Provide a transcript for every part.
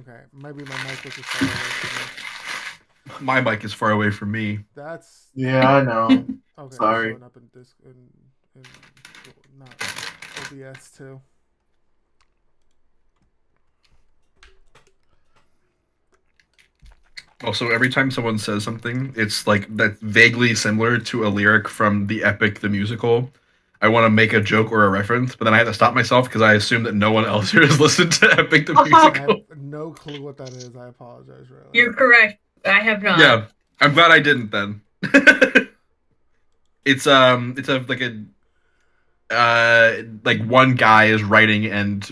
Okay, maybe my mic was just far away from My mic is far away from me. me. That's Yeah, I know. okay. It's Sorry. showing up in disc in well, not OBS too. Also, every time someone says something, it's like that vaguely similar to a lyric from the epic, the musical. I want to make a joke or a reference, but then I have to stop myself because I assume that no one else here has listened to Epic the I have musical. no clue what that is. I apologize, Riley. You're correct. I have not. Yeah, I'm glad I didn't then. It's a like one guy is writing and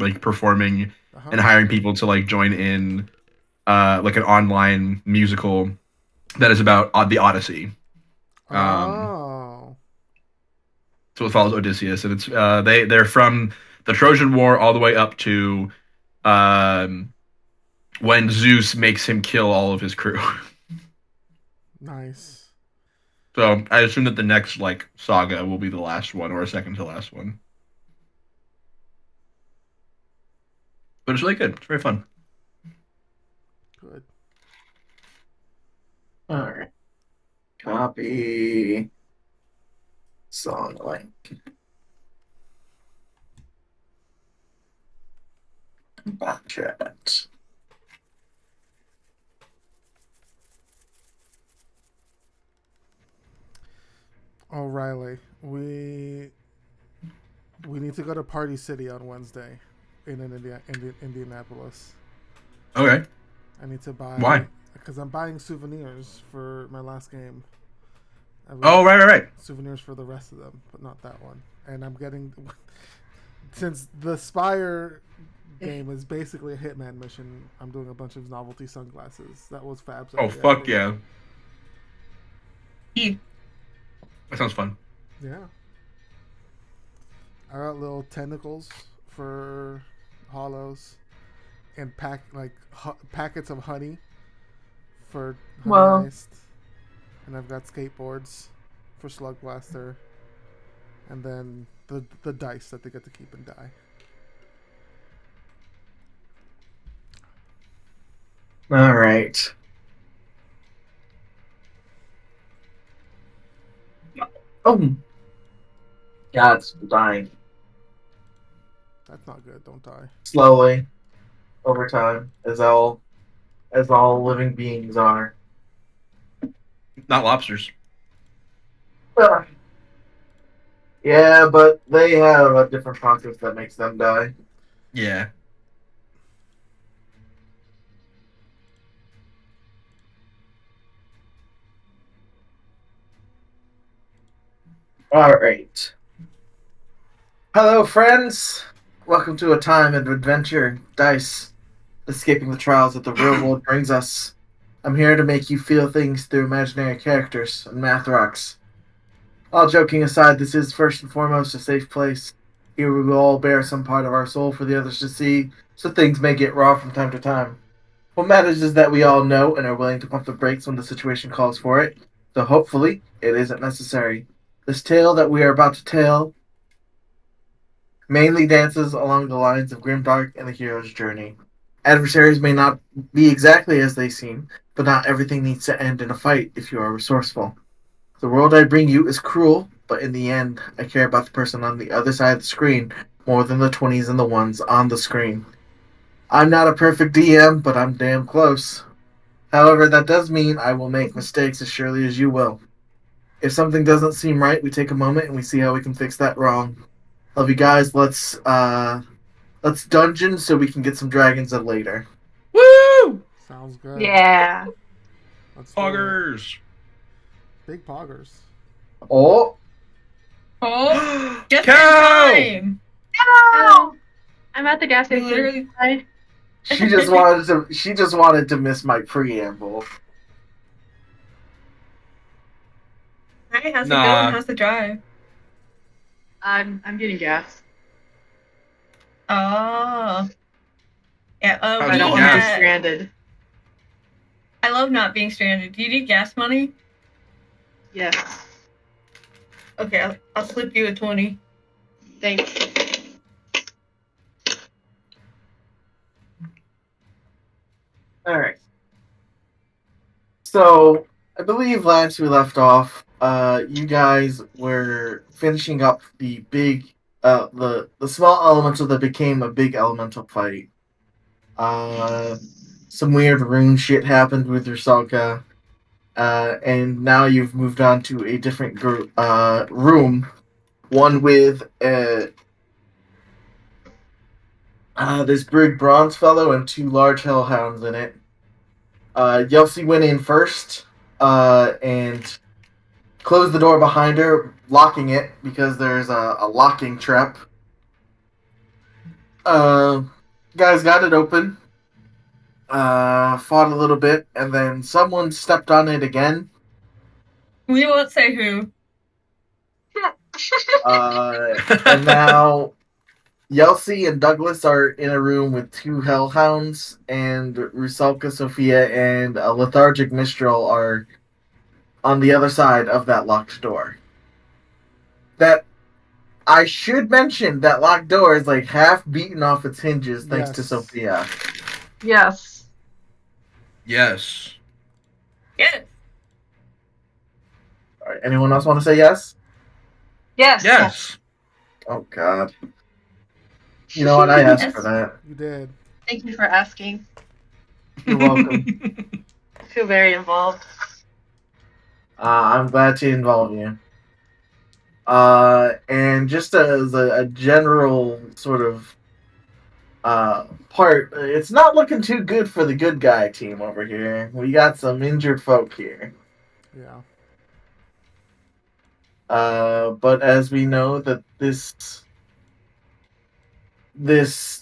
like performing Uh huh. and hiring people to like join in like an online musical that is about the Odyssey. Um, Oh, so it follows Odysseus, and it's they're from the Trojan War all the way up to um, when Zeus makes him kill all of his crew. nice. So I assume that the next like saga will be the last one or a second to last one. But it's really good. It's very fun. Good. Alright. Copy. Song link. Back chat. Oh, Riley, we need to go to Party City on Wednesday in Indianapolis. Okay. I need to buy Why? because I'm buying souvenirs for my last game. I have Oh, right. souvenirs for the rest of them, but not that one. And I'm getting since the Spire game is basically a Hitman mission. I'm doing a bunch of novelty sunglasses. That was Fab's Oh, idea. fuck yeah. Eve. That sounds fun. Yeah. I got little tentacles for hollows and packets of honey for honey Well, heist, and I've got skateboards for slug blaster, and then the dice that they get to keep and die. Alright. Oh. God, it's dying. That's not good. Don't die. Slowly. Over time. As all living beings are. Not lobsters. Ugh. Yeah, but they have a different process that makes them die. Yeah. Alright. Hello, friends. Welcome to a time of adventure, dice, escaping the trials that the real world brings us. I'm here to make you feel things through imaginary characters and math rocks. All joking aside, this is first and foremost a safe place. Here we will all bear some part of our soul for the others to see, so things may get raw from time to time. What matters is that we all know and are willing to pump the brakes when the situation calls for it, so hopefully it isn't necessary. This tale that we are about to tell mainly dances along the lines of grimdark and the hero's journey. Adversaries may not be exactly as they seem, but not everything needs to end in a fight if you are resourceful. The world I bring you is cruel, but in the end, I care about the person on the other side of the screen more than the 20s and the ones on the screen. I'm not a perfect DM, but I'm damn close. However, that does mean I will make mistakes as surely as you will. If something doesn't seem right, we take a moment and we see how we can fix that wrong. Love you guys. Let's dungeon so we can get some dragons in later. Woo! Sounds good. yeah. Let's do it. Poggers. Big poggers. Oh, Oh, just in Cow! time. No! I'm at the gas We station. literally. Hi. she just wanted to miss my preamble. Hi, how's it going? Nah. How's the drive? I'm getting gas. Oh, yeah. How's I We don't it want to be gas? stranded. I love not being stranded. Do you need gas money? Yes. Okay, I'll slip you a 20. Thanks. All right. So I believe last we left off, you guys were finishing up the big, the small elements that became a big elemental fight. Some weird rune shit happened with your Saga, and now you've moved on to a different room, one with this big bronze fellow and two large hellhounds in it. Yelsi went in first, and closed the door behind her, locking it because there's a locking trap. Guys got it open, fought a little bit, and then someone stepped on it again. We won't say who. And now Yelsi and Douglas are in a room with two hellhounds, and Rusalka, Sophia, and a lethargic Mistral are on the other side of that locked door. That I should mention that locked door is like half beaten off its hinges thanks to Yes. Sophia. Yes. Yes. Yes. All right, anyone else want to say yes? Yes. Yes. Oh God. You know what? I asked Yes. for that. You did. Thank you for asking. You're welcome. I feel very involved. I'm glad to involve you. And just as a general sort of part, it's not looking too good for the good guy team over here. We got some injured folk here. Yeah. But as we know that this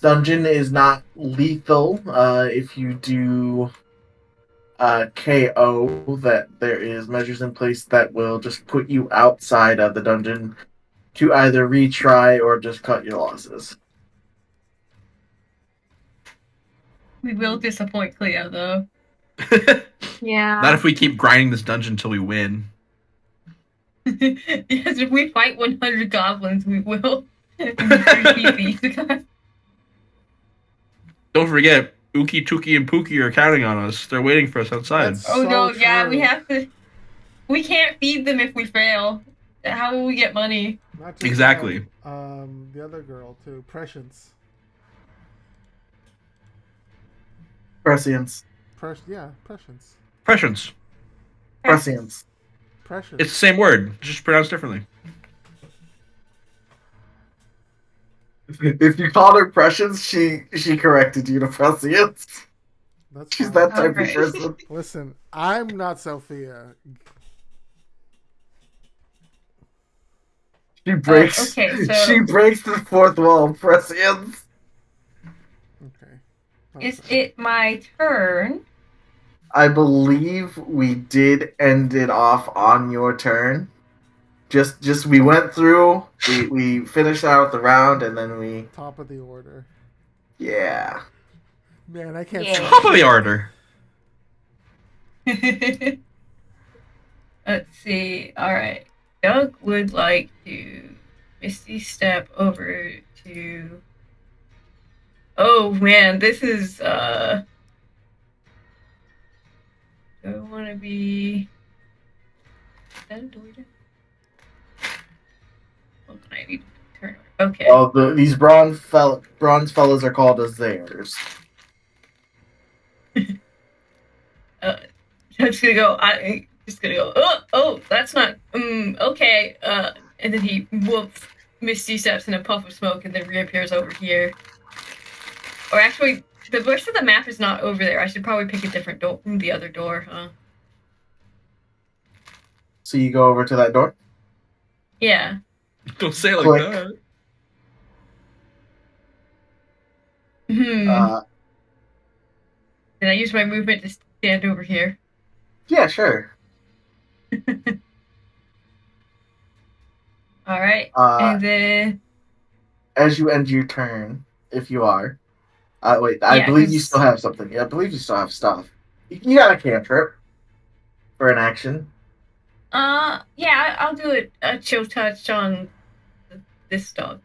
dungeon is not lethal. If you do KO, that there is measures in place that will just put you outside of the dungeon to either retry or just cut your losses. We will disappoint Cleo, though. Yeah. Not if we keep grinding this dungeon until we win. Yes, if we fight 100 goblins, we will. Defeat these guys. Don't forget, Uki, Tuki, and Pookie are counting on us. They're waiting for us outside. That's- Oh So no, yeah, true. we have to. We can't feed them if we fail. How will we get money? Not just Exactly. that, the other girl too, Prescience. Prescience. Prescience. Prescience. Prescience. Precious. It's the same word, just pronounced differently. If you called her Prescience, she corrected you to Prescience. That's She's fine. that type Okay. of person. Listen, I'm not Sophia. She breaks. okay, so- She breaks the fourth wall. Prescience. Okay. Is it my turn? I believe we did end it off on your turn. Just we went through. We finished out the round, and then we Top of the order. yeah. Man, I can't Yeah. see. Top of the order. Let's see. All right. Doug would like to Misty step over to. Oh man, this is. Do I want to be? Is that a door? Hold on, I need to turn. Okay. Well, these bronze fellas are called Azairs. I'm just gonna go. Just gonna go. Oh, that's not. Okay. And then he whoops, Misty steps in a puff of smoke, and then reappears over here. Or actually, the rest of the map is not over there. I should probably pick a different door, the other door, huh? So you go over to that door. Yeah. Don't say it like Click. that. Did I use my movement to stand over here? Yeah, sure. All right. Uh, And then as you end your turn, if you are, wait, I Yeah, believe you 'cause- still have something. Yeah, I believe you still have stuff. You got a cantrip for an action. yeah, I'll do a chill touch on this dog.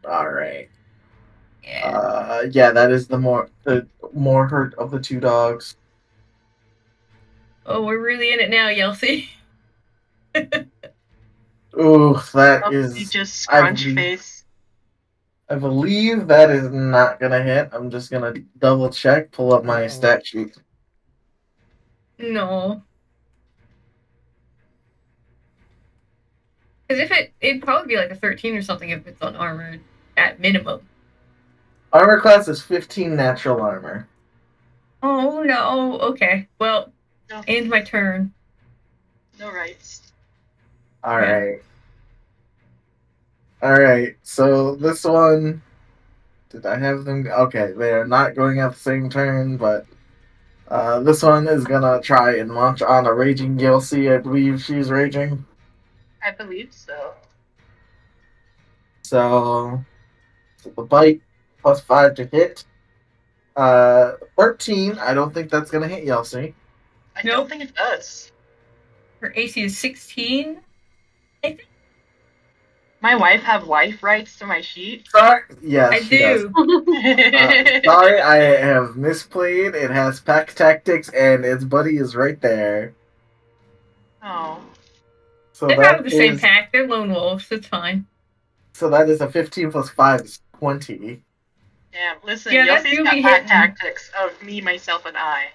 All right. Yeah. Yeah, that is the more hurt of the two dogs. Oh, we're really in it now, Yelsey. Ooh, that You is. just scrunch face. I believe that is not gonna hit. I'm just gonna double check, pull up my stat sheet. No. Because if it'd probably be like a 13 or something if it's unarmored at minimum. Armor class is 15 natural armor. Oh no. Okay. Well, No, end my turn. no rights. Alright. Alright, so this one. Did I have them? Okay, they are not going at the same turn, but this one is gonna try and launch on a raging Yelsi. I believe she's raging. I believe so. So the bite plus 5 to hit. 13. I don't think that's gonna hit Yelsi. I Nope. don't think it does. Her AC is 16. I think. My wife have life rights to my sheet. Sorry. Yes, I she does. do. Sorry, I have misplayed. It has pack tactics, and its buddy is right there. Oh. So They're that out of the same is- pack. They're lone wolves. It's fine. So that is a 15 plus 5 is 20. Damn, listen, Yeah, that Yossi's do got be pack hitting. tactics of me, myself, and I.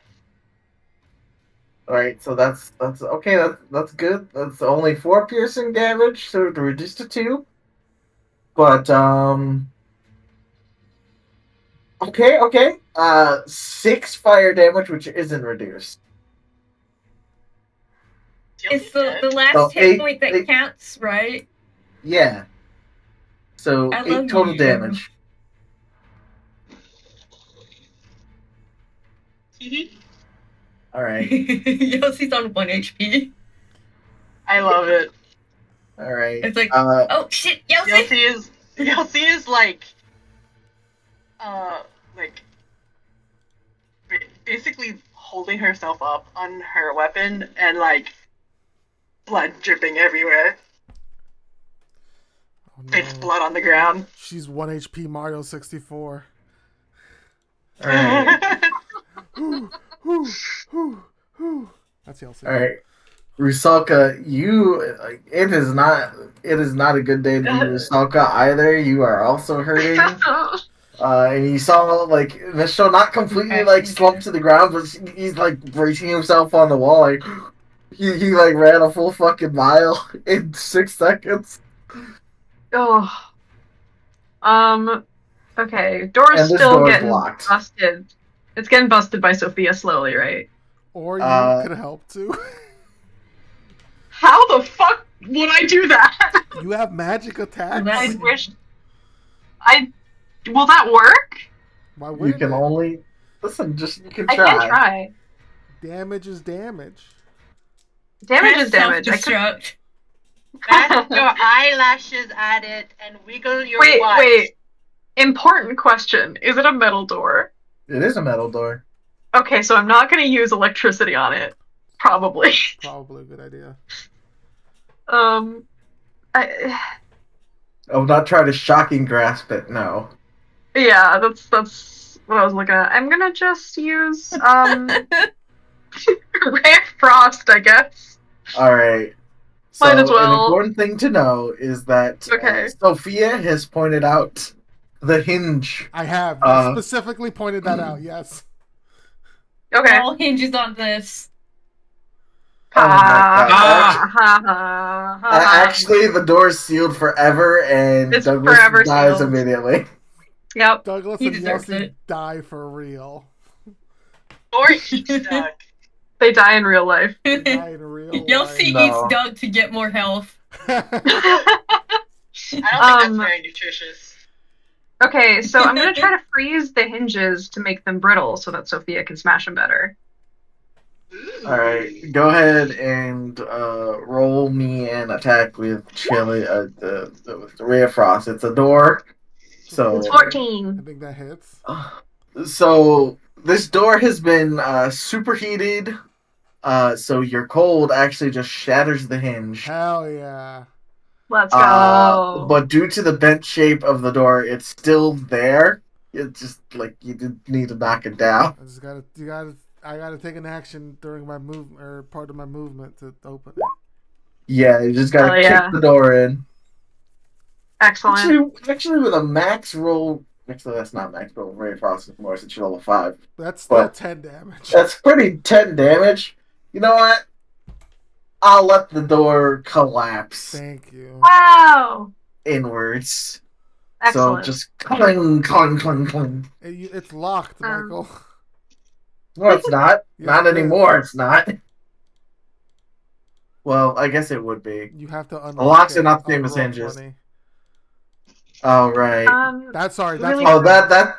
Alright, so that's okay. That's good. That's only 4 piercing damage, so to reduce to 2. But okay. 6 fire damage, which isn't reduced. It's the last So hit eight- point that eight- counts, right? Yeah. So I 8 love total you. damage. Alright. Yossi's on 1 HP. I love it. Alright. It's like, oh shit, Yossi! Yossi is like basically holding herself up on her weapon and like blood dripping everywhere. Oh, It's no. blood on the ground. She's 1 HP Mario 64. Alright. That's Yeltsin. Alright. Rusalka, it is not a good day to be Rusalka either. You are also hurting. And you saw like Michelle not completely like slumped to the ground, but he's like bracing himself on the wall. Like he like ran a full fucking mile in 6 seconds. Oh. Okay. Door's And this still door's getting locked. busted. It's getting busted by Sophia slowly, right? Or you could help too. How the fuck would I do that? You have magic attacks. I wish. Will that work? Why You wouldn't can it? only listen. Just you can I try. can try. Damage is damage. Damage is damage. Self-destruct. Bat your eyelashes at it and wiggle your butt. Wait. Important question. Is it a metal door? It is a metal door. Okay, so I'm not going to use electricity on it. Probably. Probably a good idea. Oh, not try to shocking grasp it. No. Yeah, that's what I was looking at. I'm gonna just use Ray of Frost, I guess. All right. So Might as well. An important thing to know is that Okay. Sophia has pointed out the hinge. I have specifically pointed that out. Yes. Okay. All hinges on this. Oh my god. Actually, the door's sealed forever, and It's Douglas forever dies sealed. immediately. Yep. Douglas He and deserves Yossi it. die for real. Or he's stuck. They die in real life. They die in real Yossi No. eats Doug to get more health. life. I don't think that's very nutritious. Okay, so I'm gonna try to freeze the hinges to make them brittle so that Sophia can smash them better. Ooh. All right, go ahead and roll me an attack with chili. The ray of frost. It's a door. So It's I 14. think that hits. So this door has been superheated. So your cold actually just shatters the hinge. Hell yeah. Let's go. But due to the bent shape of the door, it's still there. It's just like you did need to knock it down. I gotta take an action during my move or part of my movement to open it. Yeah, you just gotta Oh, yeah. kick the door in. Excellent. Actually, with a max roll. Actually, that's not max roll. Very fast more since you're level 5. That's still But 10 damage. that's pretty 10 damage. You know what? I'll let the door collapse Thank you. Wow. inwards. Excellent. So just clang, clang, clang, clang. It's locked, Michael. No, it's not. Yes, Not it is. anymore. It's not. Well, I guess it would be. You have to unlock The locks it are not the on same as roll hinges. 20. Oh right. That's sorry. That's really- Oh,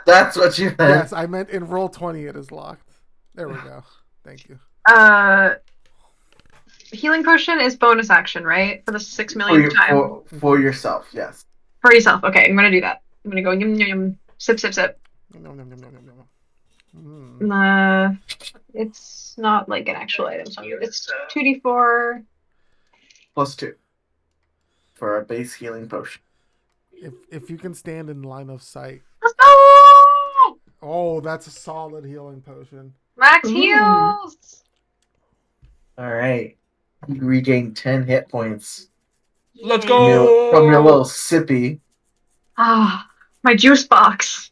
that's what you meant. yes. I meant in roll 20 it is locked. There we go. Thank you. Healing potion is bonus action, right? For the 6 millionth time. For yourself, yes. For yourself. Okay, I'm gonna do that. I'm gonna go yum yum yum. Sip sip sip. Nom, nom, nom, nom, nom, nom. It's not like an actual item, so it's 2d4. +2 for a base healing potion. If you can stand in line of sight. Let's go! Oh, that's a solid healing potion. Max Ooh. heals! All right. You regain 10 hit points Let's from your go. little sippy. Ah, my juice box.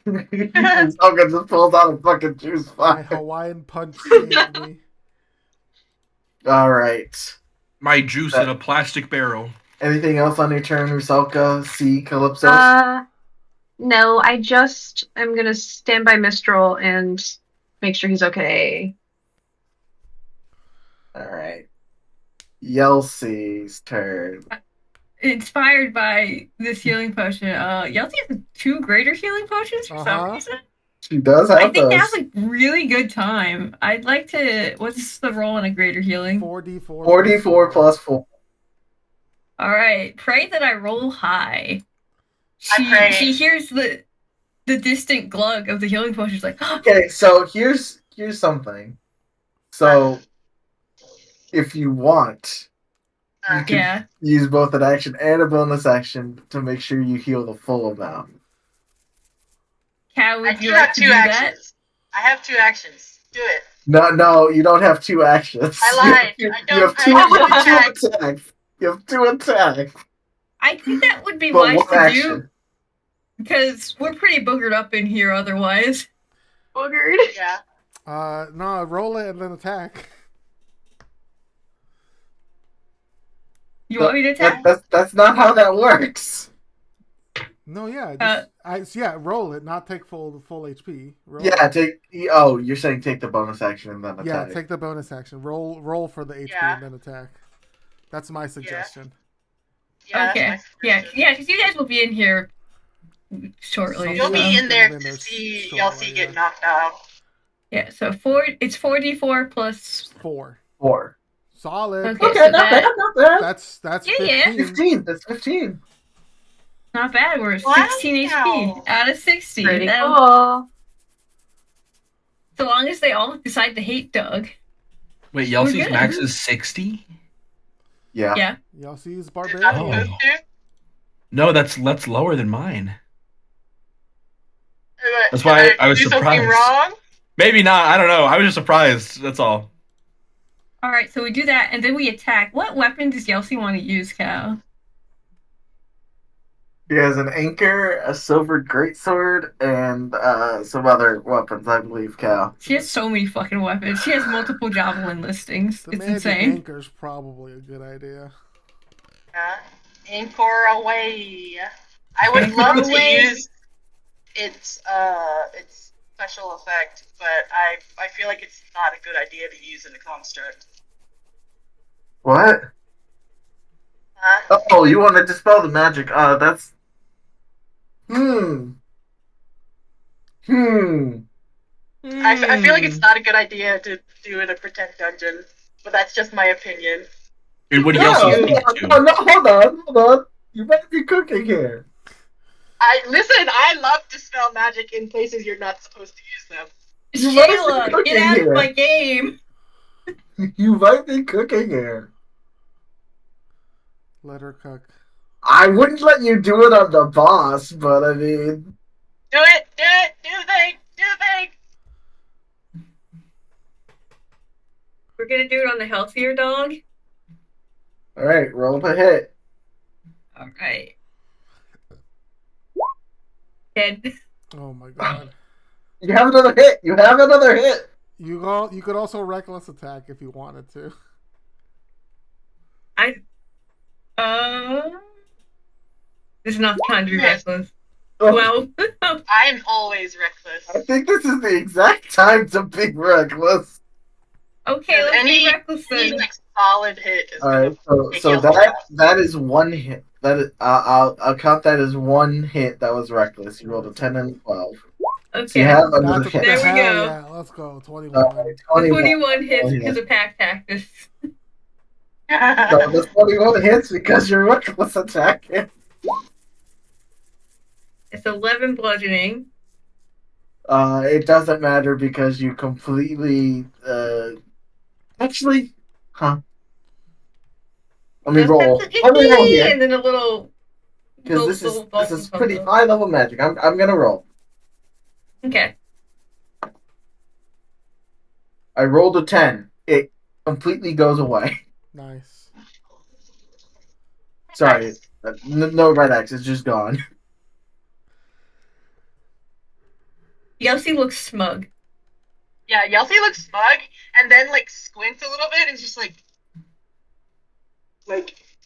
Saga just pulls out a fucking juice My box. Hawaiian punch saved me. All right. My juice in a plastic barrel. Anything else on your turn, Rusalka, C, Calypso? No, I just am gonna stand by Mistral and make sure he's okay. All right. Yelsie's turn. Inspired by this healing potion, Yelty has 2 greater healing potions for some Uh-huh. reason. She does I have think those. that's a really good time. I'd like to. What's the roll on a greater healing? 4d4. 44 plus 4. All right, pray that I roll high. I pray. She hears the distant glug of the healing potion. She's like, Okay, so here's something. So if you want, you can yeah. use both an action and a bonus action to make sure you heal the full amount. Cal, I would do you have like to 2 do that? actions. I have 2 actions. Do it. No, you don't have 2 actions. I lied. You, I you don't- have two, I you have have two two attacks. You have 2 attacks, I think that would be but wise 1 to do action. because we're pretty boogered up in here otherwise. Boogered. Yeah. No, roll it and then attack. You want me to attack? That's not how that works. No, yeah. Roll it, not take full HP. Roll Yeah, it. you're saying take the bonus action and then attack. Yeah, take the bonus action. Roll for the HP Yeah. and then attack. That's my suggestion. Yeah, Okay. that's my Yeah, suggestion. yeah, because you guys will be in here shortly. You'll Some- be so- in there Been to there see shortly, Yelsey yeah. get knocked out. Yeah, so it's 4d4 plus. 4. 4. Solid. Okay, Okay, so not that bad, not bad. That's Yeah, yeah. 15. 15. That's 15. not bad. We're at Wow. 16 HP out of 60. Pretty That'll- cool. So long as they all decide to hate Doug. Wait, We're Yelsie's good. max is 60? Yeah. Yeah. Y'all see his Is that barbarian? Oh. supposed to? No, that's lower than mine. That's Did why I was do something surprised. wrong? Maybe not. I don't know. I was just surprised. That's all. All right, so we do that, and then we attack. What weapon does Yelsey want to use, Cal? He has an anchor, a silver greatsword, and some other weapons, I believe, Cal. She has so many fucking weapons. She has multiple javelin listings. The It's magic insane. anchor's probably a good idea. Anchor away. I would Anchor love away. to use its special effect, but I feel like it's not a good idea to use in a construct. What? Oh, you want to dispel the magic. That's... I I feel like it's not a good idea to do in a pretend dungeon, but that's just my opinion. It would No, Yelsey think too. no, hold on. You might be cooking here. I love to spell magic in places you're not supposed to use them. You might be Shayla, cooking get out here. of my game. You might be cooking here. Let her cook. I wouldn't let you do it on the boss, but I mean... Do it! Do it! Do the thing! Do the thing! We're gonna do it on the healthier dog. All right, roll to hit. All right. Dead. Oh my god. You have another hit. You have another hit. You could also reckless attack if you wanted to. This is not the time to be Yes. reckless. Oh, Well, I'm always reckless. I think this is the exact time to be reckless. okay, let's Any- be reckless Any then. like solid hit is All gonna right, so take so you out. that is one hit. That is, I'll count that as one hit. That was reckless. You rolled a 10 and a 12. So you Okay. have another That's a, hit. There we hell go. yeah, let's go. 21. Alright, The 21. 21 hits Oh, because yeah. of pack tactics. So the 21 hits because you're reckless attacking. It's 11 bludgeoning. It doesn't matter because you completely. Actually, huh? Let me Just roll. have Let me roll to- here And then a little. because this little is bubble pretty comes up. high level magic. I'm gonna roll. Okay. I rolled a 10. It completely goes away. Nice. Sorry, no red X. It's just gone. Yelsey looks smug. Yeah, Yelsey looks smug, and then like squints a little bit, and just like,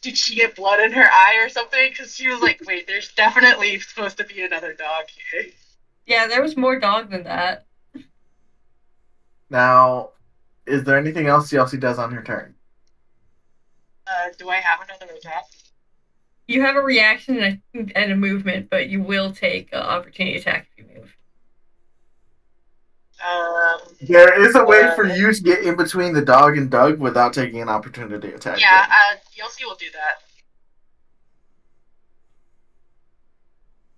did she get blood in her eye or something? Because she was like, wait, there's definitely supposed to be another dog here. Yeah, there was more dog than that. Now, is there anything else Yelsey does on her turn? Do I have another attack? You have a reaction and a movement, but you will take an opportunity attack if you move. There is a way for you to get in between the dog and Doug without taking an opportunity attack. Yeah, Yelsey will do that.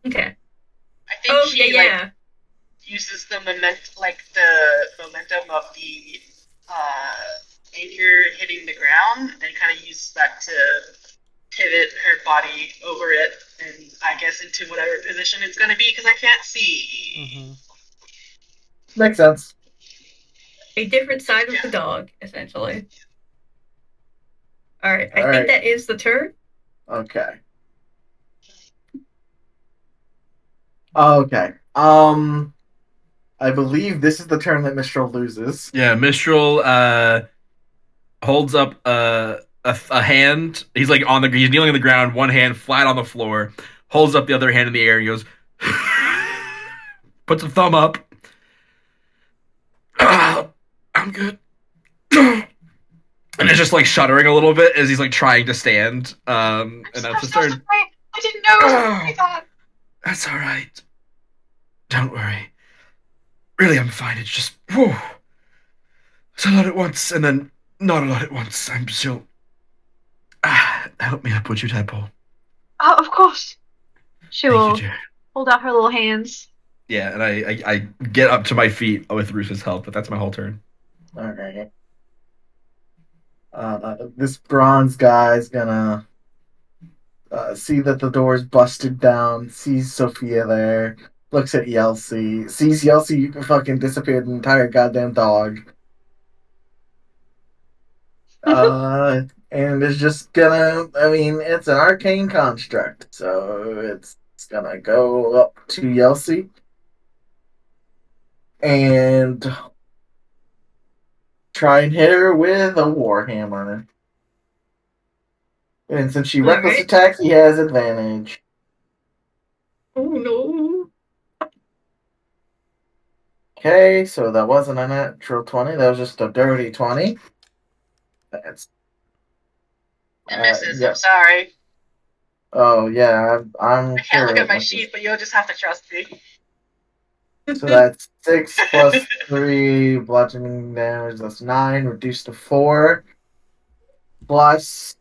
Okay. I think Oh, she yeah. uses the momentum of the anchor hitting the ground, and kind of uses that to pivot her body over it, and I guess into whatever position it's going to be because I can't see. Mm-hmm. Makes sense. A different side of the dog, essentially. Alright, I Alright. think that is the turn. Okay. Okay. I believe this is the turn that Mistral loses. Yeah, Mistral holds up a hand. He's like he's kneeling on the ground, one hand flat on the floor, holds up the other hand in the air, and goes, puts a thumb up. I'm good. And it's just like shuddering a little bit as he's like trying to stand. And that's his turn. I didn't know it was like that. That's all right. Don't worry. Really, I'm fine. It's just, whew. It's a lot at once, and then not a lot at once. I'm still. Help me up, would you, Tadpole? Oh, of course. She Thank will you, dear. hold out her little hands. Yeah, and I get up to my feet with Roos's help, but that's my whole turn. Alright. This bronze guy's gonna see that the door's busted down, sees Sophia there, looks at Yelsey, sees Yelsey fucking disappeared an entire goddamn dog. And is just gonna, it's an arcane construct, so it's gonna go up to Yelsey and try and hit her with a warhammer. And since she reckless Alright. attacks, he has advantage. Oh no. Okay, so that wasn't a natural 20, that was just a dirty 20. That's It misses. yeah. I'm sorry. Oh yeah, I'm I sure. can't look it at my misses. sheet, but you'll just have to trust me. So that's 6 plus 3 bludgeoning damage. That's 9, reduced to 4. Plus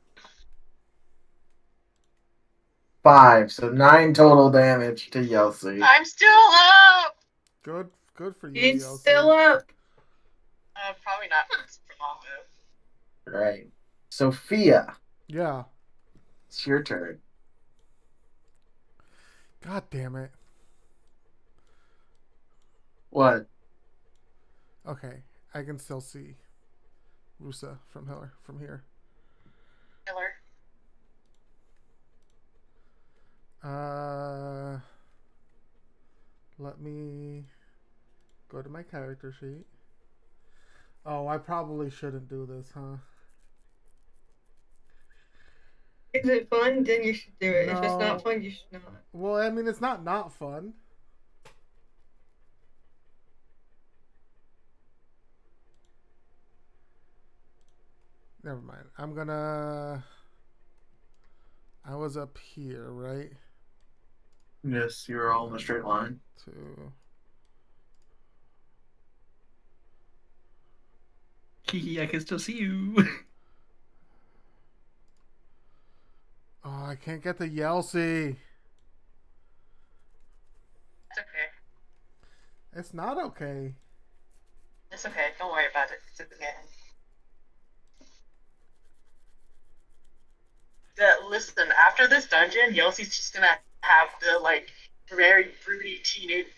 5. So 9 total damage to Yelsey. I'm still up! Good for you, It's Yelsey. still up. Probably not for long, though. Right. Sophia, Yeah. it's your turn. God damn it. What? Okay, I can still see Rusa from here. Killer. Let me go to my character sheet. Oh, I probably shouldn't do this, huh? Is it fun? Then you should do it. If it's No. not fun, you should not. Well, I mean, it's not fun. Never mind. I was up here, right? Yes, you're all in a straight line. Two. Hee, I can still see you. Oh, I can't get the Yelsey. It's okay. It's not okay. It's okay. Don't worry about it. It's okay. Listen, after this dungeon, Yossi's just gonna have the like very broody teenage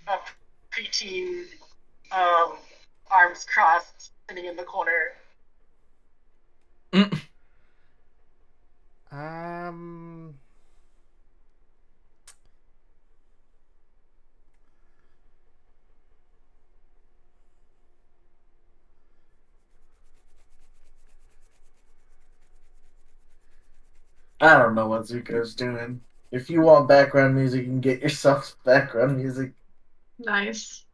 preteen arms crossed sitting in the corner. Um. I don't know what Zuko's doing. If you want background music, you can get yourself background music. Nice.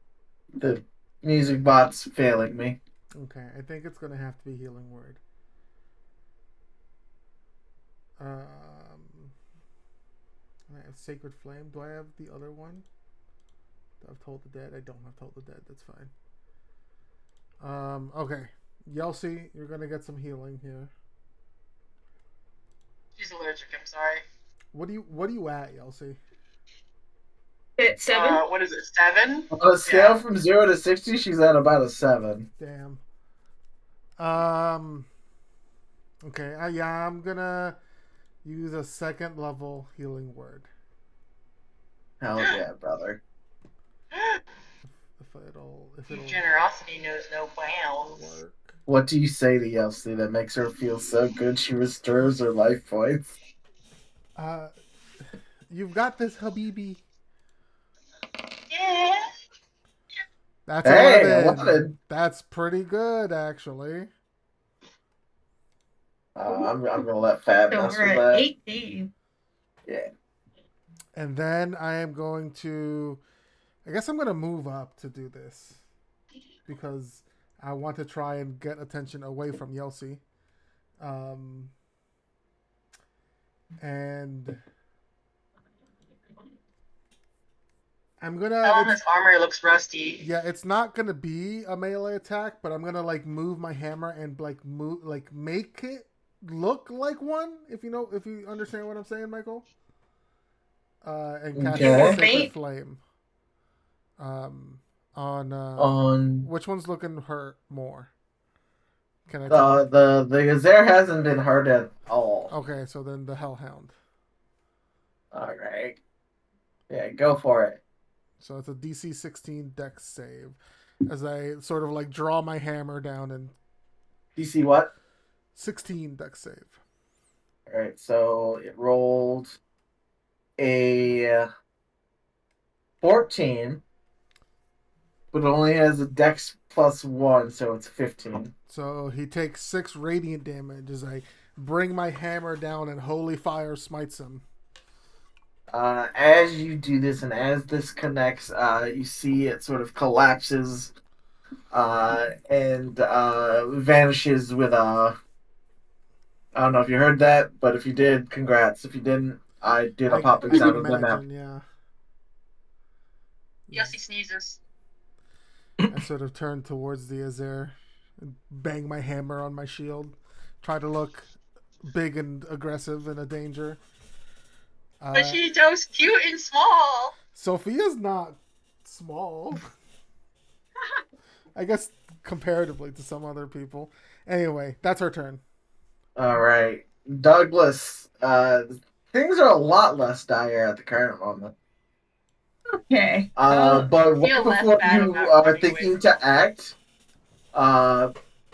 The music bot's failing me. Okay, I think it's gonna have to be healing word. I have Sacred Flame. Do I have the other one? I've Told the Dead. I don't have Told the Dead. That's fine. Okay. Yelsey, you're gonna get some healing here. She's allergic. I'm sorry. What are you at, Yelsey? At 7? What is it? 7? On a scale from 0 to 60, she's at about a 7. Damn. Okay. Yeah, I'm gonna use a second level healing word. Hell yeah, brother. If it'll Generosity knows no bounds. work. What do you say to Yelsey that makes her feel so good she restores her life points? You've got this, Habibi. Yeah. That's Hey, 11. 11. That's pretty good, actually. I'm gonna let Fab So mess we're with at that. 18. Yeah. And then I am going to... I guess I'm going to move up to do this. Because I want to try and get attention away from Yelsey. And... I'm gonna... This armor looks rusty. Yeah, it's not gonna be a melee attack, but I'm gonna like move my hammer and make it look like one. If you understand what I'm saying, Michael. And cast Okay. Sacred Flame. On which one's looking hurt more? Can I tell? The Gazer hasn't been hurt at all. Okay, so then the Hellhound. All right. Yeah, go for it. So it's a DC 16 Dex save. As I sort of like draw my hammer down and DC what? 16 Dex save. All right, so it rolled a 14, but it only has a Dex +1, so it's 15. So he takes 6 radiant damage as I bring my hammer down and holy fire smites him. As you do this and as this connects, you see it sort of collapses and vanishes with a... I don't know if you heard that, but if you did, congrats. If you didn't, I did a popping sound of the map. Yeah. Yes, he sneezes. I sort of turn towards the Azer and bang my hammer on my shield. Try to look big and aggressive and a danger. But she's so cute and small. Sophia's not small. I guess comparatively to some other people. Anyway, that's her turn. All right. Douglas, things are a lot less dire at the current moment. Okay. But right feel less before bad you about are running away thinking from to act,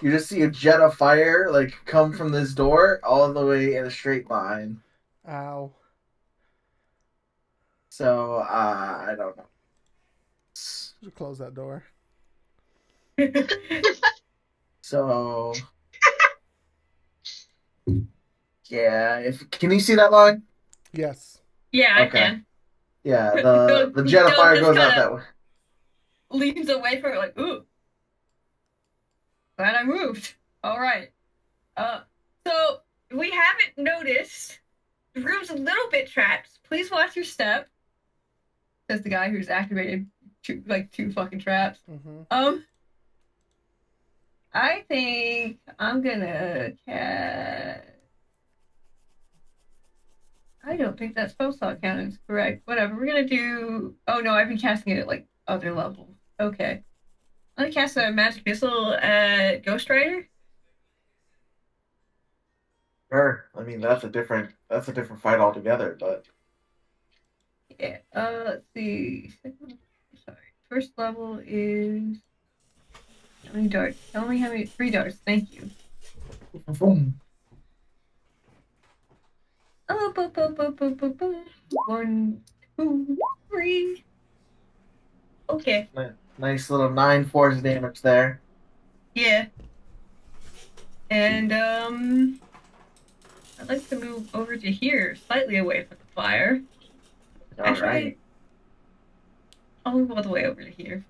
you just see a jet of fire like come from this door all the way in a straight line. Ow. So I don't know. Just close that door. So yeah, if can you see that line? Yes. Yeah, I Okay. can. Yeah, Doug- the jet of Doug fire just goes out kinda- that way. Leans away from it like, ooh, glad I moved. All right. So we haven't noticed. The room's a little bit trapped. Please watch your step. Says the guy who's activated two fucking traps. Mm-hmm. I think I'm gonna cast. I don't think that spell slot count is correct. Whatever. We're gonna do. Oh no, I've been casting it at like other levels. Okay. I'm gonna cast a magic missile at Ghost Rider. Sure. I mean that's a different fight altogether, but Yeah. Let's see. Sorry. First level is how many darts? Tell me how many. 3 darts. Thank you. boom. Oh, boop, boop, boop, boop, boop, boop. 1, 2, 3. Okay. Nice little 9 force damage there. Yeah. And I'd like to move over to here, slightly away from the fire. Actually, I'll move all the way over to here.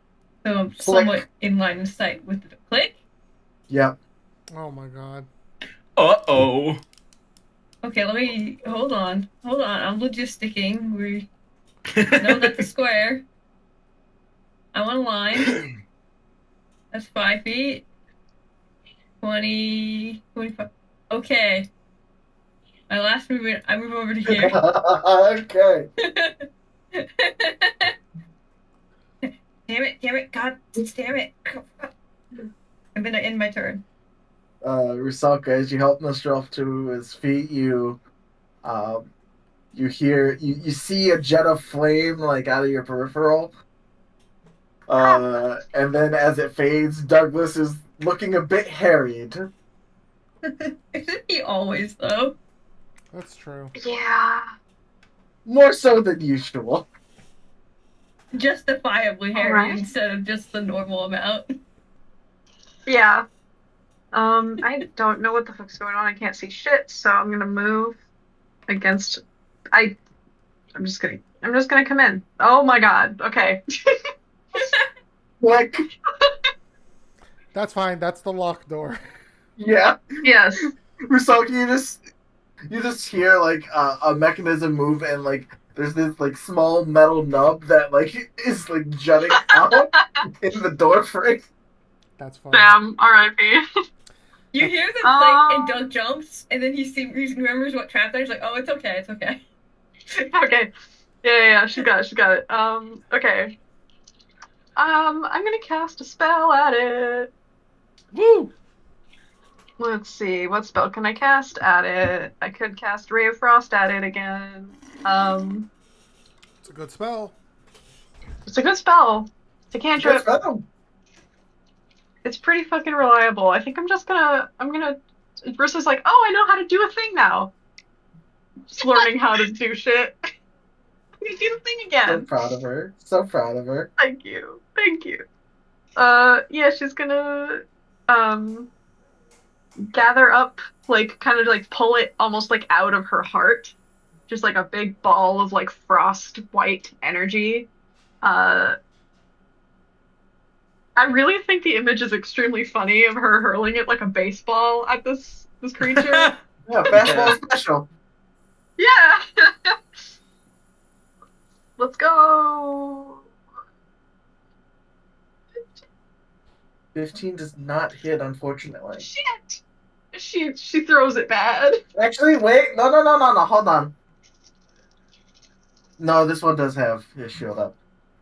So I'm somewhat in line of sight with the click. Yep. Oh my god. Uh-oh. Okay, let me hold on. I'm logisticking. We know that's a square. I want a line. That's 5 feet. 20, 25. Okay. My last movement, I move over to here. Okay. Damn it, God, damn it. I'm gonna end my turn. Rusalka, as you help Nostrof to his feet, you see a jet of flame like out of your peripheral. And then as it fades, Douglas is looking a bit harried. Isn't he always, though? That's true. Yeah. More so than usual. Justifiably hairy Alright. instead of just the normal amount. Yeah. I don't know what the fuck's going on. I can't see shit, so I'm gonna move against. I'm just gonna come in. Oh my god. Okay. Like, That's fine. That's the locked door. yeah. Yes. Rusalka, you just hear like a mechanism move and like there's this like small metal nub that like is like jutting out in the door frame. That's fine. Damn. R.I.P. You hear the click and Doug jumps, and then he remembers what trap there's like, oh, it's okay, it's okay. Okay. Yeah. She got it. Okay. I'm gonna cast a spell at it. Woo! Let's see, what spell can I cast at it? I could cast Ray of Frost at it again. It's a good spell. It's a good spell. It's a cantrip. It's pretty fucking reliable. I think I'm gonna. Bruce is like, oh, I know how to do a thing now. Just learning how to do shit. I'm gonna do the thing So again. proud of her. So proud of her. Thank you. Yeah, she's gonna gather up, like kind of like pull it almost like out of her heart, just like a big ball of like frost white energy. I really think the image is extremely funny of her hurling it like a baseball at this creature. Yeah, fastball special. Yeah. Let's go. 15 does not hit, unfortunately. Shit. She throws it bad. Actually, wait. No. Hold on. No, this one does have his shield up.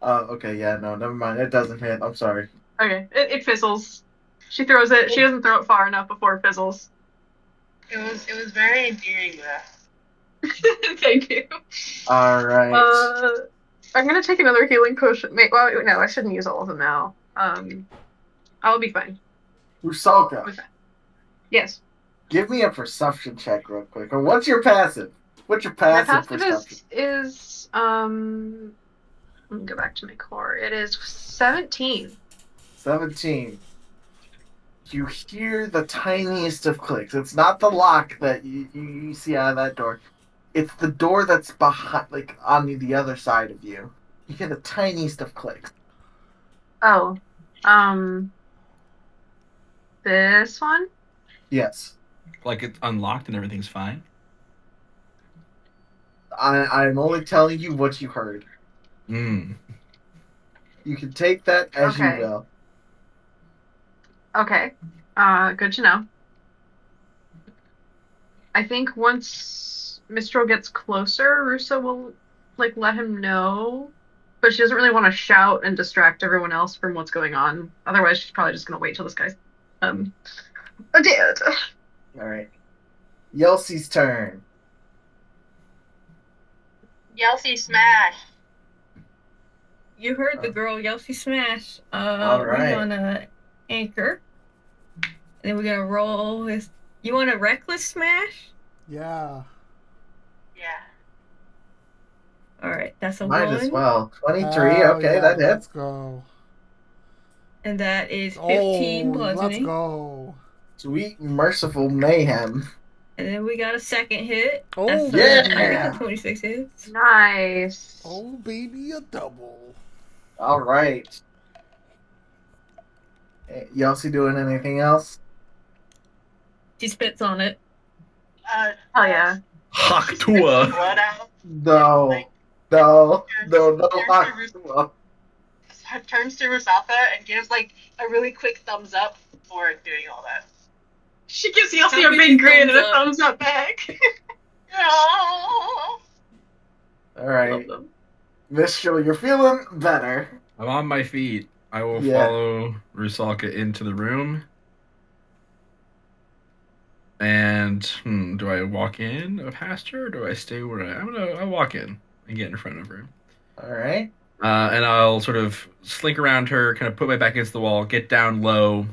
Okay, yeah, no, never mind. It doesn't hit. I'm sorry. Okay, it fizzles. She throws it. She doesn't throw it far enough before it fizzles. It was very endearing though. Thank you. All right. I'm gonna take another healing potion. Well, no, I shouldn't use all of them now. I'll be fine Rusalka, with that. Yes. give me a perception check real quick. Or what's your passive? What's your My passive passive perception? is let me go back to my core. It is 17. 17. You hear the tiniest of clicks. It's not the lock that you see out of that door. It's the door that's behind, like on the other side of you. You hear the tiniest of clicks. Oh. This one? Yes. Like it's unlocked and everything's fine. I'm only telling you what you heard. Mm. You can take that as you Okay. will. Okay. Good to know. I think once Mistral gets closer, Rusa will like let him know. But she doesn't really want to shout and distract everyone else from what's going on. Otherwise, she's probably just gonna wait till this guy's dead. Alright. Yelsey's turn. Yelsey smash. You heard the girl, Yelsey smash. All We're right. gonna anchor. And then we're gonna roll with. You want a reckless smash? Yeah. Yeah. All right, that's a Might 1, as well. 23, Hell okay, yeah, that let's hits. go. and that is 15 Oh, let's bludgeoning. go. Sweet merciful mayhem. And then we got a second hit. Oh, That's yeah. 26 hits. Nice. Oh, baby, a double. Alright. Yelsey doing anything else? She spits on it. Hell yeah. Haktua. Blood out. No. Like, No. Turns to Haktua. turns to Rusalka and gives like a really quick thumbs up for doing all that. She gives How Yelsey a big big grin and thumbs a up? thumbs up back. Oh. Alright. Love them. Mistral, you're feeling better. I'm on my feet. I will Yeah. follow Rusalka into the room. And do I walk in past her, or do I stay where I'll walk in and get in front of her. Alright. And I'll sort of slink around her, kind of put my back against the wall, get down low,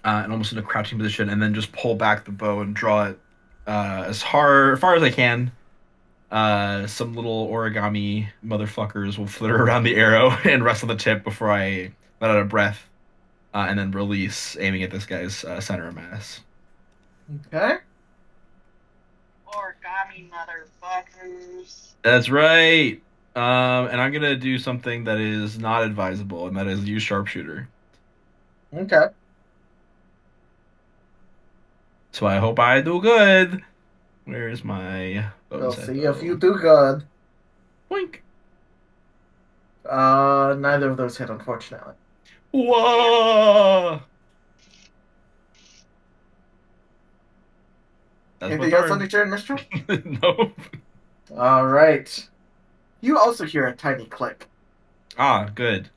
and almost in a crouching position, and then just pull back the bow and draw it as far as I can. Some little origami motherfuckers will flitter around the arrow and rest on the tip before I let out a breath, and then release, aiming at this guy's center of mass. Okay. Origami motherfuckers. That's right. And I'm gonna do something that is not advisable, and that is use sharpshooter. Okay. So I hope I do good. Where's my We'll bonus? see if you do good. Boink. Neither of those hit, unfortunately. Whoa! That's Anything else on your turn, Mistral? Nope. Alright. You also hear a tiny click. Ah, good.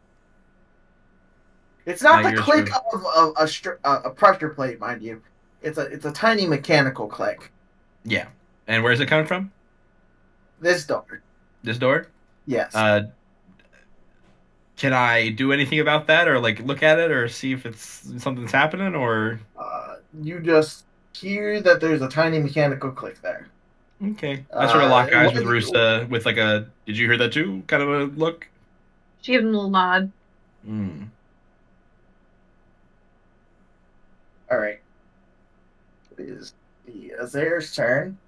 It's not My the ears click are- of a pressure plate, mind you. It's a tiny mechanical click. Yeah. And where's it coming from? This door. This door? Yes. Can I do anything about that, or like look at it, or see if it's something's happening, or? You just hear that there's a tiny mechanical click there. Okay. I sort of lock eyes with what do you- Rusa with like a, did you hear that too? Kind of a look. She gives him a little nod. Hmm. Alright. It is the Azer's turn.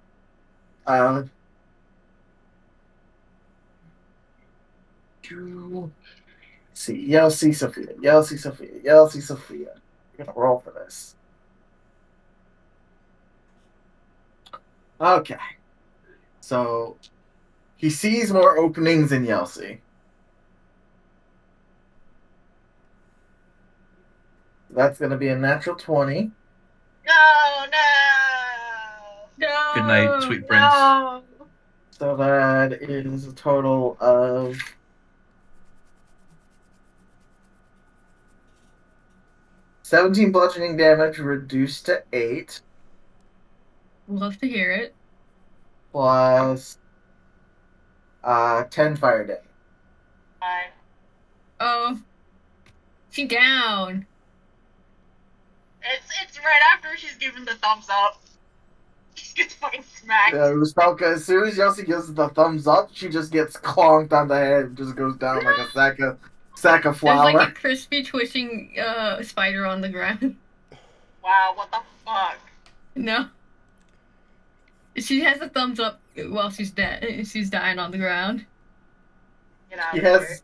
See, Yelsey Sophia, Yelsey Sophia, Yelsey Sophia. You're gonna roll for this. Okay. So he sees more openings in Yelsey. That's gonna be a natural 20. No, no. No. Good night, sweet prince. No. So that is a total of 17 bludgeoning damage reduced to 8, Love to hear it. plus 10 fire damage. Fine. Oh, she down. It's right after she's given the thumbs up. She gets fucking smacked. Rusalka, as soon as Yossi gives the thumbs up, she just gets clonked on the head and just goes down like a sack of There's flour. like a crispy twitching spider on the ground. Wow, what the fuck? No. She has a thumbs up while she's dead. She's dying on the ground. Get out She of here.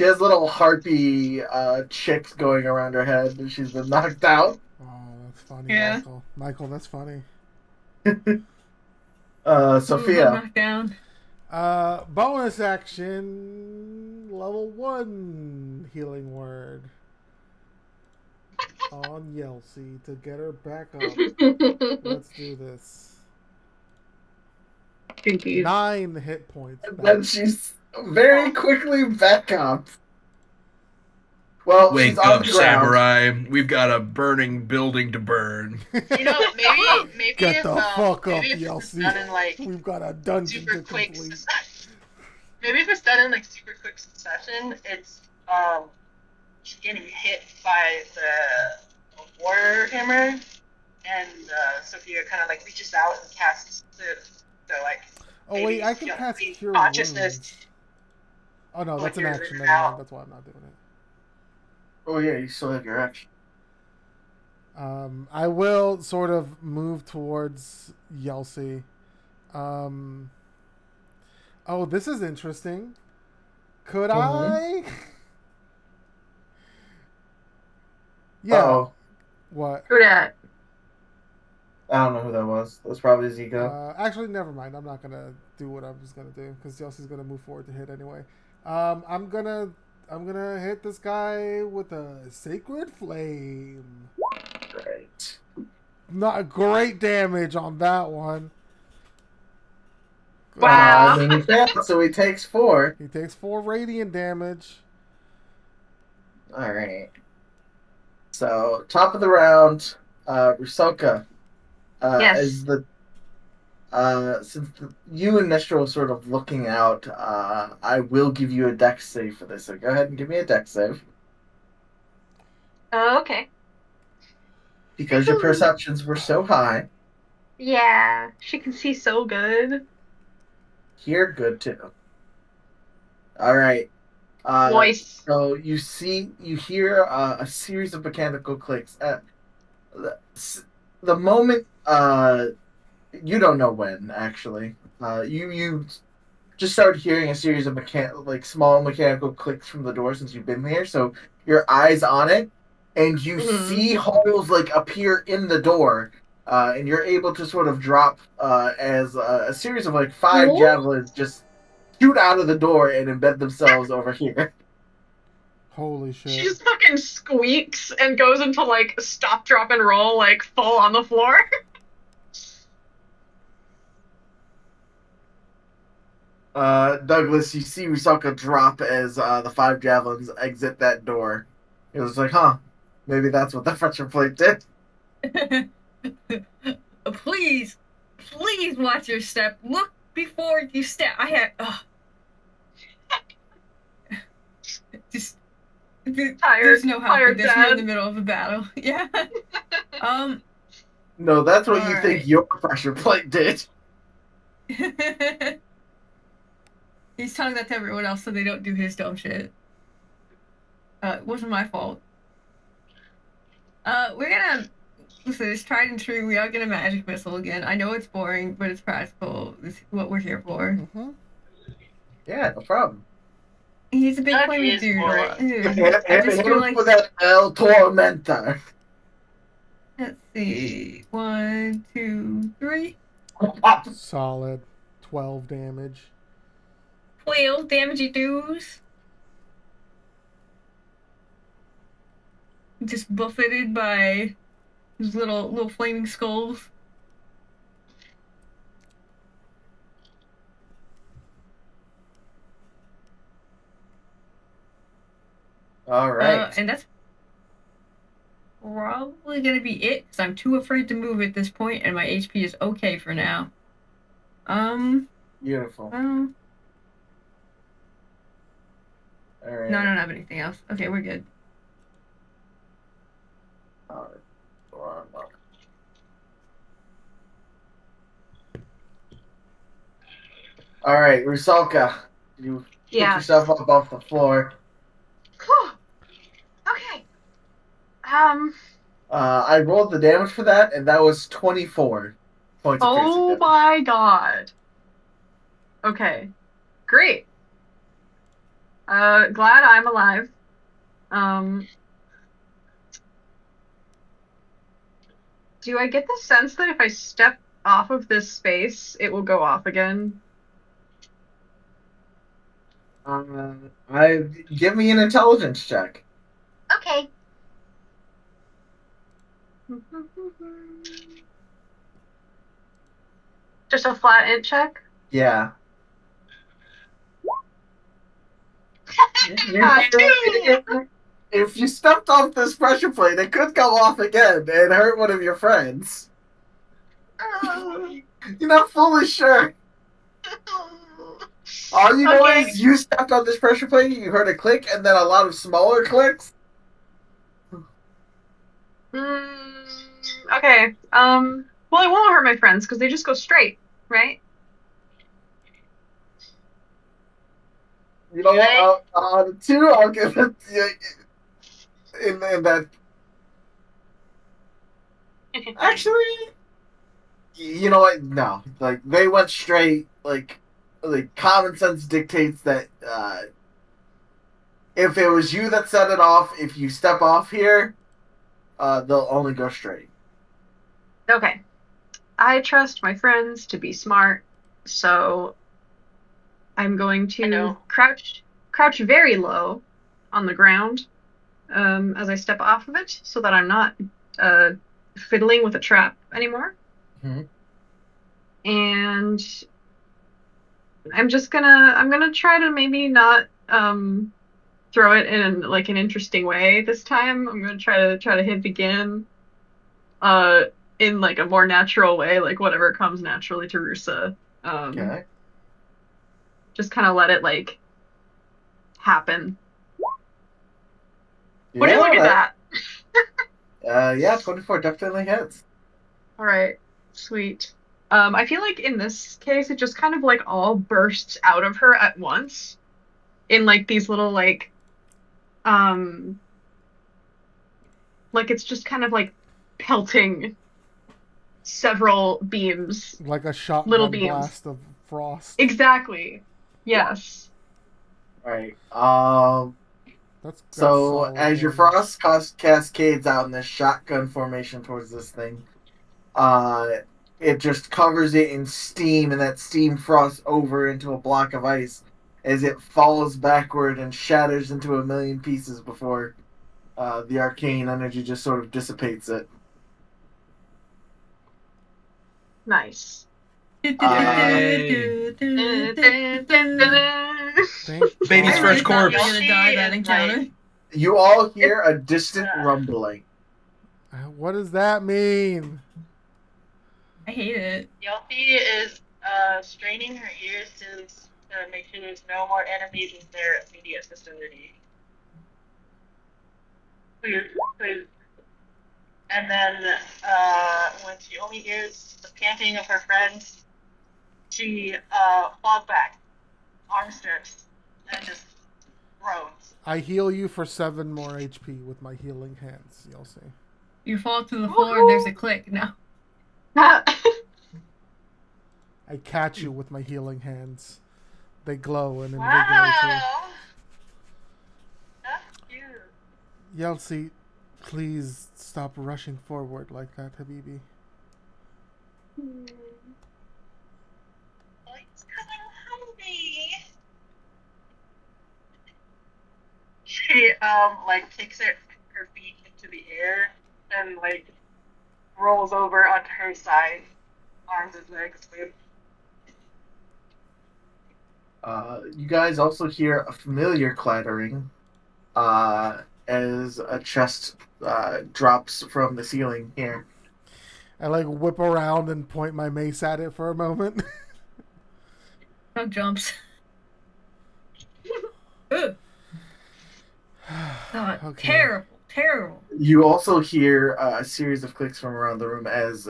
has little harpy chicks going around her head, and she's been knocked out. Oh, that's funny, Yeah. Michael. Michael, that's funny. Sophia. Knocked down. Bonus action, level 1 healing word on Yelsi to get her back up. Let's do this. Jinkies. 9 hit points. And back. then she's very quickly back up. Well, Wake she's on up, the ground. samurai. We've got a burning building to burn. You know, maybe Get if the fuck up, maybe if it's Yelsi. done in like We've got a dungeon super to quick complete. maybe if it's done in like super quick succession, it's she's getting hit by the warrior hammer, and Sophia kind of like reaches out and casts the like. Oh wait, maybe, I can you know, cast the Cure consciousness. Wounds. Oh no, Like that's an you're action. out. Never mind. That's why I'm not doing it. Oh yeah, you still have your action. I will sort of move towards Yelsi. Oh, this is interesting. Could I? Yeah. Uh-oh. What? Who dat? I don't know who that was. That's probably Zico. Actually, never mind. I'm not gonna do what I was gonna do because Yelsi's gonna move forward to hit anyway. I'm gonna hit this guy with a sacred flame. Great. Not great damage on that one. Wow. I mean, he failed, so he takes 4. He takes 4 radiant damage. All right. So top of the round, Rusalka. Yes. As the since you and Nestro are sort of looking out, I will give you a dex save for this. So go ahead and give me a dex save Oh, okay. because your perceptions were so high. Yeah, she can see so good. Hear good too. All right. Voice. So you hear a series of mechanical clicks. The moment, you don't know when actually. You just started hearing a series of small mechanical clicks from the door since you've been here. So your eyes on it, and you see holes like appear in the door, and you're able to sort of drop as a series of like 5 javelins just shoot out of the door and embed themselves over here. Holy shit. She just fucking squeaks and goes into like stop, drop, and roll, like full on the floor. Douglas, you see Rusalka drop as the 5 javelins exit that door. It was like, huh, maybe that's what the pressure plate did. Please watch your step. Look before you step. Just there's no helping this. We're in the middle of a battle. Yeah. No, that's what you Alright. think your pressure plate did. He's telling that to everyone else so they don't do his dumb shit. It wasn't my fault. We're gonna listen. It's tried and true. We are gonna magic missile again. I know it's boring, but it's practical. It's what we're here for. Mm-hmm. Yeah, no problem. He's a big That flaming is dude. boring. I just feel like. For that El Tormenta. Let's see. 1, 2, 3. Solid. 12 damage. 12 damagey dudes. Just buffeted by his little flaming skulls. All right. And that's probably gonna be it because I'm too afraid to move at this point, and my HP is okay for now. Beautiful. Alright. No, I don't have anything else. Okay, we're good. Alright, Rusalka. You pick Yes. yourself up off the floor. Whew. Okay. I rolled the damage for that, and that was 24 points of piercing Oh damage. my god. Okay. Great. Glad I'm alive. Do I get the sense that if I step off of this space, it will go off again? Give me an intelligence check. Okay. Just a flat int check? Yeah. Two! If you stepped off this pressure plate, it could go off again and hurt one of your friends. You're not fully sure. All you know Okay. is you stepped on this pressure plate, you heard a click, and then a lot of smaller clicks. Okay. Well, it won't hurt my friends because they just go straight, right? You know what? On a 2, I'll give it in that. Actually, you know what? No. Like, they went straight. Like common sense dictates that if it was you that set it off, if you step off here, they'll only go straight. Okay. I trust my friends to be smart, so I'm going to crouch very low on the ground as I step off of it so that I'm not fiddling with a trap anymore. Mm-hmm. And I'm gonna try to maybe not throw it in like an interesting way this time. I'm gonna try to hit again in like a more natural way, like whatever comes naturally to Rusa. Okay. Just kind of let it like happen. What do you look at that? Yeah, 24 definitely hits. All right, sweet. I feel like in this case, it just kind of like all bursts out of her at once in like these little like it's just kind of like pelting several beams. Like a shotgun Little beams. blast of frost. Exactly. Yes. Right. That's So solid as your damage. frost cascades out in this shotgun formation towards this thing, it just covers it in steam, and that steam frosts over into a block of ice as it falls backward and shatters into a million pieces before the arcane energy just sort of dissipates it. Nice. Yay. Baby's God. first corpse. You're gonna die that encounter. You all hear a distant rumbling. What does that mean? I hate it. Yelpy is straining her ears to make sure there's no more enemies in their immediate vicinity. And then when she only hears the panting of her friends, she falls back, arm strips, and just groans. I heal you for 7 more HP with my healing hands, you'll see. You fall to the floor and there's a click. No. I catch you with my healing hands. They glow and invigorate you. Wow! That's cute. Yeltsin, please stop rushing forward like that, Habibi. Oh, it's 'cause I'm hungry. She kicks her feet into the air and rolls over onto her side, arms and legs. You guys also hear a familiar clattering as a chest drops from the ceiling here. I whip around and point my mace at it for a moment. Dog jumps. Ugh. Oh, Okay. terrible. You also hear a series of clicks from around the room as,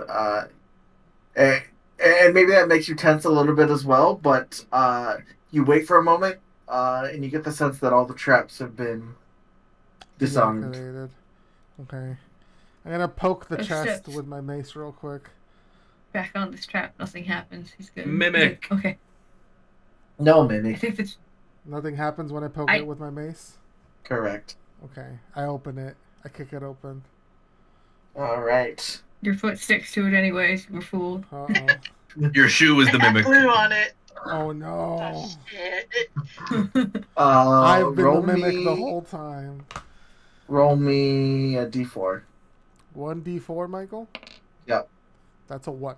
and maybe that makes you tense a little bit as well. But you wait for a moment, and you get the sense that all the traps have been disarmed. Deactivated. Okay. I'm gonna poke the Those chest steps. with my mace real quick. Back on this trap, nothing happens. He's good. Mimic. Good. Okay. No, I Mimic. think that's Nothing happens when I poke it with my mace. Correct. Okay. I open it. I kick it open. All right. your foot sticks to it anyways. We're fooled. Uh Your shoe is I the got mimic. glue on it. oh. Oh no. Oh shit. I've been roll the mimic me, the whole time. Roll me a d4. 1d4, Michael? Yep. That's a 1.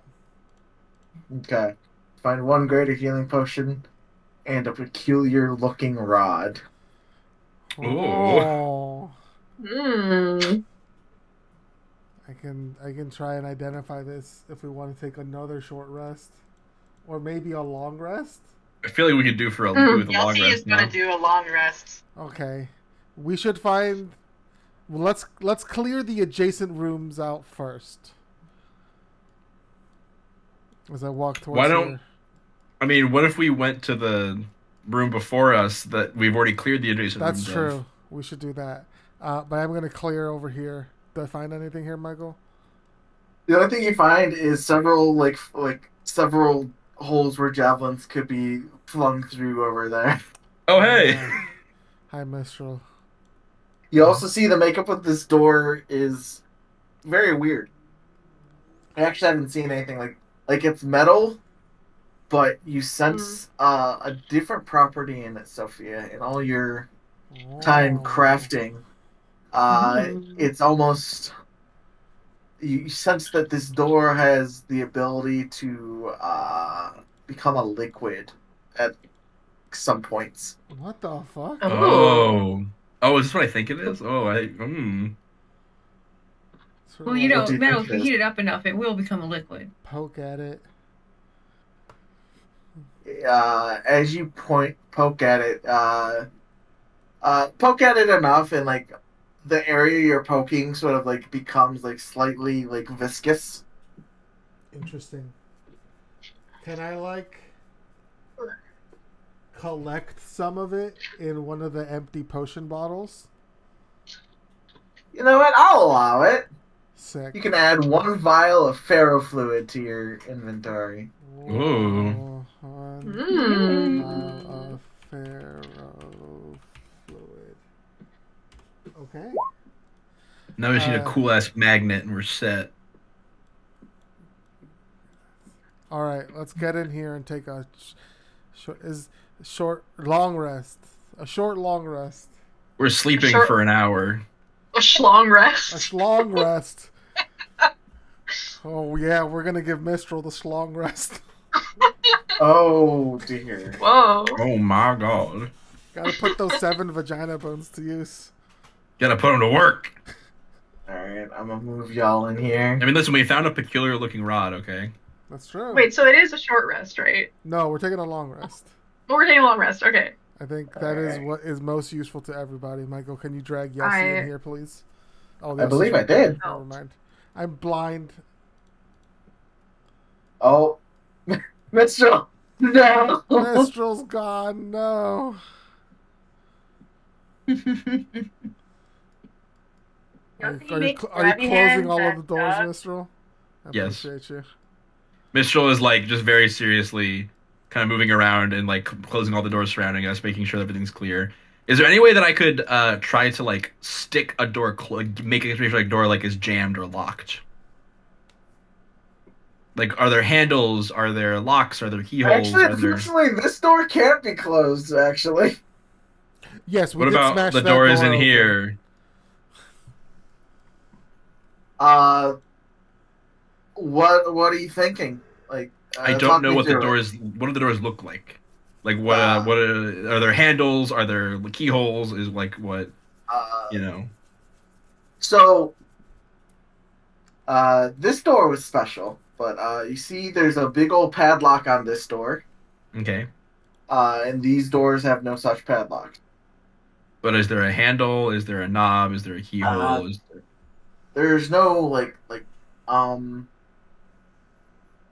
Okay. Find one greater healing potion and a peculiar looking rod. Ooh. Oh. Mm. I can try and identify this if we want to take another short rest. Or maybe a long rest? I feel like we could do with a long Yelsey is rest now. gonna do a long rest. Okay. We should find well, let's clear the adjacent rooms out first. As I walk towards Why don't- here. I mean, what if we went to the room before us that we've already cleared the adjacent That's rooms true. of? We should do that. But I'm gonna clear over here. Did I find anything here, Michael? The only thing you find is several several holes where javelins could be flung through over there. Oh, hey! Hi, Mistral. You also see the makeup of this door is very weird. I actually haven't seen anything like it's metal, but you sense a different property in it, Sophia. In all your time crafting, it's almost you sense that this door has the ability to become a liquid at some points. What the fuck? Oh. Oh, is this what I think it is? Oh, Sort Well, of you like know, do you metal, think if you it is? heat it up enough, it will become a liquid. poke at it. As you poke at it, poke at it enough, and like the area you're poking sort of like becomes like slightly like viscous. Interesting. Can I like collect some of it in one of the empty potion bottles? You know what? I'll allow it. Sick. You can add one vial of ferrofluid to your inventory. Ooh. One Mm. vial of ferro fluid. Okay. now we just need a cool ass magnet and we're set. All right, let's get in here and take a long rest. A short long rest. We're sleeping Sure. for an hour. A schlong A rest. schlong rest. Oh yeah, we're gonna give Mistral the schlong rest. Oh dear. Whoa. Oh my god. Gotta put those 7 vagina bones to use. Gotta put them to work. Alright, I'm gonna move y'all in here. I mean, listen, we found a peculiar looking rod, okay? That's true. Wait, so it is a short rest, right? No, we're taking a long rest. Oh, we're taking a long rest. Okay. I think that is Alright. what is most useful to everybody. Michael, can you drag Yossi in here, please? Oh, I believe I did. Never mind. I'm blind. Oh, Mitchell, no. Mistral's gone. No. Are you closing all of the doors, Mistral? I Yes. appreciate you. Mistral is like just very seriously kind of moving around and like closing all the doors surrounding us, making sure that everything's clear. Is there any way that I could try to like stick a door, make it sure like door like is jammed or locked? Like, are there handles? Are there locks? Are there keyholes? Actually, Are there... unfortunately, this door can't be closed. Actually, Yes, we What did about smash the that doors door in open. here? what are you thinking? Like, I talk don't know me what the through it. doors. What do the doors look like? Like what? Are there handles? Are there keyholes? Is like what? You know. So, this door was special, but you see, there's a big old padlock on this door, Okay. and these doors have no such padlock. But is there a handle? Is there a knob? Is there a keyhole? There's no um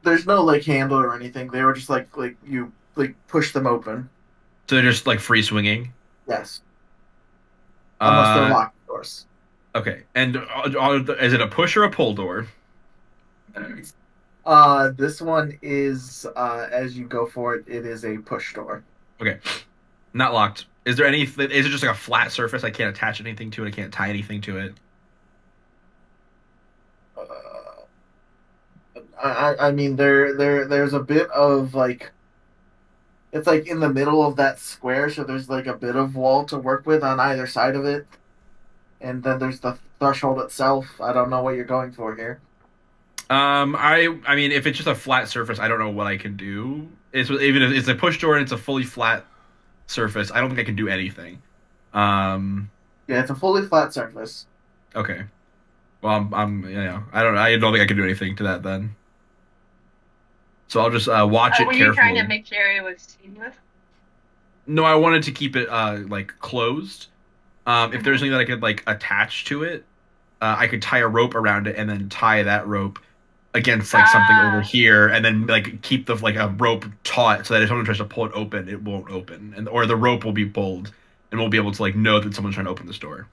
there's no like handle or anything. They were just like you like push them open. So they're just like free swinging. Yes, unless they're Uh, locked, of course. okay. And is it a push or a pull door? This one is as you go for it, it is a push door. Okay, not locked. Is there any? Is it just like a flat surface? I can't attach anything to it. I can't tie anything to it. Uh, I mean there's a bit of like it's like in the middle of that square, so there's like a bit of wall to work with on either side of it, and then there's the threshold itself. I don't know what you're going for here. I mean, if it's just a flat surface, I don't know what I can do. Even if it's a push door and it's a fully flat surface, I don't think I can do anything. Um, Yeah, it's a fully flat surface. okay. Well, I don't think I can do anything to that then. So I'll just watch it Were you trying carefully. to make sure it was seamless? No, I wanted to keep it like closed. If there's anything that I could like attach to it, I could tie a rope around it and then tie that rope against like something over here, and then like keep the like a rope taut so that if someone tries to pull it open, it won't open, and or the rope will be pulled, and we'll be able to like know that someone's trying to open this door.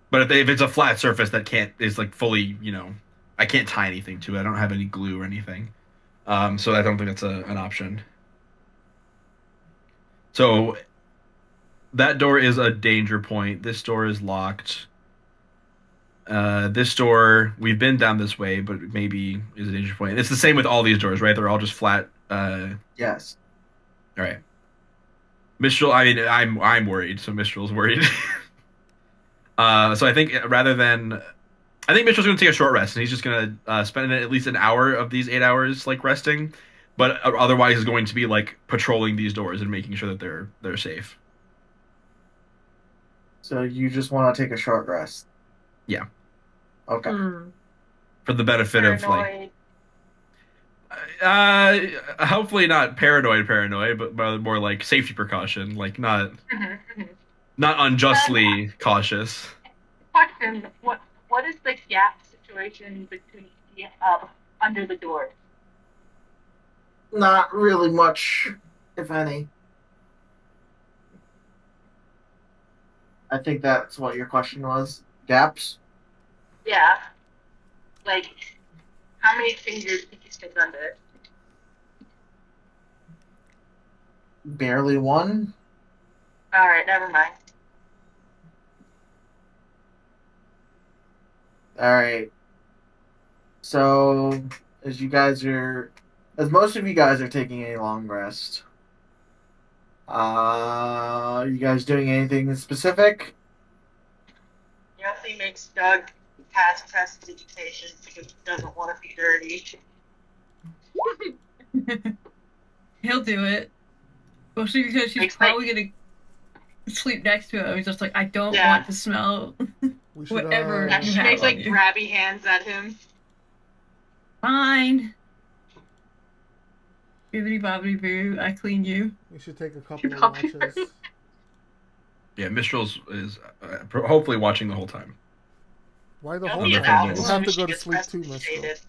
But if it's a flat surface that is like fully, I can't tie anything to it. I don't have any glue or anything. So I don't think that's an option. So that door is a danger point. This door is locked. This door, we've been down this way, but maybe is a danger point. It's the same with all these doors, right? They're all just flat. Yes. All right. Mistral, I mean, I'm worried, so Mistral's worried. So I think I think Mitchell's going to take a short rest, and he's just going to spend at least an hour of these 8 hours like resting, but otherwise is going to be like patrolling these doors and making sure that they're safe. So you just want to take a short rest. Yeah. Okay. For the benefit of like, hopefully not paranoid, but more like safety precaution, like not unjustly cautious. Question: what is the gap situation between the under the door? Not really much, if any. I think that's what your question was. Gaps? Yeah. Like, how many fingers can you stick under it? Barely one. Alright, never mind. Alright. So, as most of you guys are taking a long rest, you guys doing anything specific? Yossi makes Doug pass prestidigitation because he doesn't want to be dirty. He'll do it. Mostly because she's probably gonna sleep next to him. He's just like, I don't want to smell We should, whatever Yeah, you she have makes on like you. grabby hands at him. Fine. Bibbidi bobbidi boo, I clean you. We should take a couple of watches. Yeah, Mistral's is hopefully watching the whole time. Why the He'll whole be time? out We'll We'll as have soon to as go she to gets sleep too, Mistral. prestidigitated.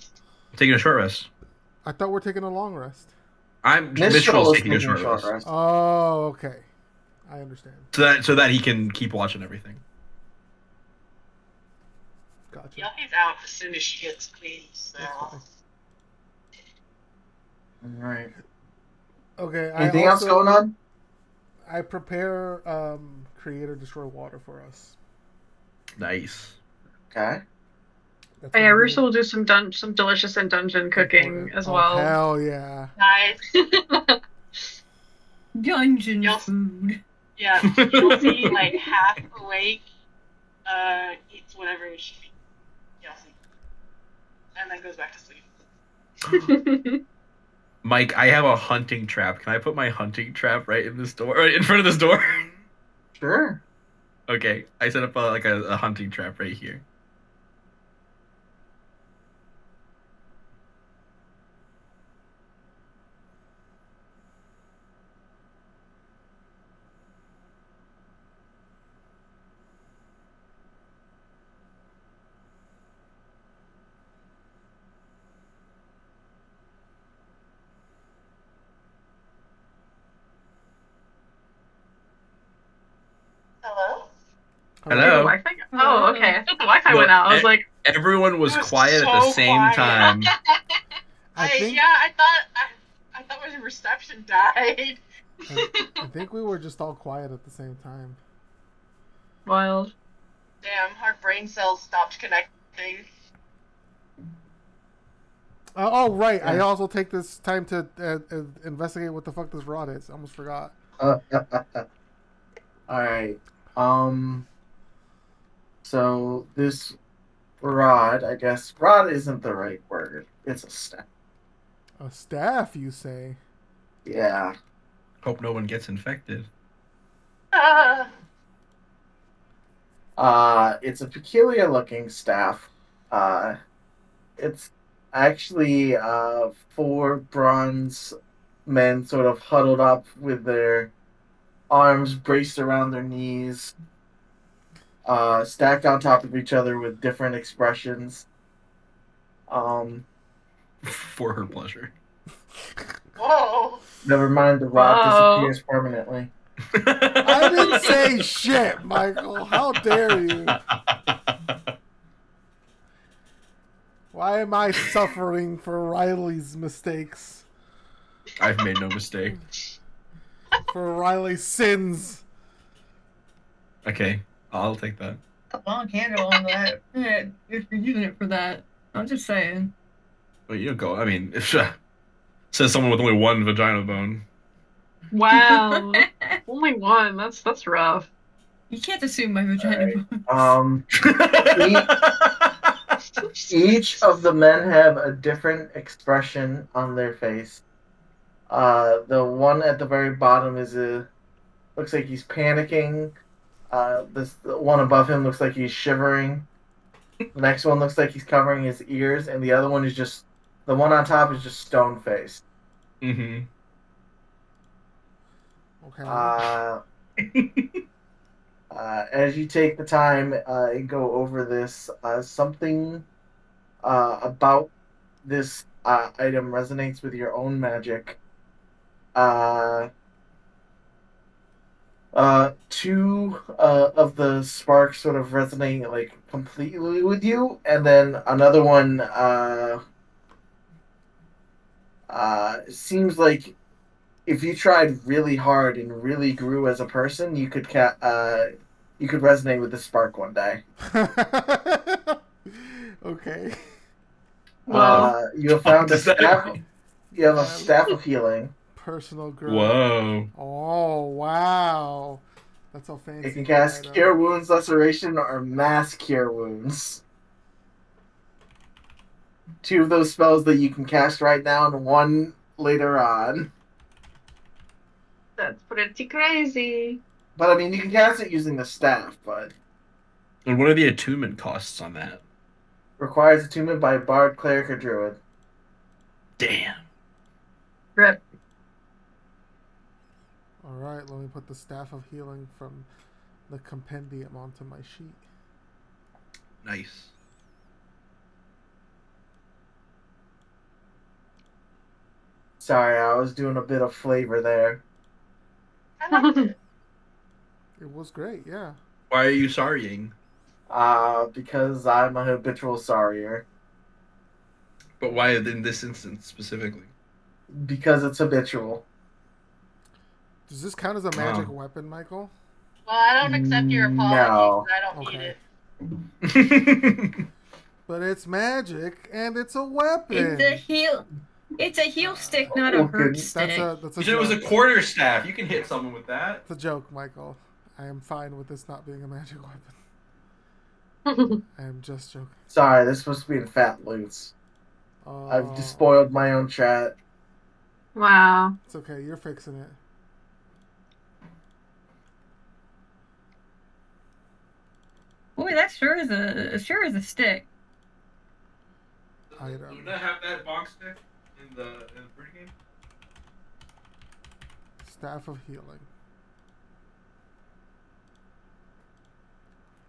Taking a short rest. I thought we're taking a long rest. Mistral's is taking a short rest. Oh, okay. I understand. So that he can keep watching everything. Gotcha. Yossi's out as soon as she gets clean, so. Alright. Okay. Anything else going on? I prepare create or destroy water for us. Nice. Okay. That's Oh, yeah, gonna be Russo will do some delicious and dungeon cooking important. as Oh, well. hell yeah. Nice. Dungeon You'll- food. Yeah, you'll see like half awake, eats whatever it should be. Yossi. And then goes back to sleep. Mike, I have a hunting trap. Can I put my hunting trap right in front of this door? Sure. Okay, I set up a hunting trap right here. Did the Hello. Wi-Fi? Oh, okay. I thought the Wi-Fi No, went out. I was like, Everyone was It was quiet at the so same quiet. time. I think I thought my reception died. I think we were just all quiet at the same time. wild. Damn, our brain cells stopped connecting. Oh right, I Yeah. also take this time to investigate what the fuck this rod is. I almost forgot. Alright. So this rod, I guess rod isn't the right word. It's a staff. A staff, you say? Yeah. Hope no one gets infected. It's a peculiar looking staff. It's actually four bronze men sort of huddled up with their arms braced around their knees, stacked on top of each other with different expressions. For her pleasure. Whoa. Never mind, the rod Wow. disappears permanently. I didn't say shit, Michael. How dare you? Why am I suffering for Riley's mistakes? I've made no mistake. For Riley's sins. Okay, I'll take that. A long handle on that. Yeah, if you're using it for that. I'm just saying. Well, you don't go. I mean, if says someone with only one vagina bone. Wow. Only one. That's rough. You can't assume my vagina. Each of the men have a different expression on their face. The one at the very bottom looks like he's panicking. The one above him looks like he's shivering. The next one looks like he's covering his ears, and the other one is just the one on top is just stone faced. Mm-hmm. Okay. As you take the time and go over this, something about this item resonates with your own magic. Two of the sparks sort of resonate like completely with you, and then another one seems like if you tried really hard and really grew as a person, you could resonate with the spark one day. Okay. Wow. You have found a Does that staff. mean- You have a staff of healing. Personal growth. Whoa. Oh wow. That's so fancy. It can cast item. Cure Wounds, Laceration, or Mass Cure Wounds. Two of those spells that you can cast right now and one later on. That's pretty crazy. But I mean, you can cast it using the staff, but And what are the attunement costs on that? requires attunement by a bard, cleric, or druid. Damn. Rip. All right, let me put the staff of healing from the compendium onto my sheet. Nice. Sorry, I was doing a bit of flavor there. I liked it. It was great, yeah. Why are you sorrying? Because I'm a habitual sorrier. But why in this instance specifically? Because it's habitual. Does this count as a magic weapon, Michael? Well, I don't accept your apology. No. 'Cause I don't need Okay. it. But it's magic and it's a weapon. It's a heal. It's a heal stick, not a Okay. hurt That's stick. a You said it was a joke. quarter staff. You can hit someone with that. It's a joke, Michael. I am fine with this not being a magic weapon. I am just joking. Sorry, this was supposed to be in Fat Loose. I've despoiled my own chat. Wow. It's okay. You're fixing it. Boy, that sure is a stick. Item. Luna have that box stick in the pregame? Staff of healing.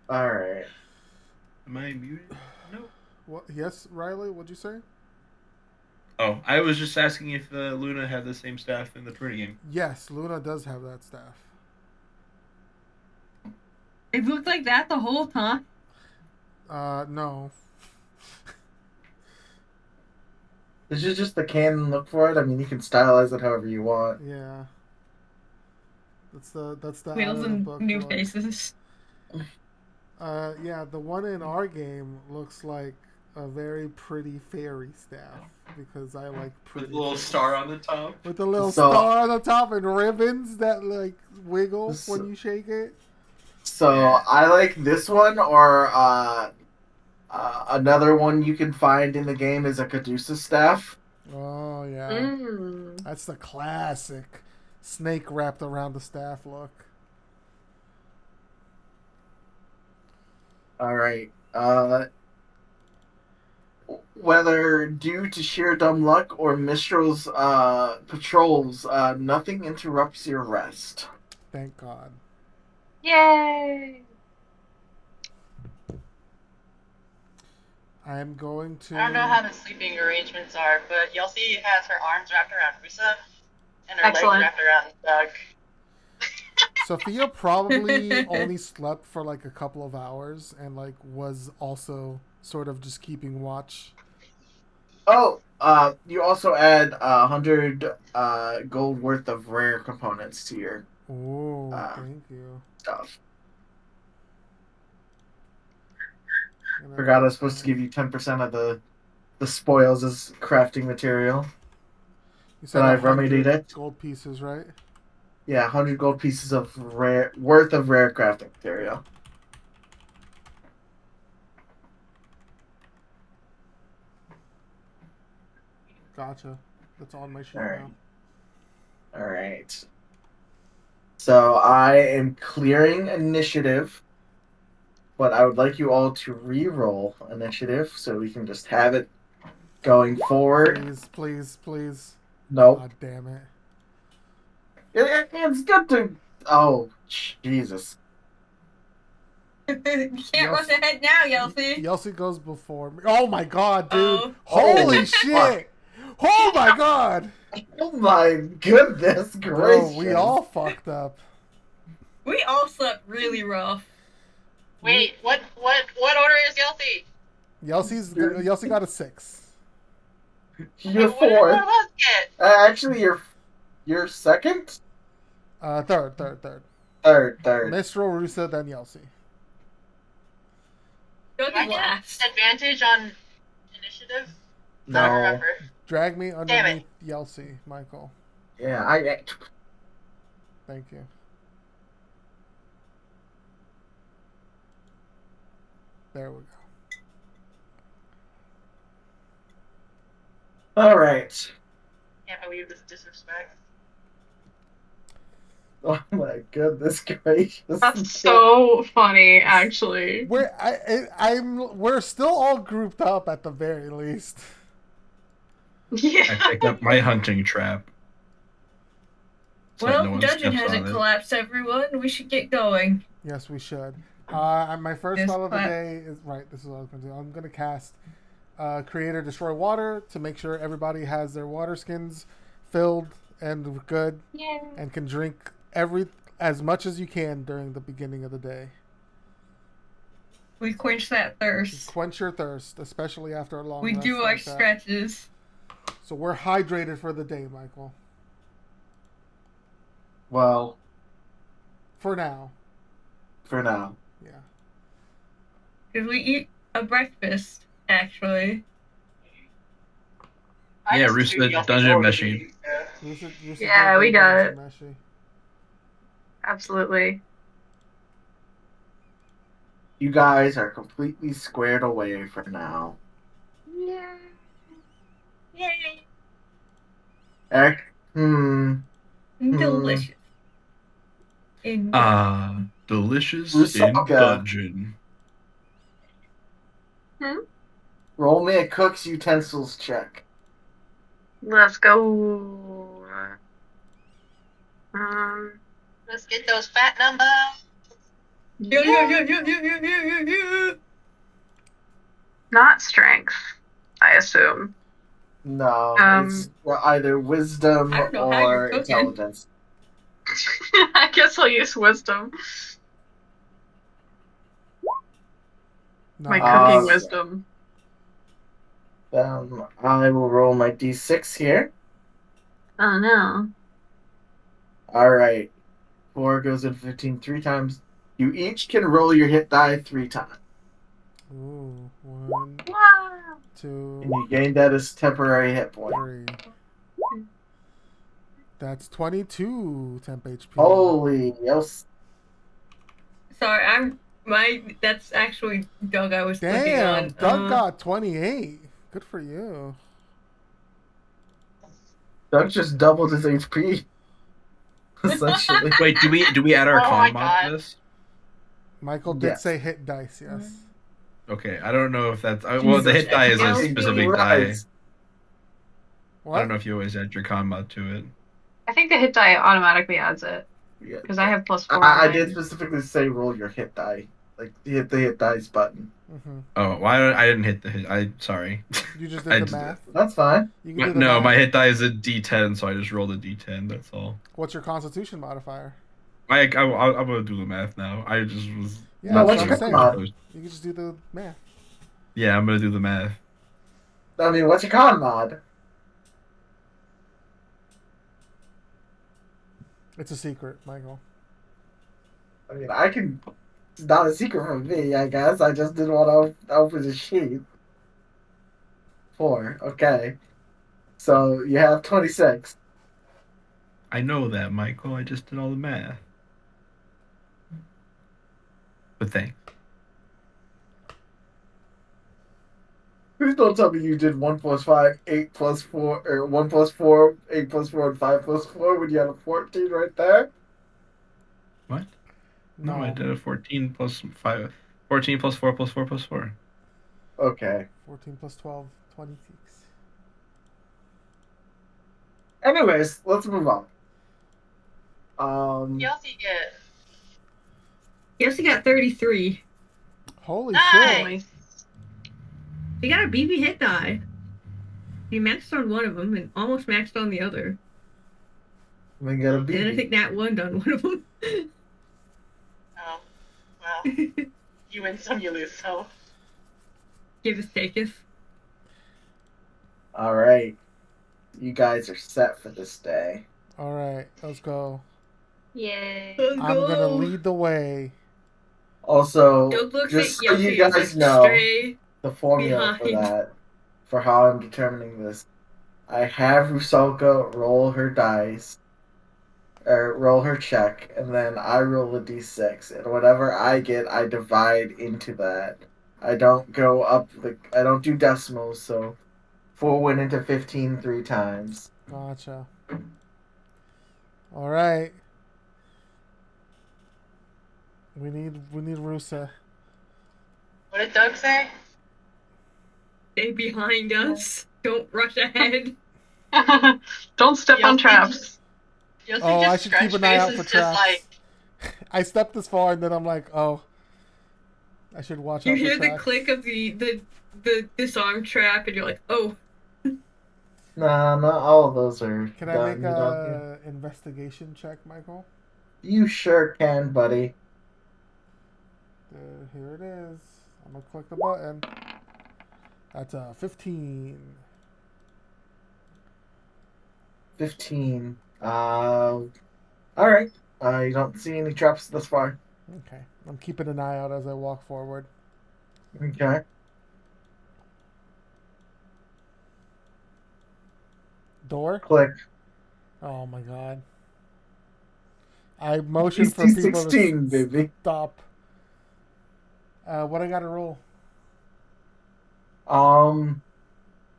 Alright. Am I muted? No. What? Yes, Riley. What'd you say? Oh, I was just asking if Luna had the same staff in the pregame. Yes, Luna does have that staff. It looked like that the whole time. No. This is just the canon look for it. I mean, you can stylize it however you want. Yeah. That's the out Wheels of the and book new look. faces. Yeah, the one in our game looks like a very pretty fairy staff because I like pretty. With a little things. star on the top. With a little So- star on the top and ribbons that like wiggle So- when you shake it. So I like this one, or another one you can find in the game is a Caduceus staff. Oh yeah, Mm. that's the classic snake wrapped around the staff look. All right. Whether due to sheer dumb luck or Mistral's patrols, nothing interrupts your rest. Thank God. Yay! I am going to. I don't know how the sleeping arrangements are, but Yelsi has her arms wrapped around Rusa and her Excellent. legs wrapped around Doug. Sophia probably only slept for like a couple of hours and like was also sort of just keeping watch. Oh, you also add 100 gold worth of rare components to your Oh, thank you. stuff. And Forgot I was supposed to give you 10% of the spoils as crafting material. You Then I 100 remedied it. Gold pieces, right? Yeah, 100 gold pieces of worth of rare crafting material. Gotcha. That's all on my sheet Alright. now. All right. So I am clearing initiative, but I would like you all to re-roll initiative so we can just have it going forward. Please, please, please. Nope. God damn it. It's good to. Oh, Jesus. You can't run ahead now, Yelsi. Yelsi goes before me. Oh my God, dude. Oh. Holy Oh, shit. Oh my God. Oh my goodness Bro, gracious. we all fucked up. We all slept really rough. Wait, what order is Yelsi? Yelsi got a 6. You're What did fourth. one of us get? Actually, you're second? Third. Third. Mistral, Rusa, then Yelsi. Go Do I be get last. advantage on initiative? I don't No. remember. Drag me underneath Yelsi, Michael. Yeah, I. Thank you. There we go. All right. Can't believe this disrespect. Oh my goodness gracious. That's so funny, actually. We're still all grouped up at the very least. I Yeah. picked up my hunting trap. So that Well, no one dungeon steps hasn't on it. collapsed, everyone. We should get going. Yes, we should. My first Yes, spell of the clap. day is right. This is what I was going to do. I'm going to cast Creator Destroy Water to make sure everybody has their water skins filled and good Yeah. and can drink as much as you can during the beginning of the day. We quench that thirst. Quench your thirst, especially after a long We rest do our like that. stretches. So we're hydrated for the day, Michael. Well, For now. for now. Yeah. Because we eat a breakfast, actually. I Yeah, just Rooster, threw Yelsi dungeon over meshing. Rusa Yeah, did we good got ones it. in Meshi. Absolutely. You guys are completely squared away for now. Yeah. Yay! Delicious. In Delicious Saga. in dungeon. Roll me a cook's utensils check. Let's go. Um, Let's get those fat numbers. yeah. not strength, I assume. No, Um, it's either wisdom I don't know how you're or cooking. intelligence. I guess I'll use wisdom. My No. cooking Uh, wisdom. I will roll my d6 here. Oh no. All right. 4 goes in 15 3 times. You each can roll your hit die 3 times. Ooh, 1, Wow. 2, And you gain that as temporary hit point. 3. That's 22 temp HP. Holy, yes. Sorry, that's actually Doug I was clicking Damn, on. Doug got 28. Good for you. Doug just doubled his HP. Essentially. Wait, do we add our Oh my con mod God. to this? Michael did Yes. say hit dice, yes. Okay, I don't know if that's well. The hit Jesus, die is a Elsie. specific die. Right. I What? don't know if you always add your con mod to it. I think the hit die automatically adds it Yeah. because I have +4. I on did mine. specifically say roll your hit die. Like hit the hit dice button. Mm-hmm. Oh, why I didn't hit the hit? Sorry. You just I did the math. That's fine. You can do the No, math. my hit die is a D10, so I just rolled a D10. That's all. What's your Constitution modifier? I'm gonna do the math now. I just was. Yeah, No, that's what's what I'm your saying. con mod? You can just do the math. Yeah, I'm gonna do the math. I mean, what's your con mod? It's a secret, Michael. I mean, I can. It's not a secret from me, I guess. I just didn't want to open the sheet. 4. Okay. So you have 26. I know that, Michael. I just did all the math. But thanks. Please don't tell me you did 1 plus 5, 8 plus 4, or 1 plus 4, 8 plus 4, and 5 plus 4 when you had a 14 right there? What? No, No. I did a 14 plus 5. 14 plus 4 plus 4 plus 4. Okay. 14 plus 12, 26. Anyways, let's move on. Yossi get. He also got 33. Holy Nice. shit. He got a BB hit die. He maxed on one of them and almost maxed on the other. We got a And then I BB. think Nat won on one of them. Oh, well, you win some, you lose some. Give us taketh. Alright. You guys are set for this day. Alright, let's go. Yay. Let's I'm go. gonna lead the way. Also, Doug looks just at so Yossi you and guys is know stray the formula for behind. that, for how I'm determining this, I have Rusalka roll her dice, or roll her check, and then I roll a d6, and whatever I get, I divide into that. I don't go up, I don't do decimals, so 4 went into 15 3 times. Gotcha. Alright. We need Rusa. What did Doug say? Stay behind us. Don't rush ahead. Don't step on Yossi traps. Yossi Oh, just I should keep stretch an eye out face for is just traps. like, I stepped this far and then I'm like, oh, I should watch You out for hear the traps. click of the disarm trap and you're like, oh. Nah, not all of those are Can I done. make You don't- a investigation check, Michael? You sure can, buddy. Here it is. I'm gonna click the button. That's a 15. 15. Alright. You don't see any traps thus far. Okay. I'm keeping an eye out as I walk forward. Okay. Door? Click. Oh my god. I motion for DC people 16, to baby. stop. What I gotta roll?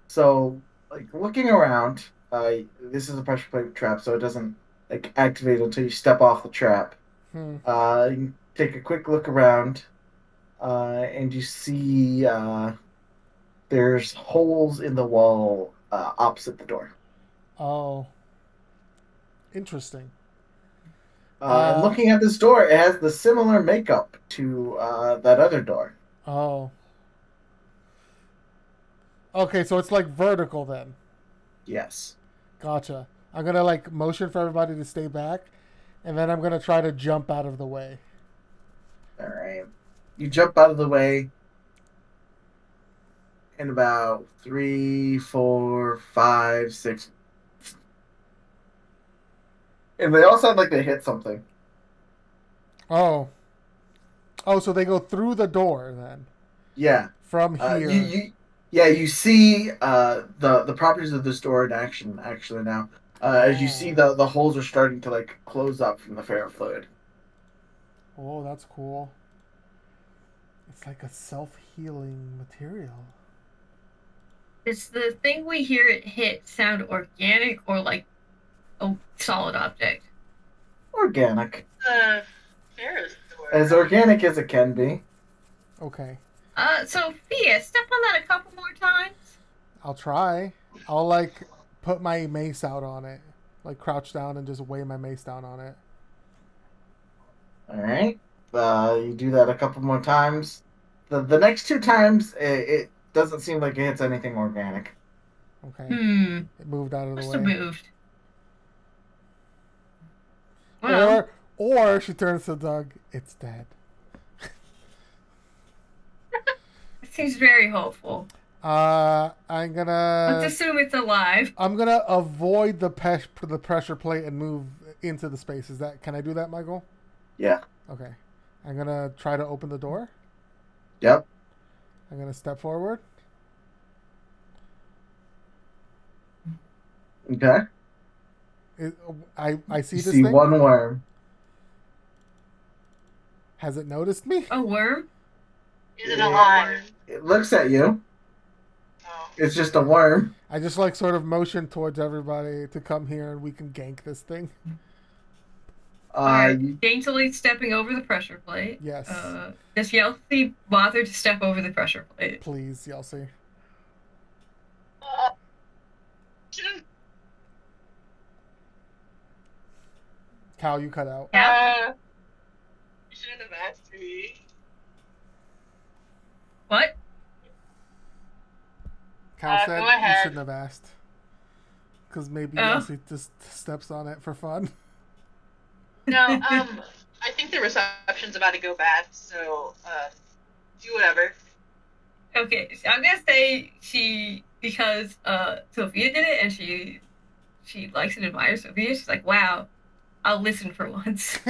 So, like, looking around, this is a pressure plate trap, so it doesn't, like, activate until you step off the trap. Hmm. You take a quick look around, and you see, there's holes in the wall, opposite the door. Oh. Interesting. And looking at this door, it has the similar makeup to, that other door. Oh. Okay, so it's like vertical then. Yes. Gotcha. I'm gonna like motion for everybody to stay back, and then I'm gonna try to jump out of the way. Alright. You jump out of the way, in about 3, 4, 5, 6. And they all sound like they hit something. Oh. Oh, so they go through the door then. Yeah. From here. You see the properties of this door in action actually now. As you see the holes are starting to like close up from the ferrofluid. Oh, that's cool. It's like a self-healing material. Does the thing we hear it hit sound organic or like a solid object? Organic. Ferris door. As organic as it can be. Okay. Sophia, step on that a couple more times. I'll try. I'll like put my mace out on it. Like crouch down and just weigh my mace down on it. Alright. You do that a couple more times. The next 2 times, it doesn't seem like it hits anything organic. Okay. Hmm. It moved out of the Must way. have moved. Well, Or she turns to Doug. It's dead. it seems very hopeful. I'm gonna. Let's assume it's alive. I'm gonna avoid the pressure plate and move into the space. Can I do that, Michael? Yeah. Okay. I'm gonna try to open the door. Yep. I'm gonna step forward. Okay. I see You this see thing. one worm. Has it noticed me? A worm? Is it alive? It looks at you. Oh. It's just a worm. I just like sort of motion towards everybody to come here and we can gank this thing. Alright, daintily stepping over the pressure plate. Yes. Does Yeltsin bother to step over the pressure plate? Please, Yeltsin. Shouldn't Cal, you cut out. Yeah. you shouldn't have asked me. What? Cal said go you ahead. shouldn't have asked. Because maybe Oh. Yeltsin just steps on it for fun. No, I think the reception's about to go bad, so, do whatever. Okay, so I'm gonna say because Sophia did it and she likes and admires Sophia, she's like, wow, I'll listen for once.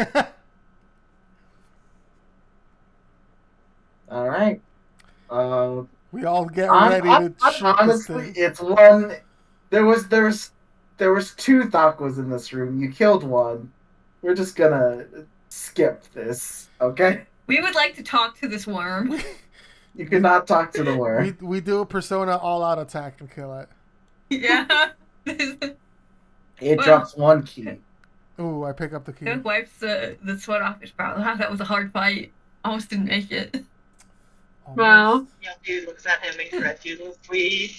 All right. We all get ready to shoot honestly, this thing. it's one. There was 2 Thakwas in this room. You killed one. We're just gonna skip this, okay? We would like to talk to this worm. You cannot talk to the worm. We do a persona all-out attack and kill it. Yeah. It well- drops 1 key. Ooh, I pick up the key. Doug wipes the sweat off his brow. Wow, that was a hard fight. Almost didn't make it. Almost. Wow. Yeah, dude looks at him incredulously.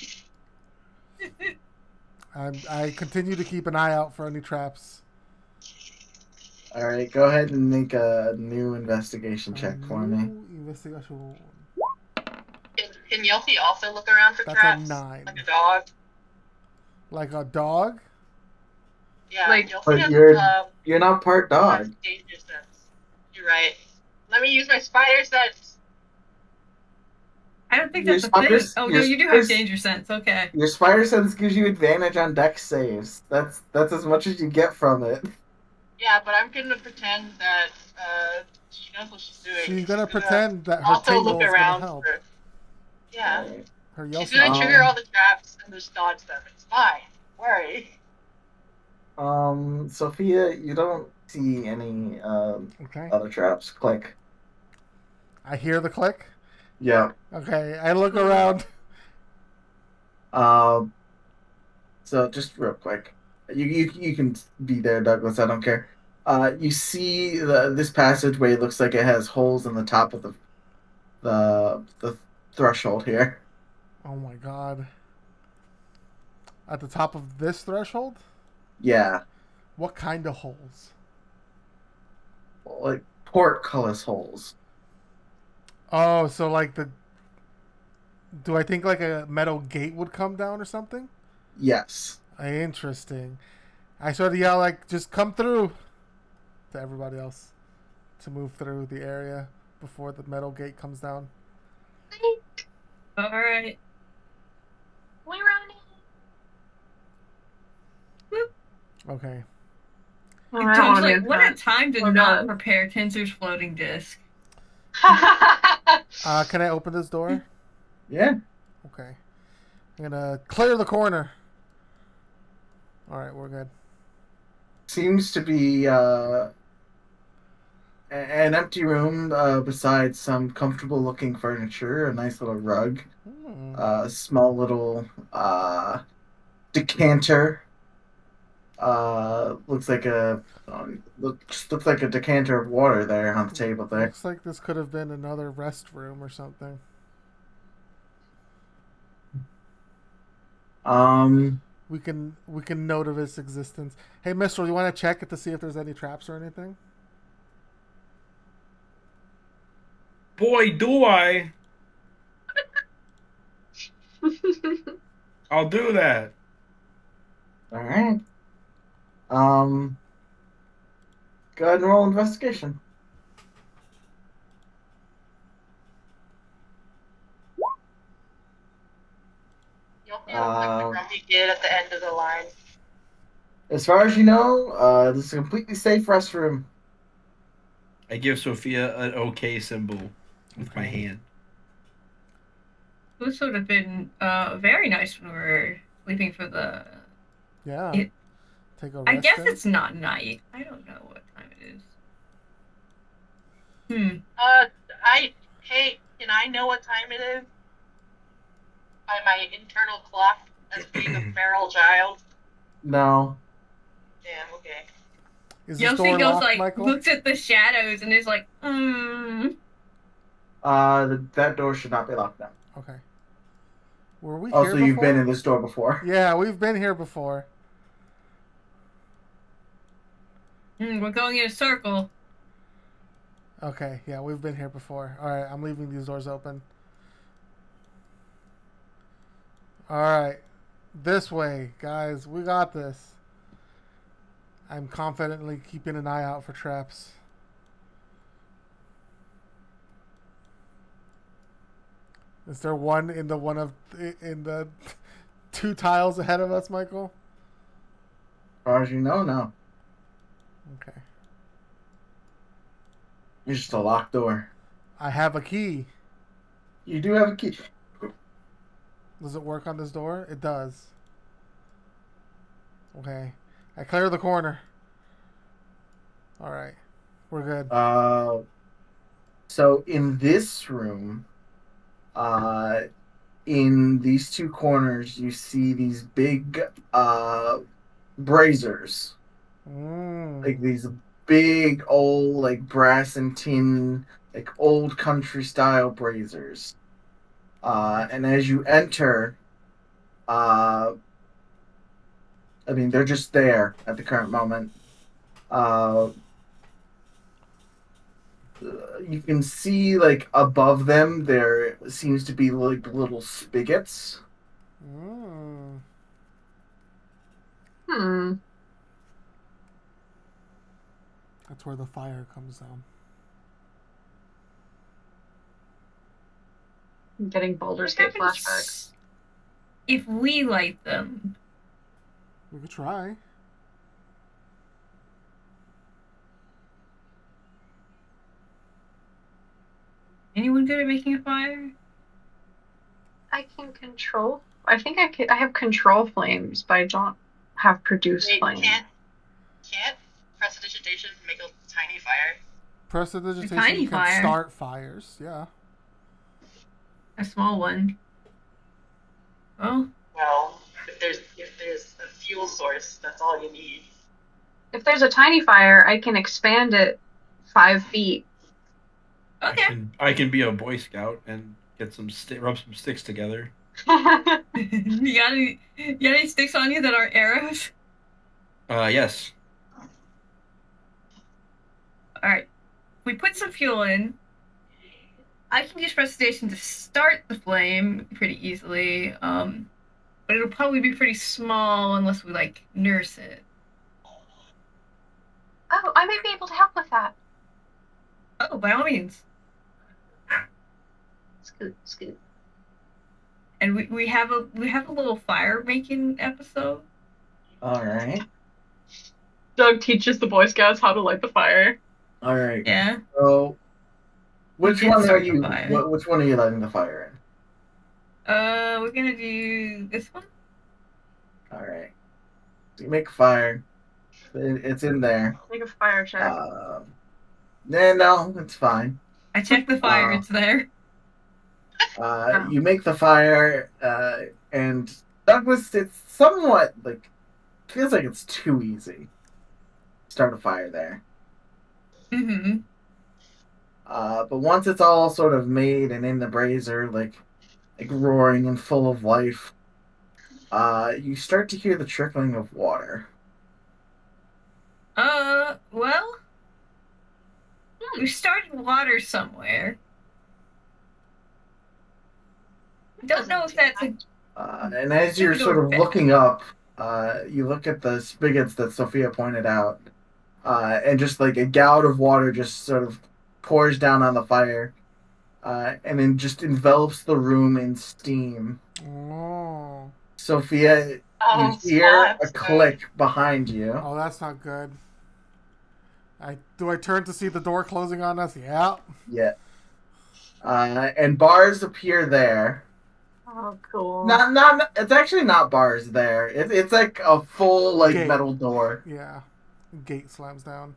I continue to keep an eye out for any traps. All right, go ahead and make a new investigation check for me. Investigation. Can Yelpy also look around for That's traps? a 9. Like a dog? Like a dog? Yeah, Like- Yelpy But has, you're not part dog. danger sense. You're right. Let me use my spider sense. I don't think Your that's a thing. spiders- Oh, your no, you do have spiders- danger sense. Okay. Your spider sense gives you advantage on dex saves. That's as much as you get from it. Yeah, but I'm gonna pretend that she knows what she's doing. She's gonna pretend that her also tingle look is gonna around help. for. Yeah. All right. Her She's Yeltsin. gonna trigger all the traps and just dodge them. It's fine. Don't worry. Sophia, you don't see any Okay. other traps. Click. I hear the click. Yeah. Okay, I look around. So just real quick, you can be there, Douglas. I don't care. You see this passageway looks like it has holes in the top of the threshold here. Oh my god. At the top of this threshold? Yeah, What kind of holes? like portcullis holes. Oh, so like do I think like a metal gate would come down or something? Yes. Interesting. I sort of yell like, just come through to everybody else to move through the area before the metal gate comes down. All right. Okay. Oh, I don't Tom's want to be like, in what a front. time to Oh, not God. prepare Tensor's floating disc. Can I open this door? Yeah. Okay. I'm gonna clear the corner. All right, we're good. Seems to be an empty room besides some comfortable looking furniture, a nice little rug, a small little decanter. Looks like looks like a decanter of water there on the table there. Looks like this could have been another restroom or something. We can note of its existence. Hey, Mister, you want to check it to see if there's any traps or anything? Boy, do I! I'll do that. All right. Go ahead and roll investigation. You'll feel like the grumpy kid at the end of the line. As far as you know, this is a completely safe restroom. I give Sophia an okay symbol with my hand. This would have been very nice when we were sleeping for the. Yeah. It- Take a rest I guess in. it's not night. I don't know what time it is. Hey, can I know what time it is? By my internal clock as being a feral child. No. Damn, okay. Is this door Yossi goes locked, like, Michael? looks at the shadows and is like, That door should not be locked now. Okay. Were we Also, here you've been before? in this door before. Yeah, we've been here before. we're going in a circle. Okay, yeah, we've been here before. All right, I'm leaving these doors open. All right, this way, guys. We got this. I'm confidently keeping an eye out for traps. Is there one in the two tiles ahead of us, Michael? As far as you know, no. Okay. It's just a locked door. I have a key. You do have a key. Does it work on this door? It does. Okay. I clear the corner. All right. We're good. So in this room, in these two corners, you see these big braziers. Like these big old like brass and tin, like old country style braziers. And as you enter, I mean they're just there at the current moment. You can see like above them there seems to be like little spigots. That's where the fire comes down. I'm getting Baldur's What Gate happens flashbacks. if we light them? We could try. Anyone good at making a fire? I can control. I think I have control flames, but I don't have produce Wait, flames. can't prestidigitation make a tiny fire? Prestidigitation tiny can fire. start fires. Yeah. A small one. Oh, Well, if there's a fuel source, that's all you need. If there's a tiny fire, I can expand it 5 feet. okay. I can be a Boy Scout and get rub some sticks together. you got any sticks on you that are arrows? Yes. All right. We put some fuel in. I can use prestidigitation to start the flame pretty easily. But it'll probably be pretty small unless we like nurse it. Oh, I may be able to help with that. Oh, by all means. Scoot. And we have a little fire making episode. All right. Doug teaches the Boy Scouts how to light the fire. All right. Yeah. So, which did one are start the you? fire. Which one are you lighting the fire in? We're gonna do this one. All right. So you make a fire. It's in there. Make a fire check. No, it's fine. I checked the fire. It's there. You make the fire, and Douglas, it's somewhat like feels like it's too easy. Start a fire there. Mm-hmm. But once it's all sort of made and in the brazier, like roaring and full of life, you start to hear the trickling of water. Well, we started water somewhere. Don't know if that's a And as you're sort of looking up, you look at the spigots that Sophia pointed out, and just like a gout of water just sort of pours down on the fire, and then just envelops the room in steam. Oh. Sophia, you hear a click behind you. Oh, that's not good. Do I turn to see the door closing on us? Yeah. Yeah. And bars appear there. Oh, cool. Not. It's actually not bars there. It's like a full Gate. metal door. Yeah. Gate slams down.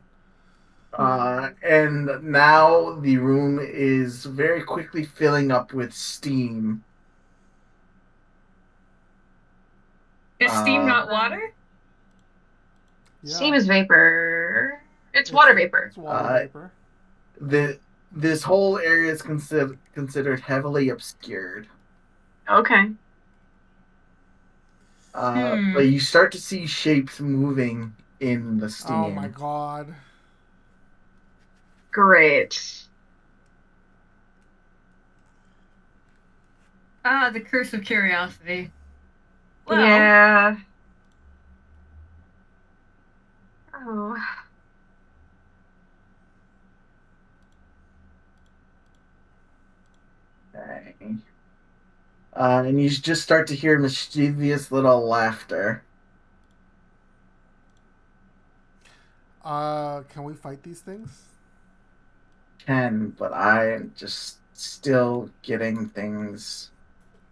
And now the room is very quickly filling up with steam. Is steam not water? Yeah. Steam is vapor. It's water vapor. It's water vapor. This whole area is considered heavily obscured. Okay. But you start to see shapes moving in the steam. Oh my god. Great. The curse of curiosity. Well, yeah. Oh. Okay. And you just start to hear mischievous little laughter. Can we fight these things? But I am just still getting things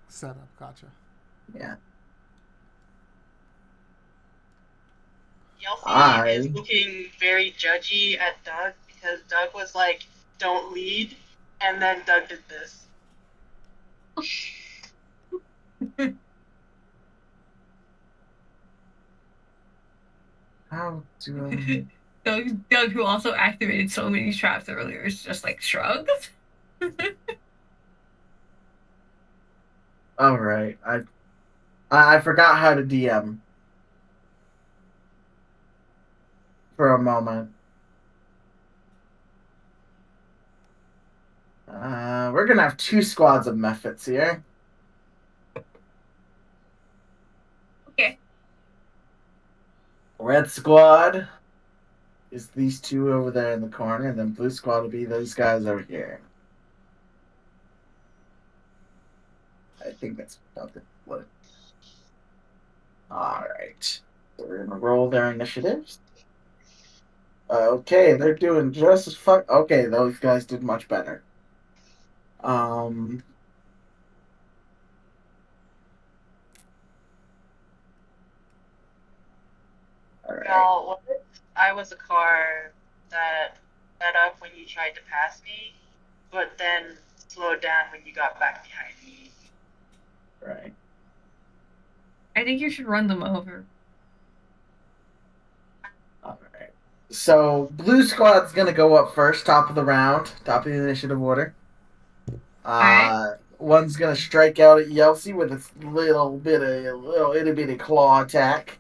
set up. Gotcha. Yeah. Yelpy is looking very judgy at Doug because Doug was like, "Don't lead," and then Doug did this. How do I... Doug, who also activated so many traps earlier, is just like shrugged. All right, I forgot how to DM for a moment. We're gonna have 2 squads of Mephits here. Okay. Red squad is these 2 over there in the corner, and then blue squad will be those guys over here. I think that's about the split. Alright. So we're gonna roll their initiatives. Okay, they're doing just as fuck. Okay, those guys did much better. Alright. Now, what if I was a car that sped up when you tried to pass me, but then slowed down when you got back behind me? Right. I think you should run them over. Alright. So, blue squad's gonna go up first, top of the round, top of the initiative order. Alright. One's gonna strike out at Yelsey with its little itty bitty claw attack.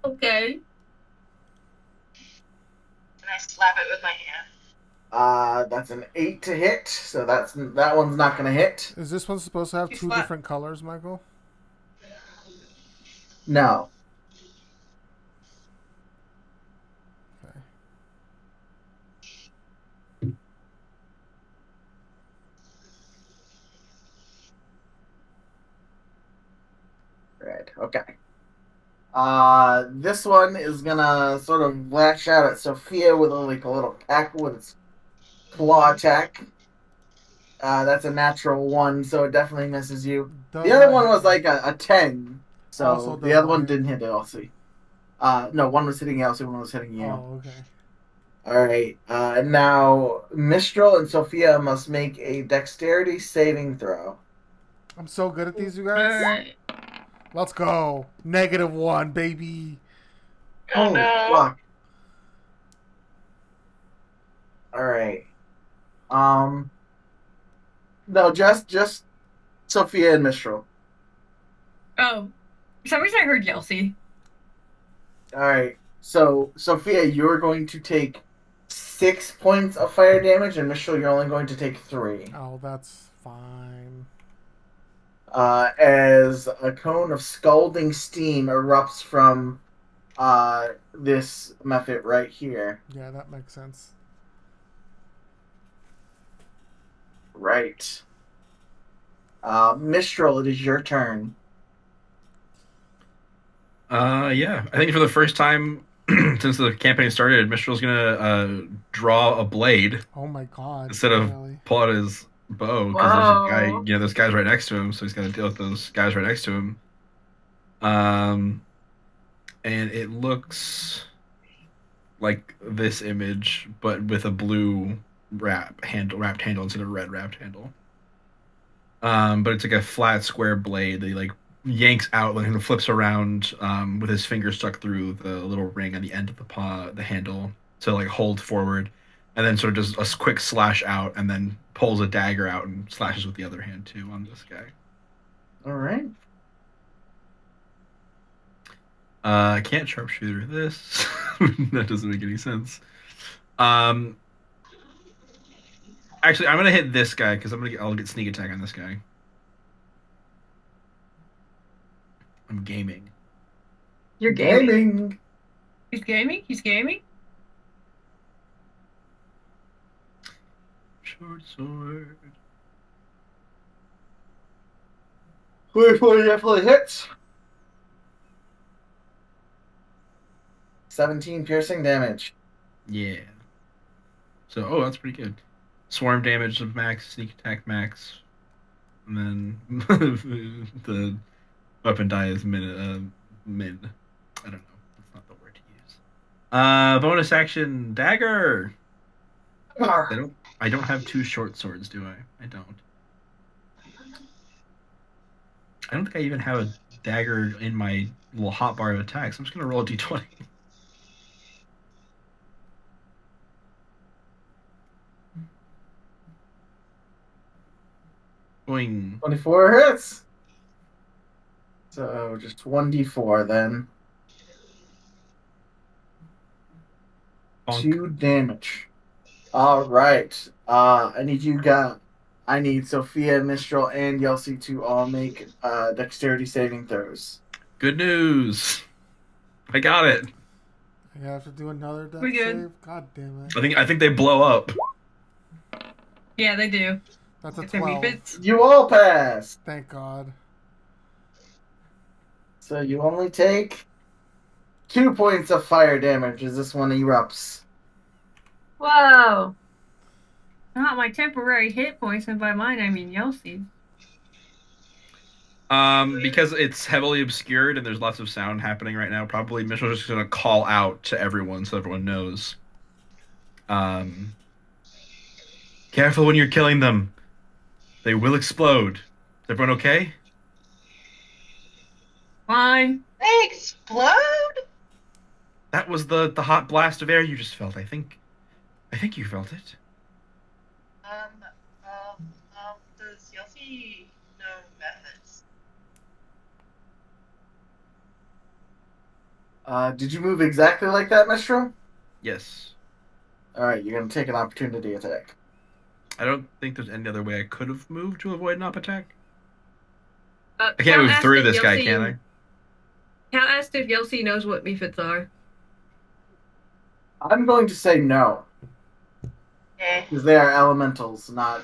Okay. Can I slap it with my hand? That's an 8 to hit, so that one's not gonna hit. Is this one supposed to have 2 different colors, Michael? No. Okay. Red. Okay. This one is gonna sort of lash out at Sophia with a little peck with its claw attack. That's a natural 1, so it definitely misses you. Does The other not one hit was me. like a 10, Also so the does other not one hit didn't me. hit Elsie. No, one was hitting Elsie, one was hitting you. Oh, okay. Alright, now Mistral and Sophia must make a dexterity saving throw. I'm so good at these, you All guys. right. Let's go. -1, baby. Oh Holy no. fuck. Alright. No, just Sophia and Mistral. Oh, for some reason I heard Yelsey. Alright, so Sophia, you're going to take 6 points of fire damage, and Mistral, you're only going to take 3. Oh, that's fine. As a cone of scalding steam erupts from this method right here. Yeah, that makes sense. Right. Mistral, it is your turn. Yeah. I think for the first time since the campaign started, Mistral's gonna draw a blade Oh my god. instead of Really? pull out his bow because there's a guy, Whoa. there's guys right next to him, so he's gonna deal with those guys right next to him. And it looks like this image, but with a blue wrapped handle instead of a red wrapped handle. But it's like a flat square blade that he like yanks out and flips around with his finger stuck through the little ring on the end of the handle to like hold forward, and then sort of does a quick slash out and then pulls a dagger out and slashes with the other hand too on this guy. All right. I can't sharpshooter this. That doesn't make any sense. Actually, I'm gonna hit this guy because I'll get sneak attack on this guy. I'm gaming. You're gaming. Gaming. He's gaming. He's gaming. Short sword. 24 definitely hits. 17 piercing damage. Yeah. So, that's pretty good. Swarm damage of max, sneak attack max, and then the weapon die is min. I don't know. That's not the word to use. Bonus action dagger. I don't have 2 short swords, do I? I don't. I don't think I even have a dagger in my little hotbar of attacks. I'm just gonna roll a d20. Boing. 24 hits. So just 1d4 then. Bonk. 2 damage. All right. I need Sophia, Mistral, and Yelsey to all make dexterity saving throws. Good news. I got it. You have to do another death We good. save? God damn it. I think they blow up. Yeah, they do. That's a If they're 12. refits. You all pass. Thank God. So you only take 2 points of fire damage as this one erupts. Whoa. Not my temporary hit points, and by mine I mean Yelsey. Because it's heavily obscured and there's lots of sound happening right now, probably Mitchell's just gonna call out to everyone so everyone knows. Careful when you're killing them. They will explode. Is everyone okay? Fine. They explode? That was the hot blast of air you just felt. I think you felt it. Does Yelsey know methods? Did you move exactly like that, Mistral? Yes. All right, you're gonna take an opportunity attack. I don't think there's any other way I could have moved to avoid an up attack. I I can't move through this guy, can I? Cal asked if Yelsey knows what refits are. I'm going to say no, Eh. because they are elementals, not.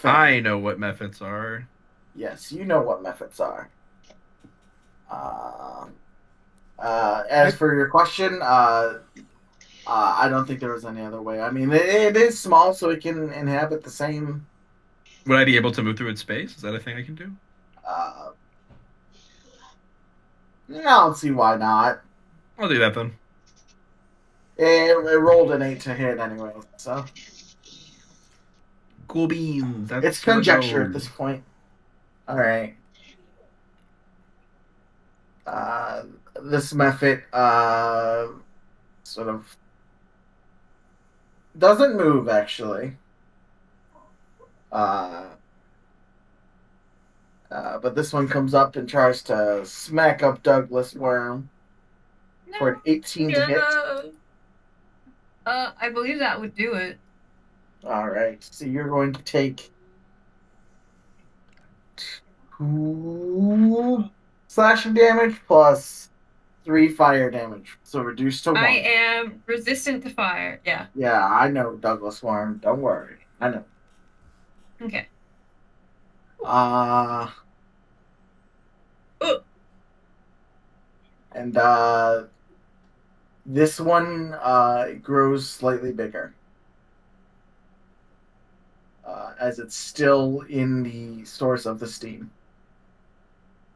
I know what methods are. Yes, you know what methods are. As for your question, I don't think there was any other way. I mean, it is small, so it can inhabit the same. Would I be able to move through its space? Is that a thing I can do? I don't see why not. I'll do that then. It rolled an 8 to hit anyway, so Cool beans. That's it's conjecture at this point. All right. This method sort of doesn't move actually. But this one comes up and tries to smack up Douglas Worm for an 18 to hit. I believe that would do it. All right. So you're going to take 2 slashing damage plus 3 fire damage. So reduced to 1. I am resistant to fire. Yeah. Yeah, I know, Douglas Worm. Don't worry. I know. Okay. And this one grows slightly bigger. As it's still in the source of the steam.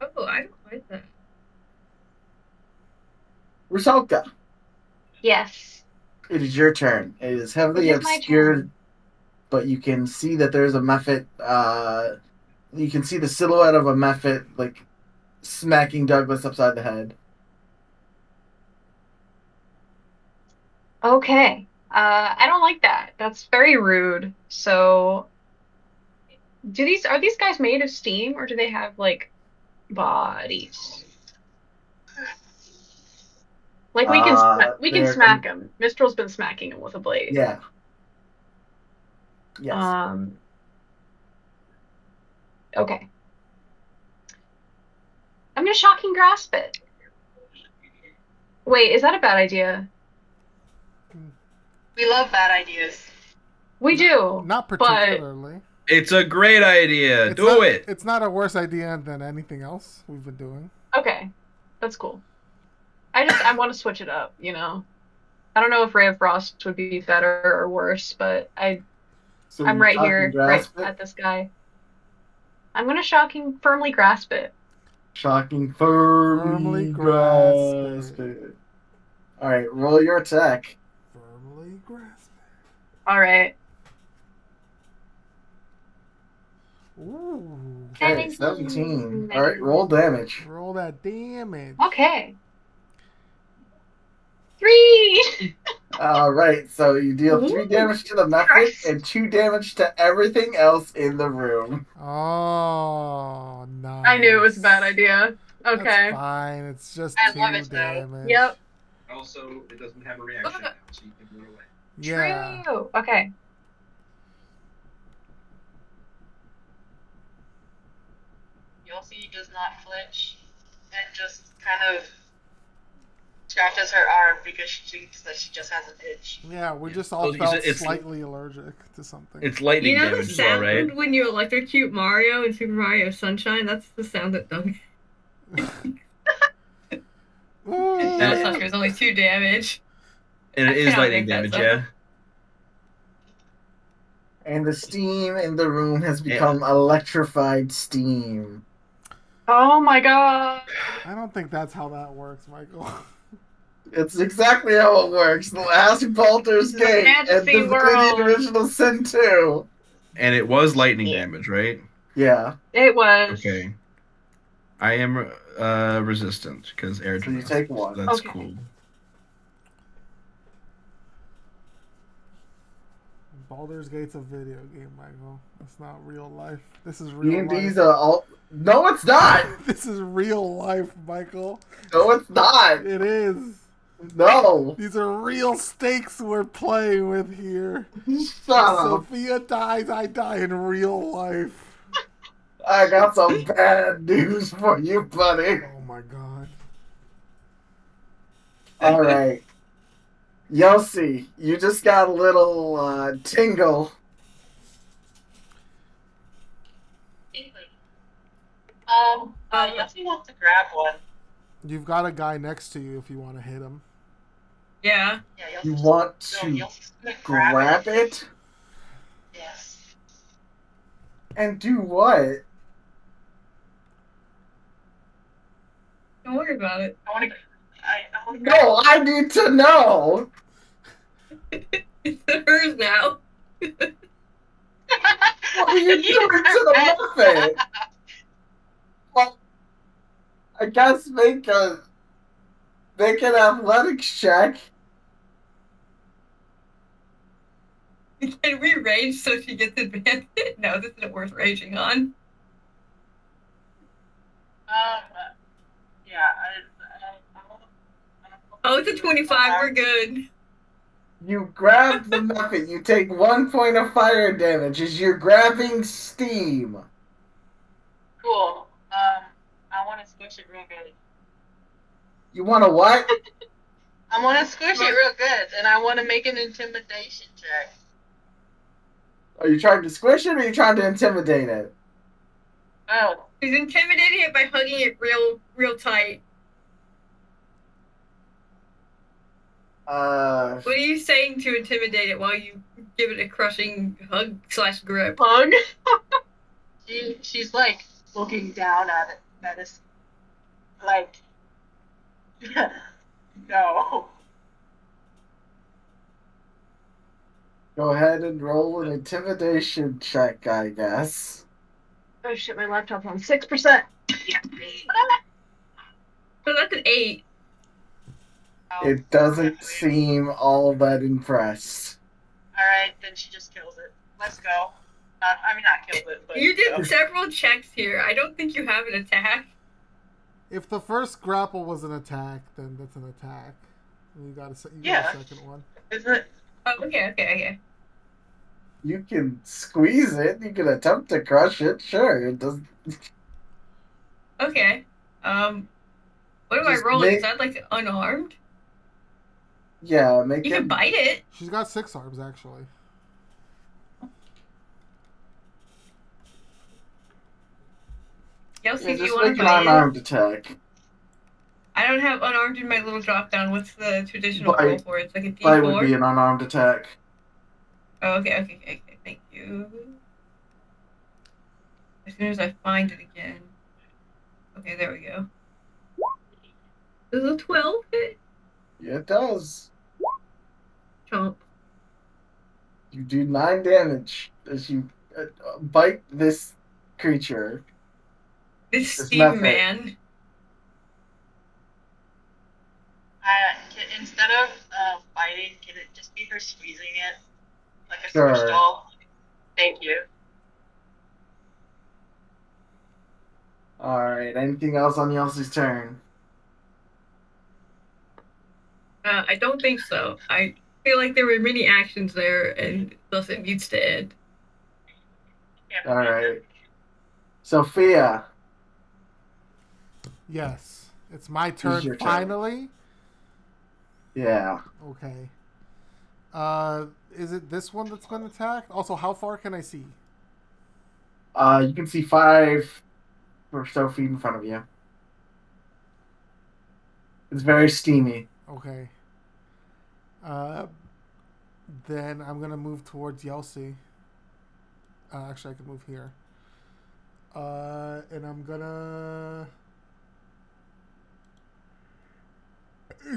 Oh, I don't like that. Rusalka, Yes. it is your turn. It is heavily It is my obscured, turn. but you can see that there's a mephit. You can see the silhouette of a mephit, like, smacking Douglas upside the head. Okay. I don't like that. That's very rude. So, are these guys made of steam or do they have like bodies? Like we can they're- smack them. Mistral's been smacking them with a blade. Yeah. Yes. Okay. I'm gonna shocking grasp it. Wait, is that a bad idea? We love bad ideas. We do. Not but particularly. It's a great idea. It's Do not- it. It's not a worse idea than anything else we've been doing. okay, that's cool. I want to switch it up. You know, I don't know if Ray of Frost would be better or worse, but So I'm you right shocking here, right grasp it? at this guy. I'm gonna shocking firmly grasp it. Shocking firmly grasp it. All right, roll your attack. Firmly grasp All right. it. Ooh. Okay, 17. All right, roll damage. Roll that damage. Okay. 3. All right, so you deal 3 damage to the method Christ. and 2 damage to everything else in the room. Oh, nice. I knew it was a bad idea. Okay. That's fine. It's just I 2 love it, though. damage. Yep. Also, it doesn't have a reaction now, so you can move away. Yeah. True. Okay. Yossi does not flinch and just kind of scratches her arm because she thinks that she just has an itch. Yeah, we just all So felt it's- slightly allergic to something. It's lightning You know the damage as well, sound right? when you electrocute Mario in Super Mario Sunshine? That's the sound that Doug. Ooh. No, it's not true. It's only 2 damage. And it I is cannot lightning make that damage, sound. yeah. And the steam in the room has become electrified steam. Oh my god. I don't think that's how that works, Michael. It's exactly how it works. Ask Baldur's Gate and Fantasy the world. original Sin 2. And it was lightning damage, right? Yeah. It was. Okay. I am resistant because air So you duress. take 1. That's Okay. cool. Baldur's Gate's a video game, Michael. That's not real life. This is real D&D's life. are all... No, it's not! This is real life, Michael. No, it's not! It is. No! These are real stakes we're playing with here. Shut up! Sophia dies, I die in real life. I got some bad news for you, buddy. Oh my god. Alright. Yossi, you just got a little tingle. Yossi wants to grab one. You've got a guy next to you if you want to hit him. Yeah. Yeah, You Yoshi's want no, to Yoshi's gonna grab it? Yes. And do what? Don't worry about it. I want to. I want to. No, I need to know. It's hers now. What are you doing to the muffin? Well, I guess make an athletics check. Can we rage so she gets advantage? No, this isn't worth raging on. Yeah. Oh, it's a 25. We're good. You grab the muffin. You take 1 point of fire damage as you're grabbing steam. Cool. I want to squish it real good. You want to what? I want to squish it real good, and I want to make an intimidation check. Are you trying to squish it or are you trying to intimidate it? Oh. She's intimidating it by hugging it real tight. What are you saying to intimidate it while you give it a crushing hug/grip? Hug. She's like looking down at it. That is like no. Go ahead and roll an intimidation check, I guess. Oh shit, my laptop's on 6%. So that's an 8. It doesn't seem all that impressed. Alright, then she just kills it. Let's go. Not kills it, but You did several checks here. I don't think you have an attack. If the first grapple was an attack, then that's an attack. And you got a second one. Isn't it? Oh, okay. You can squeeze it. You can attempt to crush it. Sure, it doesn't. Okay. What am I rolling? Is that like unarmed? Yeah, make You it. can bite it. She's got 6 arms, actually. Yossi, Yeah, do you just want make to an bite it? unarmed attack. I don't have unarmed in my little drop down. What's the traditional Bite. roll for it? It's like a D4? Bite would be an unarmed attack. Oh, okay. Thank you. As soon as I find it again. Okay, there we go. Does a 12 hit? Yeah, it does. Chomp. You do 9 damage as you bite this creature. This This Steve method. man. Instead of biting, can it just be her squeezing it like a Sure. squish doll? Thank you. Alright, anything else on Yelsey's turn? I don't think so. I feel like there were many actions there, and thus it needs to end. Alright. Sophia. Yes. It's my turn your turn. finally. Yeah. Okay. Is it this one that's going to attack? Also, how far can I see? You can see 5 or so feet in front of you. It's very steamy. Okay. Then I'm going to move towards Yelsey. Actually, I can move here. And I'm going to...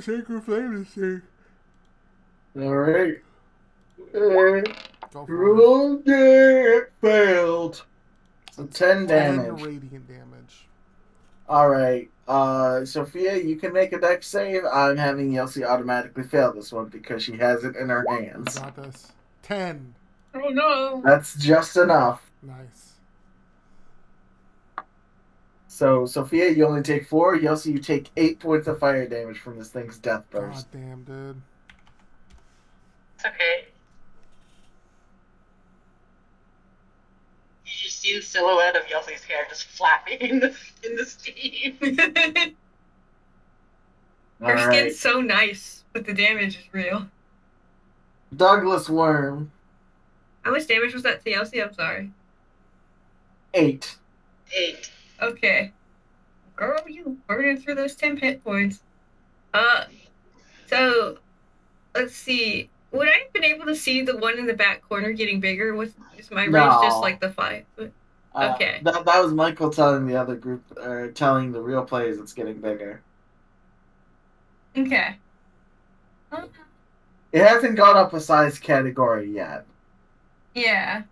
Sacred Flame this thing. Alright. Go for it. Roll it failed. So 10 damage. 10 radiant damage. Alright. Sophia, you can make a dex save. I'm having Yelsey automatically fail this one because she has it in her hands. Got this. 10. Oh no! That's just enough. Nice. So, Sophia, you only take 4. Yelsey, you take 8 points of fire damage from this thing's death God burst. damn, dude. It's okay. You just see the silhouette of Yoshi's hair just flapping in the steam. Her Alright. skin's so nice, but the damage is real. Douglas Worm. How much damage was that to Yossi? I'm sorry. 8. 8. Okay. girl, you burning through those 10 hit points. So let's see. Would I have been able to see the one in the back corner getting bigger? Is my range just No. like the 5? Okay. That was Michael telling the other group, or telling the real players it's getting bigger. Okay. It hasn't gone up a size category yet. Yeah.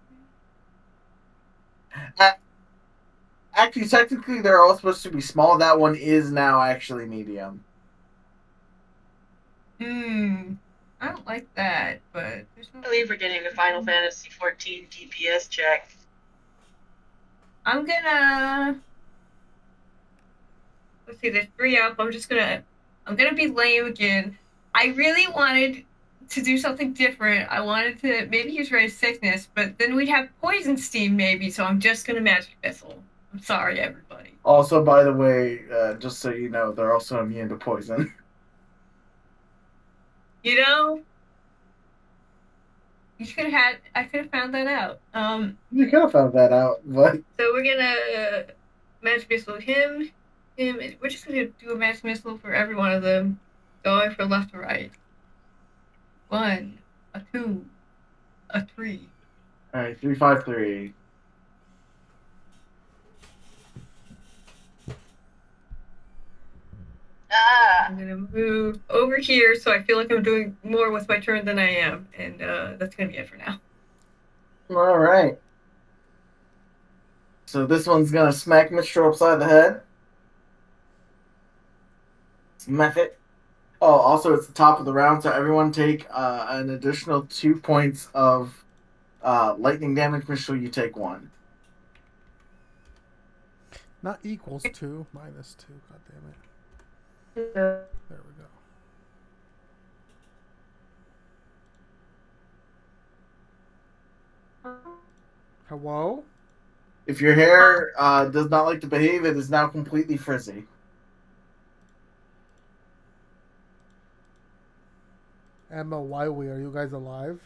Actually, technically, they're all supposed to be small. That one is now actually medium. I don't like that, but there's no. I believe we're getting a Final Fantasy 14 DPS check. I'm gonna. Let's see, there's 3 up. I'm gonna be lame again. I really wanted to do something different. I wanted to maybe use Ray of Sickness, but then we'd have Poison Steam maybe, so I'm just gonna Magic Missile. I'm sorry, everybody. Also, by the way, just so you know, they're also immune to poison. You know? I could have found that out. You could have found that out, but So we're gonna Magic Missile him, and we're just gonna do a Magic Missile for every one of them, going from left to right. 1, a 2, a 3. all right, 353. I'm gonna move over here, so I feel like I'm doing more with my turn than I am, and that's gonna be it for now. All right. So this one's gonna smack Mistral upside the head. Smack it. Oh, also it's the top of the round, so everyone take an additional 2 points of lightning damage. Mistral, you take 1. Not equals 2, minus 2. God damn it. There we go. Hello? If your hair does not like to behave, it is now completely frizzy. Emma, Wiley, are you guys alive?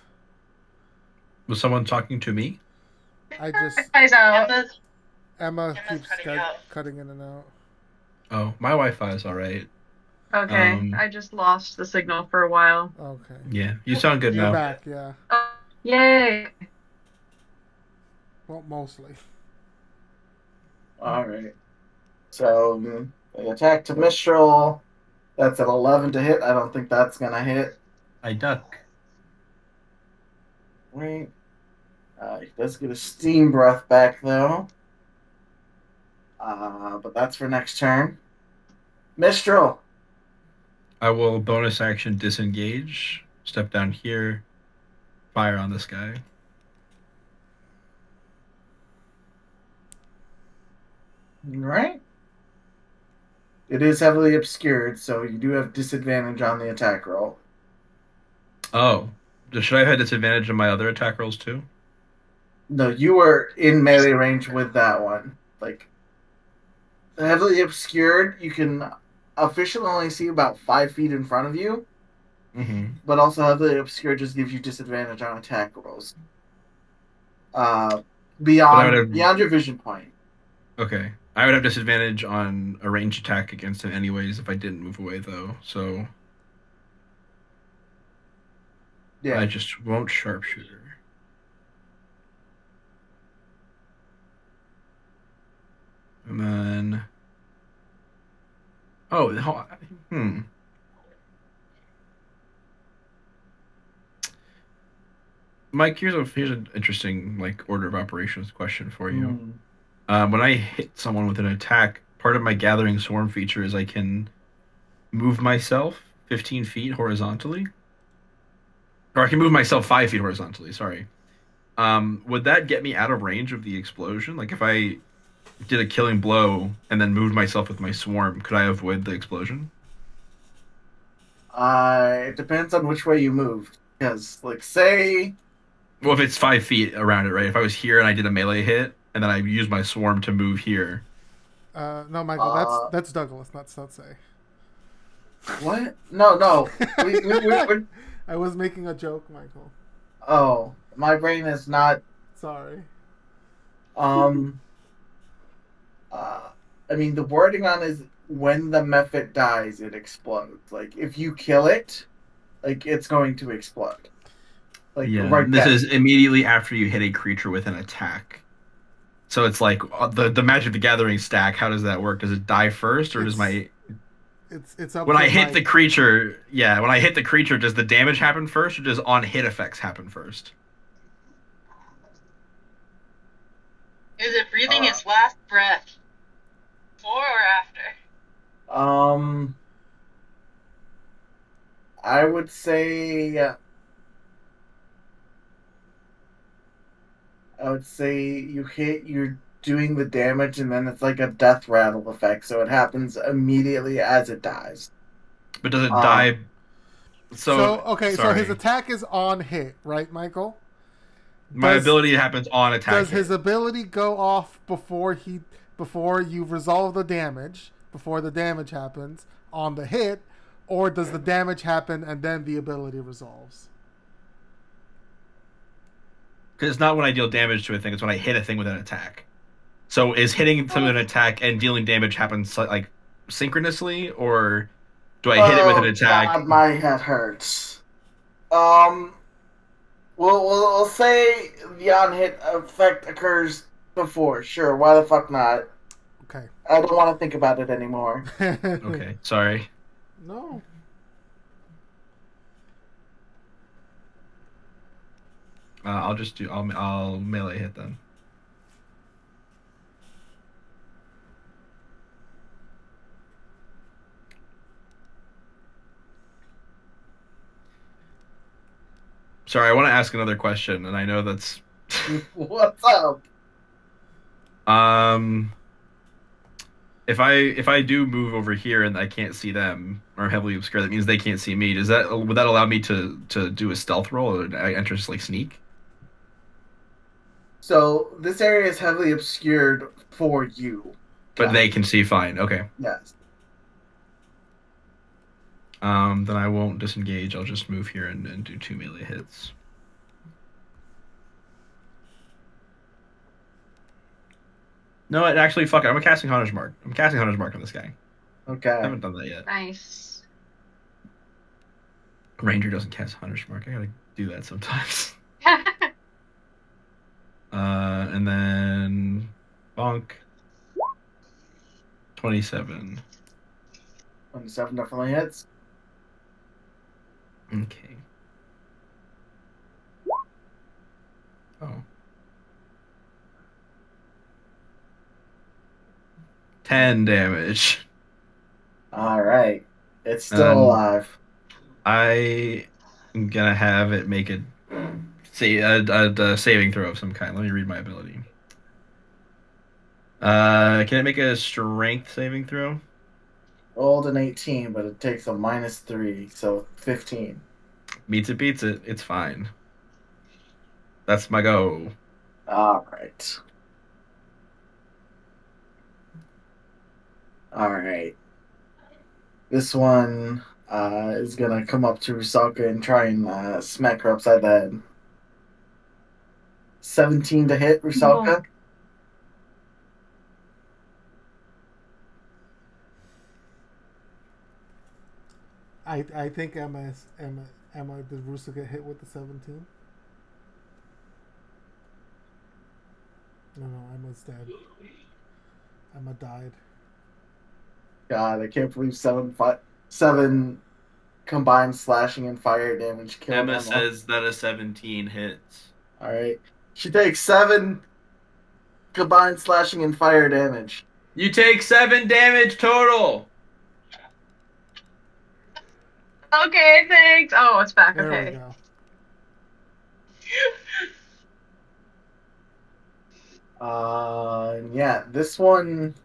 Was someone talking to me? I just... Guys out. Emma Emma's keeps cutting out. cutting in and out. Oh, my Wi-Fi is all right. Okay, I just lost the signal for a while. Okay. Yeah, you sound good You're now. back, yeah. Yay! Well, mostly. All right. So the attack to Mistral. That's an 11 to hit. I don't think that's gonna hit. I duck. Right. Let's get a steam breath back though. But that's for next turn. Mistral. I will bonus action disengage, step down here, fire on this guy. Right. It is heavily obscured, so you do have disadvantage on the attack roll. Oh, should I have had disadvantage on my other attack rolls too? No, you were in melee range with that one. Like, heavily obscured, you can officially only see about 5 feet in front of you, but also heavily obscured just gives you disadvantage on attack rolls. Beyond your vision point. Okay. I would have disadvantage on a range attack against him anyways if I didn't move away though, so Yeah. I just won't sharpshooter. And then Mike, here's an interesting order of operations question for you. When I hit someone with an attack, part of my Gathering Swarm feature is I can move myself 15 feet horizontally. Or I can move myself 5 feet horizontally, sorry. Would that get me out of range of the explosion? Like if I did a killing blow and then moved myself with my swarm, could I avoid the explosion? It depends on which way you moved. Because, say... Well, if it's 5 feet around it, right? If I was here and I did a melee hit, and then I used my swarm to move here. No, Michael, that's Douglas, not Sutsei. What? No. I was making a joke, Michael. Oh, my brain is not... Sorry. I mean, the wording on is when the mephit dies, it explodes. Like, if you kill it, like, it's going to explode. Like, Yeah, right this then. is immediately after you hit a creature with an attack. So it's like the Magic the Gathering stack. How does that work? Does it die first, or does my It's up when to I hit the Mike. creature? Yeah, when I hit the creature, does the damage happen first, or does on hit effects happen first? Is it breathing Uh, its last breath? Before or after? I would say you hit, you're doing the damage, and then it's like a death rattle effect, so it happens immediately as it dies. But does it Uh, die? So So okay, so his sorry, attack is on hit, right, Michael? my Does ability happens on attack does hit. his ability go off before you resolve the damage, before the damage happens on the hit, or does the damage happen and then the ability resolves? Because it's not when I deal damage to a thing; it's when I hit a thing with an attack. So is hitting to an attack and dealing damage happens like synchronously, or do I hit it with an oh attack? God, my head hurts. Um, we'll say the on hit effect occurs before. Sure, why the fuck not? Okay. I don't want to think about it anymore. Okay, sorry. No. I'll just do. I'll melee hit then. Sorry, I want to ask another question, and I know that's What's up? um. If I do move over here and I can't see them or I'm heavily obscured, that means they can't see me. Would that allow me to do a stealth roll or I enter just like sneak? So this area is heavily obscured for you. But they guys. can see fine. Okay. Yes. Then I won't disengage. I'll just move here and do 2 melee hits. No, actually, fuck it. I'm casting Hunter's Mark. I'm casting Hunter's Mark on this guy. I Okay. haven't done that yet. Nice. Ranger doesn't cast Hunter's Mark. I gotta do that sometimes. And then bonk. 27. 27 definitely hits. Okay. Oh. 10 damage. All right. It's still alive. I am gonna have it make a saving throw of some kind. Let me read my ability. Can it make a strength saving throw? Rolled an 18, but it takes a -3, so 15. Beats it. It's fine. That's my go. All right. All right. This one is gonna come up to Rusalka and try and smack her upside the head. 17 to hit, Rusalka. I think Emma did Rusa get hit with the 17? No, Emma's dead. Emma died. God, I can't believe seven combined slashing and fire damage killed Emma. that a 17 hits. All right, she takes 7 combined slashing and fire damage. You take 7 damage total. Okay, thanks. Oh, it's back. There we Okay. go. Yeah, this one,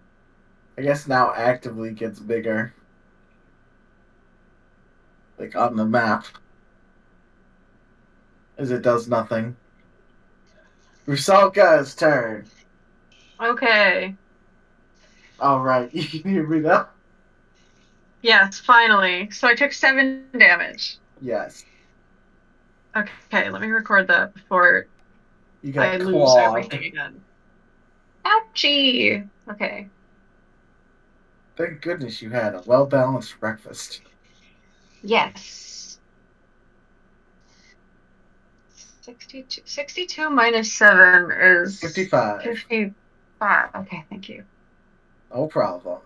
I guess now actively gets bigger. Like on the map. As it does nothing. Rusalka's turn. Okay. Alright, you can hear me now? Yes, finally. So I took 7 damage. Yes. Okay, let me record that before You I got lose clawed. everything again. Ouchie! Okay. Thank goodness you had a well-balanced breakfast. Yes. 62 minus 7 is 55. 55. Okay, thank you. No problem.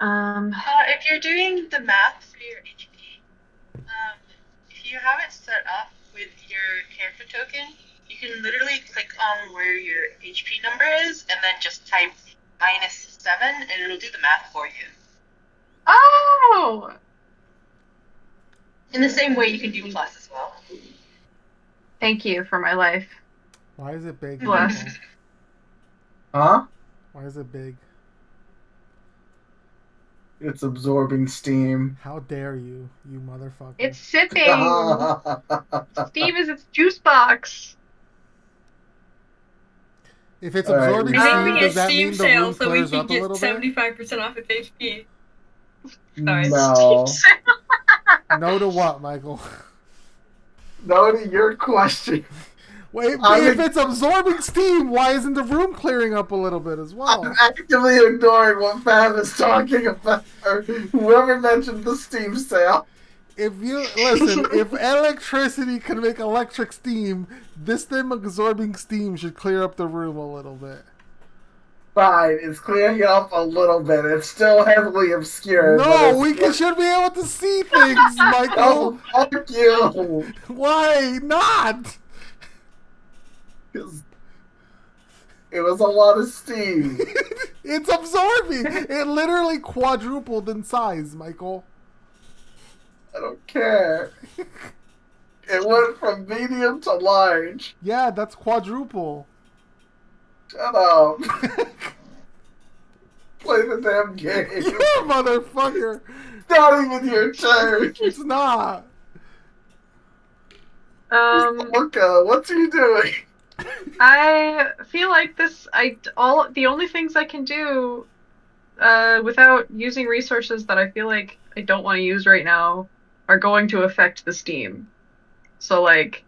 If you're doing the math for your HP, if you have it set up with your character token, you can literally click on where your HP number is and then just type -7 and it'll do the math for you. Oh! In the same way you can do plus as well. Thank you for my life. Why is it big? Bless. Michael? Huh? Why is it big? It's absorbing steam. How dare you, you motherfucker? It's sipping! Steve is its juice box. If it's All right, absorbing we- I think steam, we does get that Steam mean the sale room so we clears can up a little get bit? 75% off its HP. Sorry. No. No to what, Michael? No to your question. Wait, I'm if it's absorbing steam, why isn't the room clearing up a little bit as I'm well? actively ignoring what Fab is talking about, or whoever mentioned the Steam sale. If you listen, if electricity can make electric steam, this thing absorbing steam should clear up the room a little bit. Fine, it's clearing it up a little bit. It's still heavily obscured. No, should be able to see things, Michael. Oh, fuck you! Why not? 'Cause it was a lot of steam. It's absorbing. It literally quadrupled in size, Michael. I don't care. It went from medium to large. Yeah, that's quadruple. Shut up. Play the damn game. Yeah, motherfucker. Not even your turn. It's not. Luca, what's he doing? I feel like the only things I can do without using resources that I feel like I don't want to use right now are going to affect the Steam. So like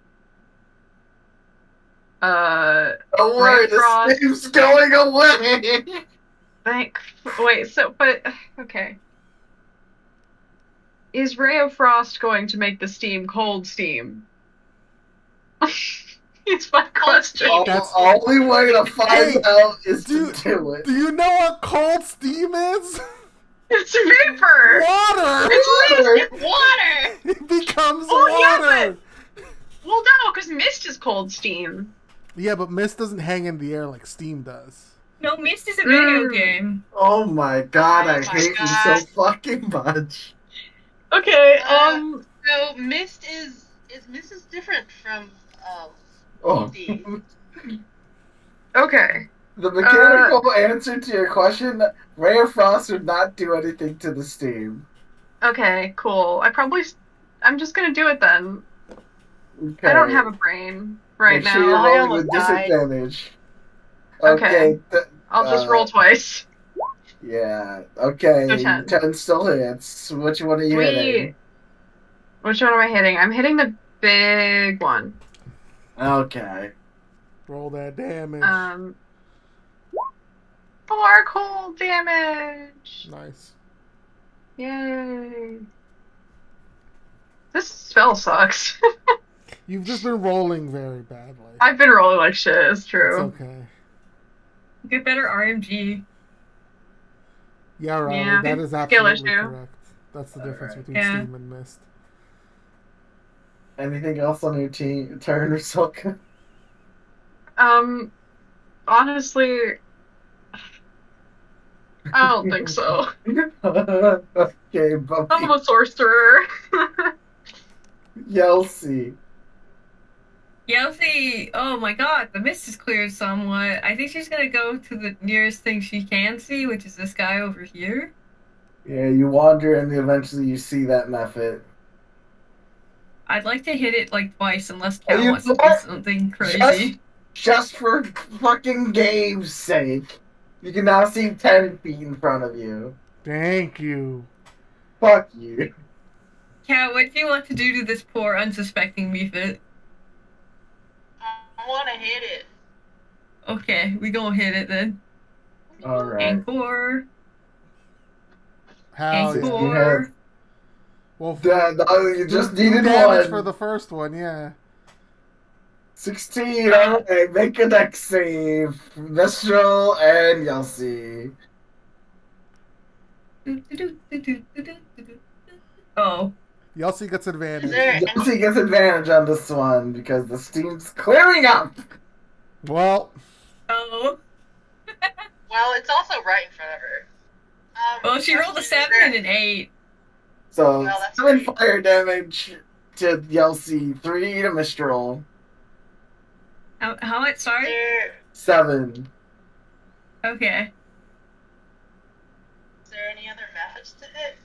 Don't worry, the Frost. steam's going away. Okay. Is Ray of Frost going to make the steam cold steam? It's my question. That's- The only way to find out is to do it. Do you know what cold steam is? It's vapor! Water! It's water! It becomes Oh, yeah, water! Well, no, because mist is cold steam. Yeah, but mist doesn't hang in the air like steam does. No, Mist is a video game. Oh my god, I Oh my hate God. you so fucking much. Okay, So mist is different from Oh. steam. okay. The mechanical answer to your question, Ray of Frost would not do anything to the steam. Okay, cool. I'm just gonna do it then. Okay. I don't have a brain right Make sure you're now. rolling almost with died. disadvantage. Okay. I'll just roll twice. Yeah. Okay. So 10. 10 still hits. Which one are you hitting? Which one am I hitting? I'm hitting the big one. Okay. Roll that damage. 4 cold damage. Nice. Yay. This spell sucks. You've just been rolling very badly. I've been rolling like shit, it's It's true. okay. Get better RMG. Yeah, Riley, Yeah. that is Skill absolutely issue. correct. That's the difference Alright. between Yeah. steam and mist. Anything else on your turn, Rusalka? Honestly, I don't think so. Okay, Bumpy. I'm a sorcerer. Yelsey. Yelty, oh my god, the mist is cleared somewhat. I think she's gonna go to the nearest thing she can see, which is this guy over here. Yeah, you wander and eventually you see that method. I'd like to hit it like twice unless Are Cal you wants to do what? something crazy. Just for fucking game's sake. You can now see 10 feet in front of you. Thank you. Fuck you. Cal, what do you want to do to this poor unsuspecting mephit? I want to hit it. Okay, we gonna hit it then. Alright. Anchor. Hell And yeah. You have score. Well, you just do needed damage one. for the first one, yeah. 16. All right, make a dex save. Mistral and Yelsey. Oh. Yelsey gets Is advantage. there any? Yelsey gets advantage on this one because the steam's clearing up. Well, Oh. Well, it's also right in front of her. Well, she rolled a question, is 7 there- and an 8. So Well, that's 7 great. fire damage to Yelsey, 3 to Mistral. How much? Is Sorry? there, 7. Okay. is there any other methods to hit?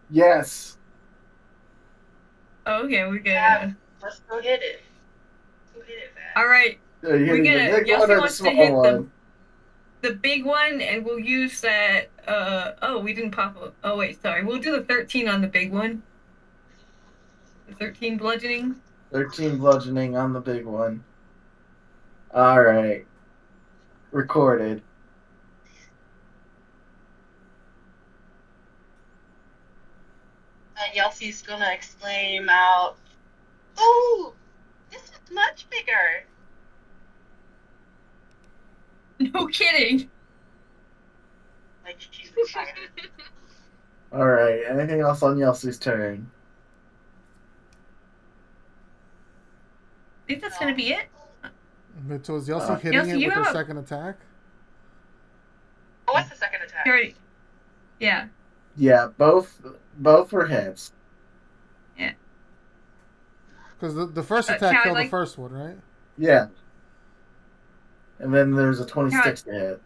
Yes. Okay, we're Yeah, gonna. let's go hit it. Let's go hit it, man. Alright. Are you hitting the gonna- big Yelsey one or the wants to small hit one? The big one, and we'll use that. Oh, we didn't pop up. Oh, wait, sorry. We'll do the 13 on the big one. The 13 bludgeoning. 13 bludgeoning on the big one. Alright. Recorded. And Yelsey's gonna exclaim out, "Ooh, this is much bigger!" No kidding. Like she's excited. Alright, anything else on Yelsey's turn? I think that's gonna be it. so is Yelsey hitting Yelsey, it you with her have- second attack? Oh, what's the second attack? Alright. Yeah. Yeah, both were hits. Because the first Can attack I, killed the like- first one, right? Yeah. And then there's a 26 to hit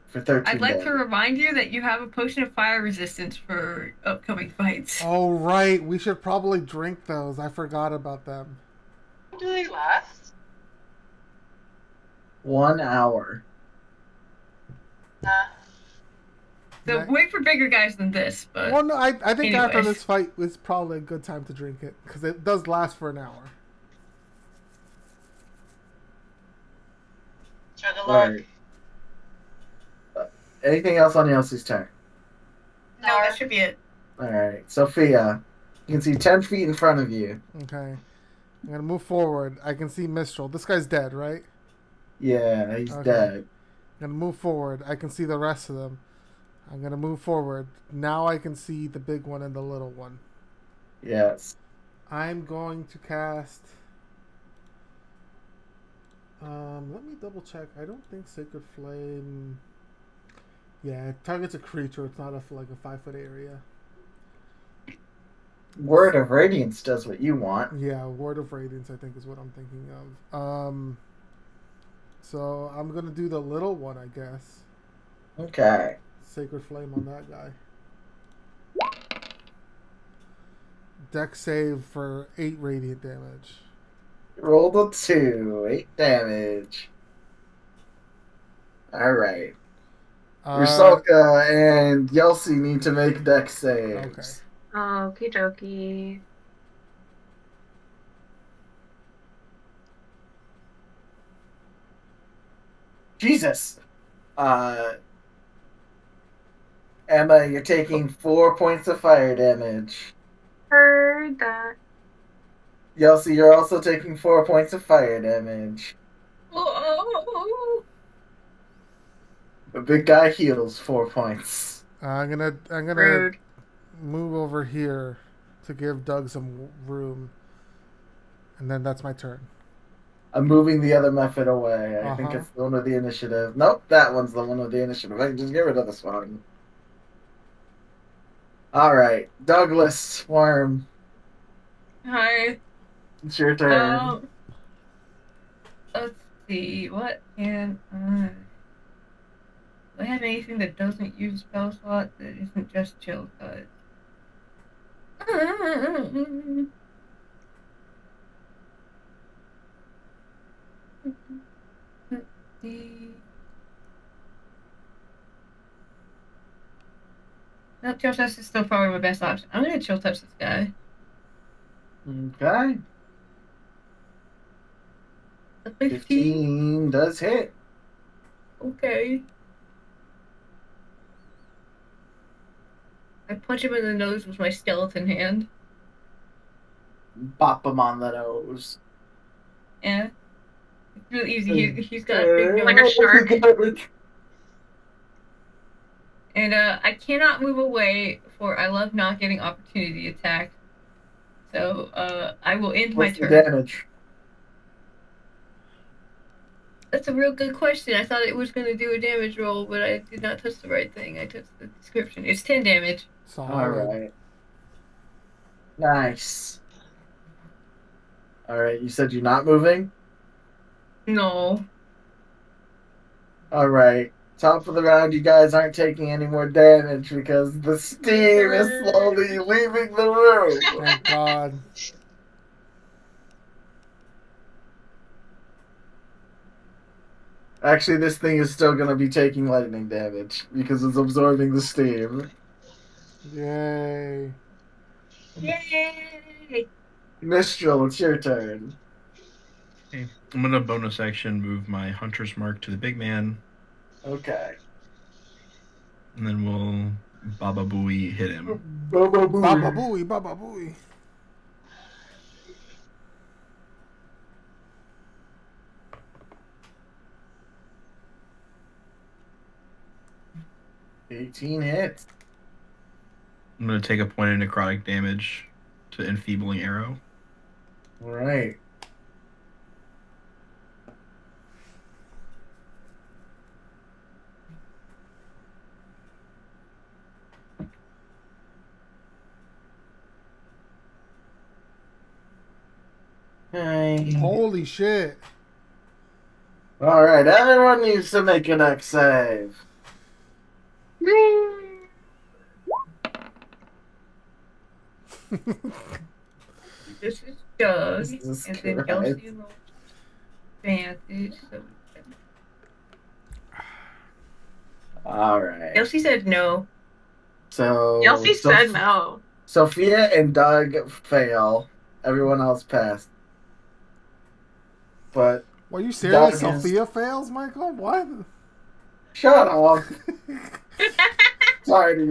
for 13 I'd like damage. to remind you that you have a potion of fire resistance for upcoming fights. Oh, right. We should probably drink those. I forgot about them. How do they last? 1 hour. So Right. wait for bigger guys than this, but Well, no, I think after anyways. this fight, it's probably a good time to drink it. Because it does last for an hour. Chug a lug. Alright. Anything else on Yelsey's turn? no, that should be it. Alright. Sophia, you can see 10 feet in front of you. Okay. I'm going to move forward. I can see Mistral. This guy's dead, right? Yeah, he's Okay. dead. I'm going to move forward. I can see the rest of them. I'm going to move forward. Now I can see the big one and the little one. Yes. I'm going to cast... let me double check. I don't think Sacred Flame... Yeah, it targets a creature. It's not like a 5-foot area. Word of Radiance does what you want. Yeah, Word of Radiance, I think, is what I'm thinking of. So I'm gonna do the little one, I guess. Okay. Sacred Flame on that guy. Deck save for 8 radiant damage. Rolled a 2. 8 damage. Alright. Rusalka and Yelsey need to make deck saves. Okie dokie. Jesus. Emma, you're taking 4 points of fire damage. Heard that. Yelsey, you're also taking 4 points of fire damage. Oh, The big guy heals 4 points. I'm gonna Rude. move over here to give Doug some room, and then that's my turn. I'm moving the other method away. I think Uh-huh. it's the one with the initiative. Nope, that one's the one with the initiative. I can just get rid of this one. Alright, Douglas Worm, hi. it's your turn. Let's see. What can I? Do I have anything that doesn't use spell slot that isn't just chill touch? Let's see. No, chill touch is still probably my best option. I'm gonna chill touch this guy. Okay. A 15. 15 does hit. Okay. I punch him in the nose with my skeleton hand. Bop him on the nose. Yeah. It's really easy. He's got a big Like a nose. shark. And I cannot move away, for I love not getting opportunity attacked. So I will end my What's the turn. damage? That's a real good question. I thought it was going to do a damage roll, but I did not touch the right thing. I touched the description. It's 10 damage. Solid. Alright. Nice. Alright, you said you're not moving? No. Alright. Top of the round, you guys aren't taking any more damage because the steam is slowly leaving the room. Thank God. Actually, this thing is still going to be taking lightning damage because it's absorbing the steam. Yay. Yay! Mistral, it's your turn. Okay. I'm gonna bonus action move my hunter's mark to the big man, Okay. and then we'll Baba Booey hit him. Baba Baba booey, baba booey. $18 hits. I'm gonna take a point of necrotic damage to enfeebling arrow. Alright. Okay. Holy shit. Alright, everyone needs to make an X save. This is Doug. Jesus and then Christ. Kelsey rolls advantage. So Alright. Kelsey said no. So Yelsey said no. Sophia and Doug fail. Everyone else passed. Are But you serious? Doug is- Sophia fails, Michael? What? shut up. Sorry to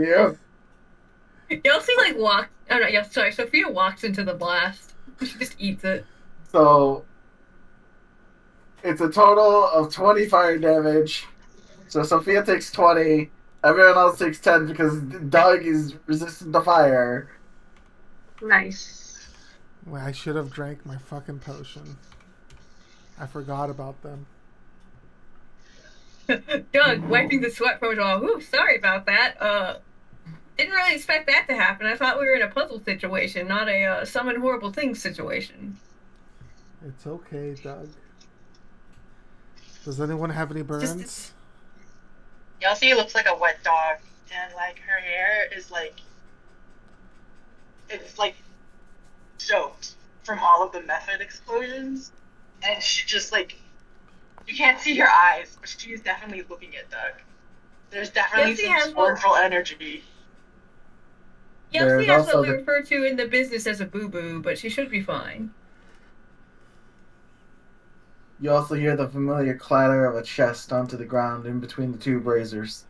you. Kelsey like walked. Oh no, yeah, sorry. Sophia walks into the blast. She just eats it. So it's a total of 20 fire damage. So Sophia takes 20. Everyone else takes 10 because Doug is resistant to fire. Nice. Well, I should have drank my fucking potion. I forgot about them. Doug wiping the sweat from his eye. Ooh, sorry about that. Didn't really expect that to happen. I thought we were in a puzzle situation, not a summon horrible things situation. It's okay, Doug. Does anyone have any burns? Yelsey looks like a wet dog, and like her hair is like it's like soaked from all of the method explosions, and she just like you can't see her eyes, but she's definitely looking at Doug. There's definitely Yelsey some has one- scornful energy. Yelsey There's has also what we the- refer to in the business as a boo-boo, but she should be fine. You also hear the familiar clatter of a chest onto the ground in between the two braziers.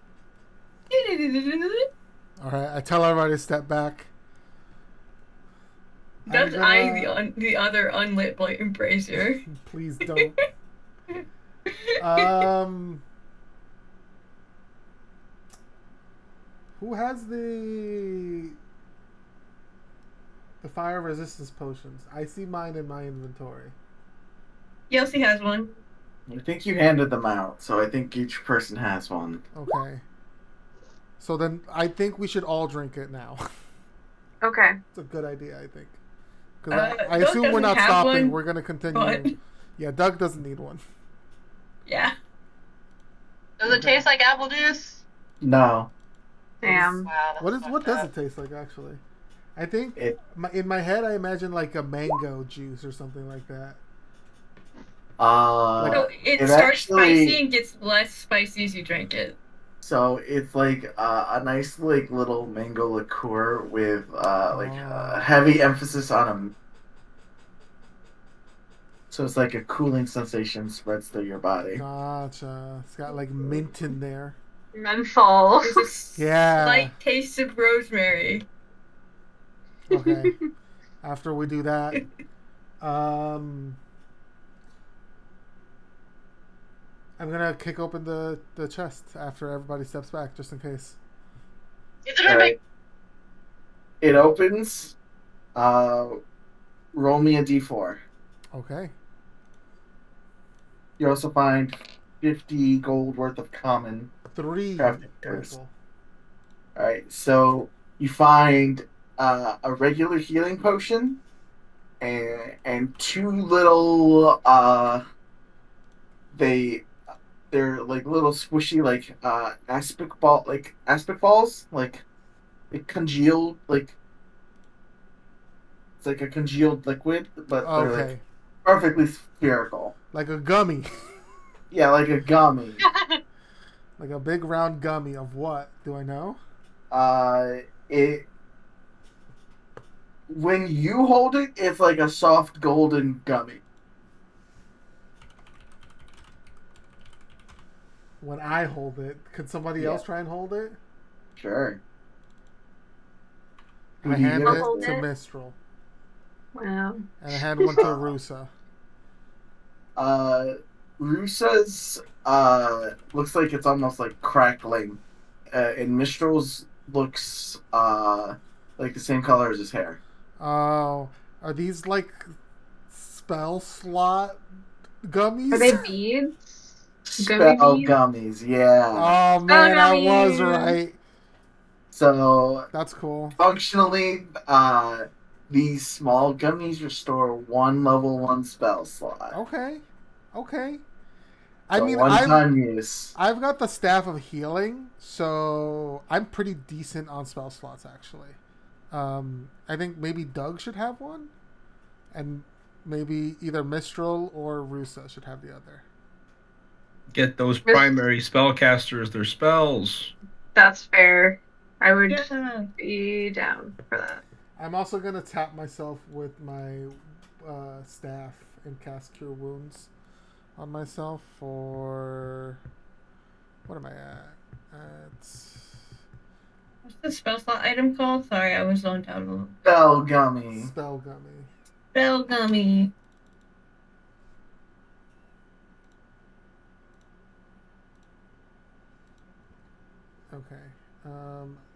Alright, I tell everybody to step back. Doug's I'm eyeing gonna- the other unlit brazier. Please don't. Who has the fire resistance potions? I see mine in my inventory. Yelsey has one. I think you handed them out, so I think each person has one. Okay. So then I think we should all drink it now. Okay. It's a good idea, I think. Because I Doug assume we're doesn't not have stopping. one, We're going to continue. but- Yeah, Doug doesn't need one. Yeah. Does it taste like apple juice? No. Damn. Wow, that's What fucked does up. it taste like, actually? I think It in my head I imagine like a mango juice or something like that. So it it starts actually- spicy and gets less spicy as you drink it. So it's like a nice like little mango liqueur with heavy emphasis on a. So it's like a cooling sensation spreads through your body. Gotcha. It's got like mint in there. Menthol. There's a Yeah. slight taste of rosemary. Okay. After we do that, I'm gonna kick open the chest after everybody steps back, just in case. It's a All big right. It opens. Roll me a d4. Okay. You also find 50 gold worth of common 3. crafting tools. Michael. All right, so you find a regular healing potion and 2 little they're like little squishy like aspic balls like congealed like it's like a congealed liquid, but they're like Okay. perfectly spherical. Like a gummy. Yeah, like a gummy. Like a big round gummy of what? Do I know? It when you hold it, it's like a soft golden gummy. When I hold it, could somebody Yeah. else try and hold it? Sure. I Who do you hand give I'll it hold to it. Mistral. Wow. And I hand one to Rusa. Rusa's looks like it's almost like crackling, and Mistral's looks like the same color as his hair. Oh, are these like spell slot gummies? Are they beads? Spell beads? gummies, yeah. Oh man, I was gummies. right. So That's cool. functionally, these small gummies restore 1 level 1 spell slot. Okay. Okay. I So mean, one-time use. I've got the staff of healing, so I'm pretty decent on spell slots actually. I think maybe Doug should have one, and maybe either Mistral or Rusa should have the other. Get those primary spellcasters their spells. That's fair. I would Yeah. be down for that. I'm also gonna tap myself with my staff and cast Cure Wounds on myself for what am I at? What's the spell slot item called? Sorry, I was zoned out a little. Spell gummy. Spell Gummy. Spell gummy. Okay.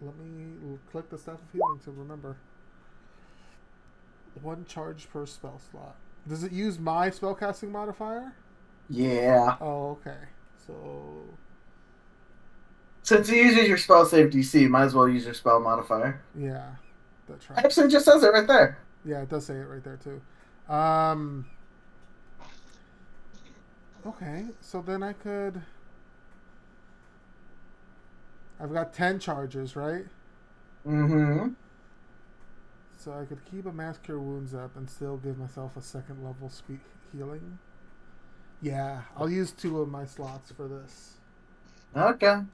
Let me click the staff of healing to remember. 1 charge per spell slot. Does it use my spellcasting modifier? Yeah. Oh, okay. So Since it uses your spell save DC, you might as well use your spell modifier. yeah, that's right. Actually, it just says it right there. Yeah, it does say it right there too. Okay, so then I could. I've got 10 charges, right? Mm-hmm. So I could keep a mass cure wounds up and still give myself a 2nd level healing. Yeah, I'll use 2 of my slots for this. Okay. I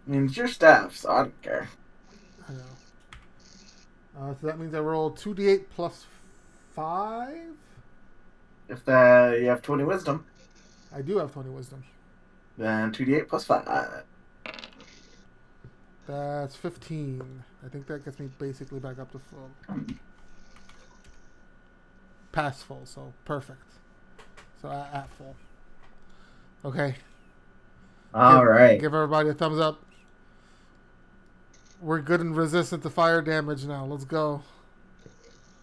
mean, it's your staff, so I don't care. I know. So that means I roll 2d8 plus 5. If you have 20 wisdom, I do have 20 wisdom. then 2d8 plus 5. That's 15. I think that gets me basically back up to full. Past full, so perfect. So at full. Okay. All right. Give everybody a thumbs up. We're good and resistant to fire damage now. Let's go.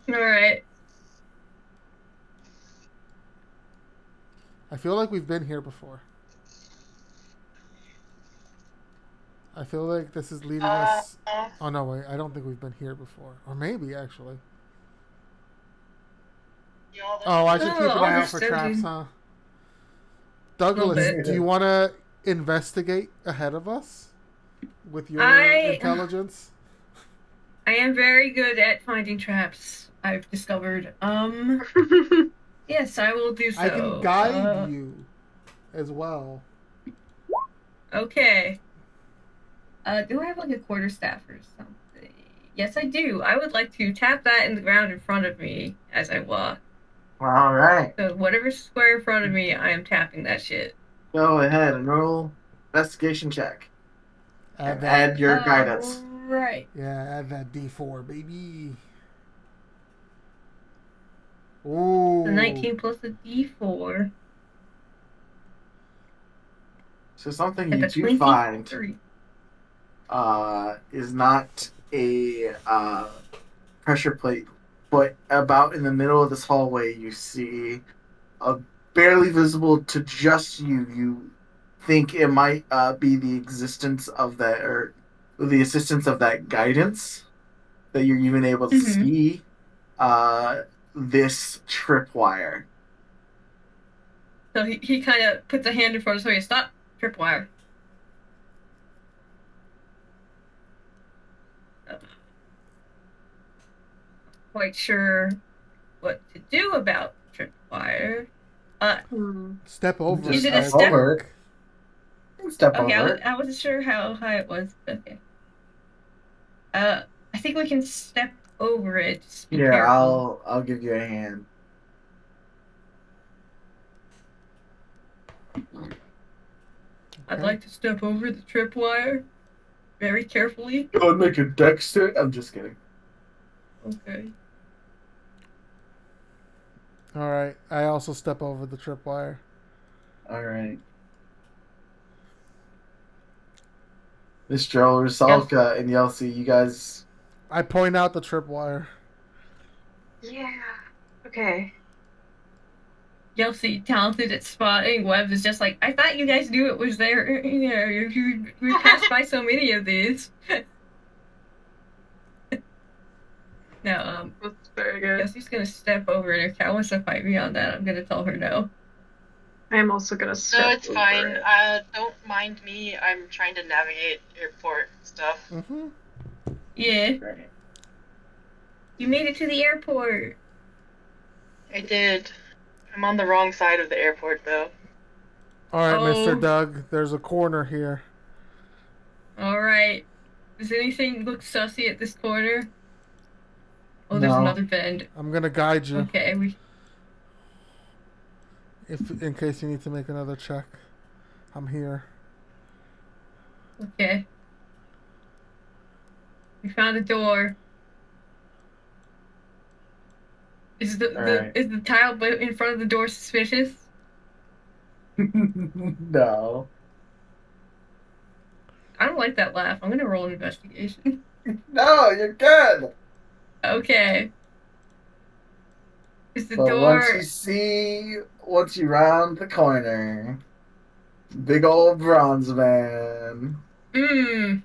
Alright. I feel like we've been here before. I feel like this is leading us... Oh, no, wait. I don't think we've been here before. Or maybe, actually. Oh, I should keep an eye out for traps, huh? Douglas, bit. do you want to investigate ahead of us with your I- intelligence? I am very good at finding traps, I've discovered. Yes, I will do so. I can guide you as well. Okay. Do I have like a quarterstaff or something? Yes, I do. I would like to tap that in the ground in front of me as I walk. All right. So whatever's square in front of me, I am tapping that shit. Go ahead and roll investigation check Add and that. add your guidance. Right. Yeah, add that D4, baby. Ooh. The 19 plus a D4. So something At you the do find 23. is not a pressure plate, but about in the middle of this hallway, you see a barely visible to just you. You think it might be the existence of that, or the assistance of that guidance that you're even able to Mhm. see this tripwire. So he kind of puts a hand in front of us. So you stop. Tripwire. Quite sure what to do about tripwire. Step over Just Is it. it a step step? over it. You can step Okay, over it. I wasn't sure how high it was. Okay. I think we can step over it. Just be Here, careful. I'll give you a hand. I'd Okay. like to step over the tripwire very carefully. Go and make a dexter. I'm just kidding. Okay. All right. I also step over the tripwire. All right. Miss Joe, Rusalka, and Yelsey, you guys. I point out the tripwire. Yeah. Okay. Yelsey, talented at spotting webs, is just like, I thought you guys knew it was there. You know, we passed by so many of these. No, That's very good. Yelsey's gonna step over, and if Cal wants to fight me on that, I'm gonna tell her no. I am also gonna step No, it's over fine. it. Don't mind me. I'm trying to navigate airport stuff. Mm-hmm. Yeah, Right. you made it to the airport. I did. I'm on the wrong side of the airport, though. All right, Oh. Mr. Doug. There's a corner here. All right. Does anything look sussy at this corner? Oh, there's No. another bend. I'm gonna guide you Okay, in case you need to make another check. I'm here. okay. We found a door. Is Alright. is the tile in front of the door suspicious? No. I don't like that laugh. I'm gonna roll an investigation. No, you're good. Okay. Is the But door? once you round the corner, big old bronze man. Yeah, I think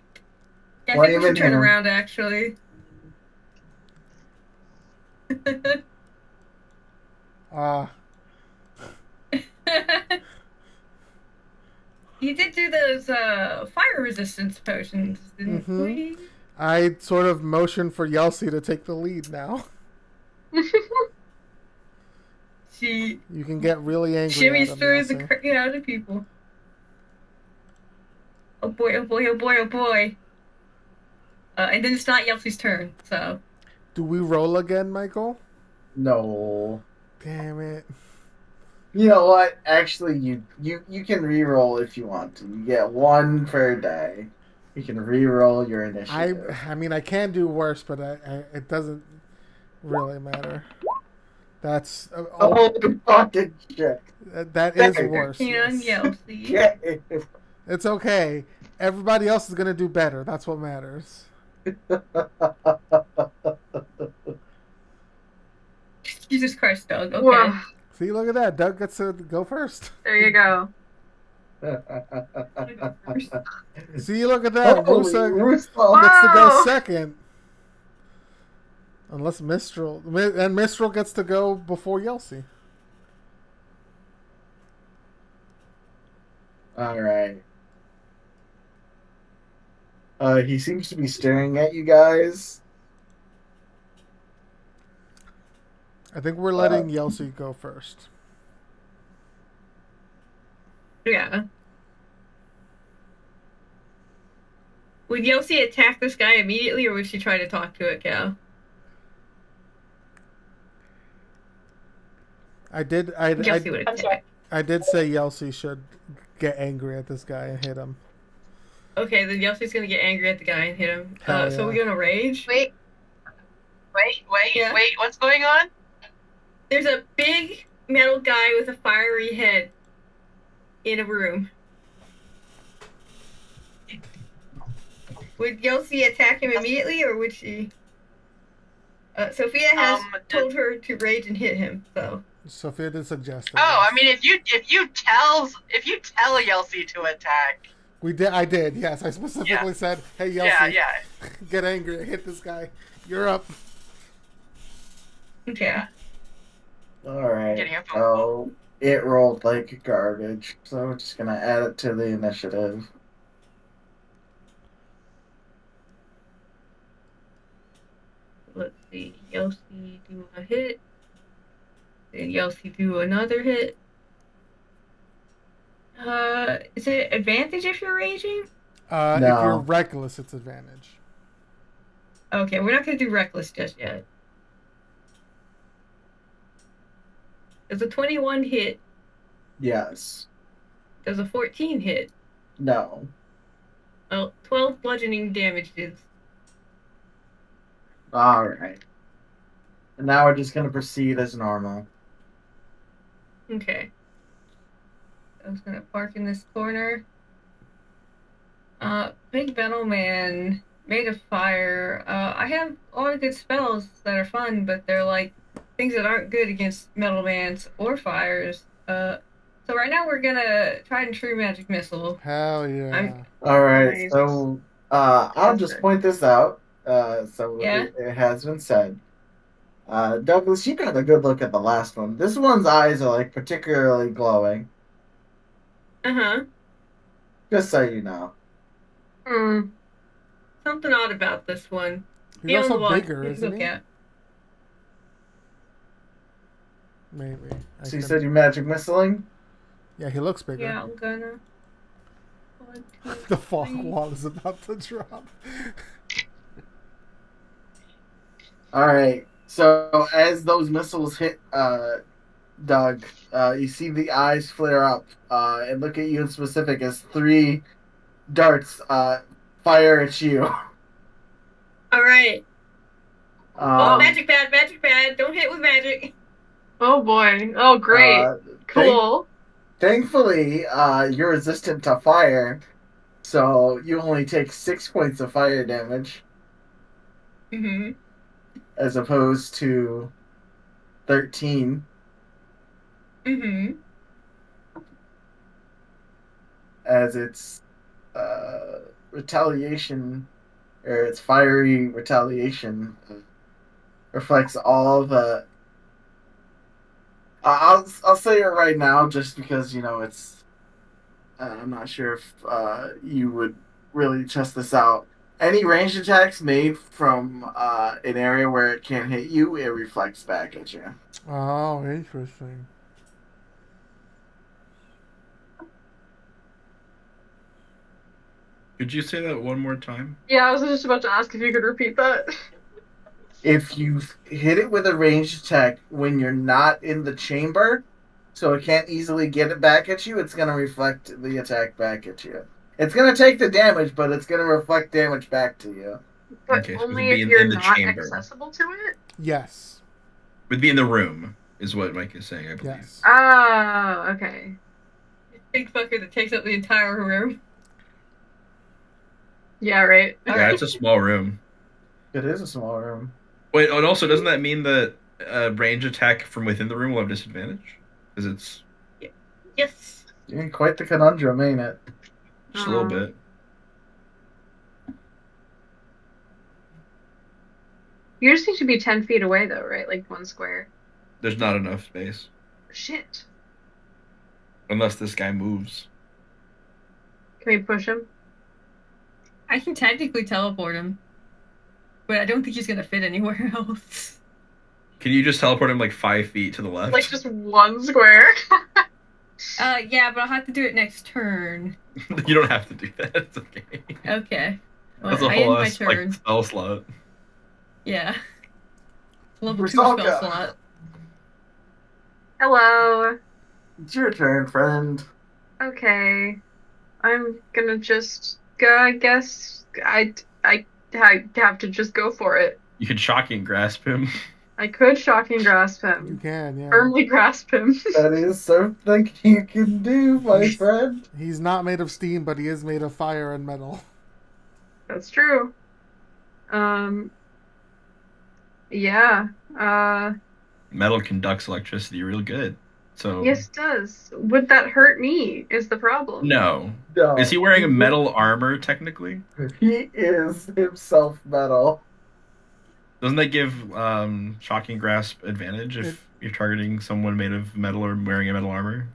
we Flaming should turn him. around actually. You did do those fire resistance potions, didn't Mhm. we? I sort of motion for Yelsey to take the lead now. She You can get really angry shimmies at him, through the Yelsey. crowd of people. Oh boy, oh boy, oh boy, oh boy. And then it's not Yelsey's turn, so. Do we roll again, Michael? No. Damn it. You know what? Actually, you can re-roll if you want to. You get one per day. You can re-roll your initiative. I mean, I can do worse, but it doesn't really matter. That's Oh, fucking shit. that is There. worse. And Yes. Yelsey. Okay. It's okay. Everybody else is gonna do better. That's what matters. Jesus Christ, Doug. Okay. Whoa. See, look at that. Doug gets to go first. There you go. See, look at that. Holy Rusa Russo. gets to go Wow. second. Unless Mistral. And Mistral gets to go before Yelsey. Alright. He seems to be staring at you guys. I think we're letting Yelsey go first. Yeah. Would Yelsey attack this guy immediately, or would she try to talk to it, Cal? I did Yelsey would I'm sorry. attack. I did say Yelsey should get angry at this guy and hit him. Okay, then Yelsey's gonna get angry at the guy and hit him. Hell So we're yeah. gonna rage. Wait, Yeah. what's going on? There's a big metal guy with a fiery head in a room. Would Yelsey attack him immediately, or would she? Sophia has told her to rage and hit him. So Sophia did suggest it. Oh, yes. I mean, if you tell Yelsey to attack, we did. I did. Yes, I specifically said, "Hey, Yelsey, get angry and hit this guy. You're up." okay. Alright. Getting a phone call. So it rolled like garbage. So we're just gonna add it to the initiative. Let's see. Yelsey do a hit. Then Yelsey do another hit. Is it advantage if you're raging? If No. you're reckless, it's advantage. Okay, we're not gonna do reckless just yet. Does a 21 hit? Yes. Does a 14 hit? No. Oh, 12 bludgeoning damages. Alright. And now we're just gonna proceed as normal. Okay. I was gonna park in this corner. Big Metal Man, made of fire. I have a lot of good spells that are fun, but they're like things that aren't good against Metal Mans or fires. So right now we're gonna try and true magic missile. Hell yeah. Alright, Nice. so I'll just point this out. So Yeah. it has been said. Douglas, you got a good look at the last one. This one's eyes are like particularly glowing. Uh-huh. Just so you know. Something odd about this one. He's Be on the also watch. bigger, Look isn't he? at. Maybe. So you said you magic missiling? Yeah, he looks bigger. Yeah, I'm gonna. 1, 2, The fog 3. wall is about to drop. Alright. So as those missiles hit Doug, you see the eyes flare up and look at you in specific as 3 darts fire at you. All right. Um, Magic pad. Don't hit with magic. Oh boy. Oh great. Cool. Thankfully, you're resistant to fire, so you only take 6 points of fire damage Mm-hmm. as opposed to 13. Mm-hmm. As its retaliation, or its fiery retaliation, reflects all the. I'll say it right now, just because it's. I'm not sure if you would really test this out. Any ranged attacks made from an area where it can't hit you, it reflects back at you. Oh, interesting. Could you say that one more time? Yeah, I was just about to ask if you could repeat that. If you hit it with a ranged attack when you're not in the chamber, so it can't easily get it back at you, it's going to reflect the attack back at you. It's going to take the damage, but it's going to reflect damage back to you. But Okay, so only it'd be if in you're the not chamber. accessible to it? Yes. Would be in the room, is what Mike is saying, I believe. Yes. Oh, okay. Big fucker that takes up the entire room. Yeah, right. Yeah, it's a small room. It is a small room. Wait, and also, doesn't that mean that range attack from within the room will have disadvantage? Because it's Yes. You're in quite the conundrum, ain't it? just a little bit. You just need to be 10 feet away, though, right? Like 1 square. There's not enough space. Shit. Unless this guy moves. Can we push him? I can technically teleport him, but I don't think he's gonna fit anywhere else. Can you just teleport him like 5 feet to the left? Like just 1 square? Yeah, but I'll have to do it next turn. You don't have to do that. It's okay. Okay. Well, That's a I end whole my ass, turn. spell slot. Yeah. Level 2 Saga. spell slot. Hello. It's your turn, friend. Okay. I'm gonna just go. I guess I have to just go for it. You could shocking grasp him. I could shocking grasp You him. can, yeah. Firmly grasp him. That is something you can do, my friend. He's not made of steam, but he is made of fire and metal. That's true. Yeah. Metal conducts electricity real good. So Yes, it does. Would that hurt me? Is the problem? no. No. Is he wearing a metal armor technically? He is himself metal. Doesn't that give shocking grasp advantage if you're targeting someone made of metal or wearing a metal armor?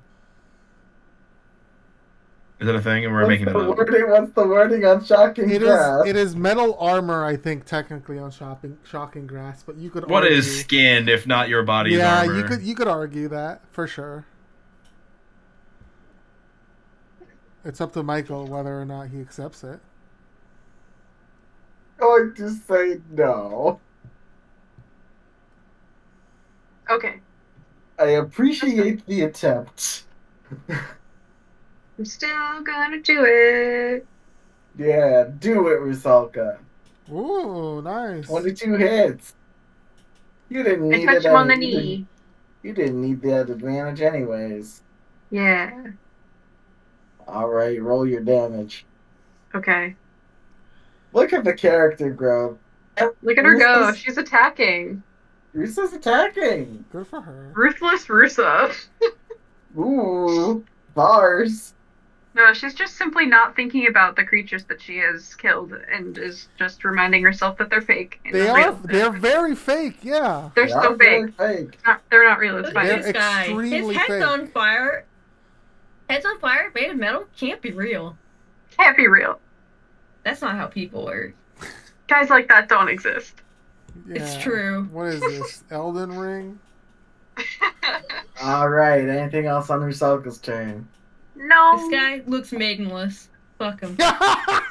Is that a thing? And we're making it up. What's the wording on shocking grasp? It is metal armor, I think, technically on shocking grasp, but you could What argue. is skin if not your body's yeah, armor? you could argue that for sure. It's up to Michael whether or not he accepts it. Going to say no. Okay. I appreciate the attempt. I'm still gonna do it. Yeah, do it, Rusalka. Ooh, nice. 22 hits. You didn't I need touch it. him on the you didn't- knee. You didn't need that advantage anyways. Yeah. Alright, roll your damage. Okay. Look at the character growth. Look at her go. Ruthless- She's attacking. Rusa's attacking. Good for her. Ruthless Rusa. Ooh, bars. No, she's just simply not thinking about the creatures that she has killed and is just reminding herself that they're fake. And They not are. real. They're very fake. Yeah. They're They so are very fake. fake. They're not real. It's Look at fine. They're this guy. His extremely head's fake. on fire. Head's on fire, made of metal. Can't be real. Can't be real. That's not how people work. Guys like that don't exist. It's Yeah. true. What is this? Elden Ring? Alright, anything else on Rusalka's turn? No. This guy looks maidenless. Fuck him. Don't I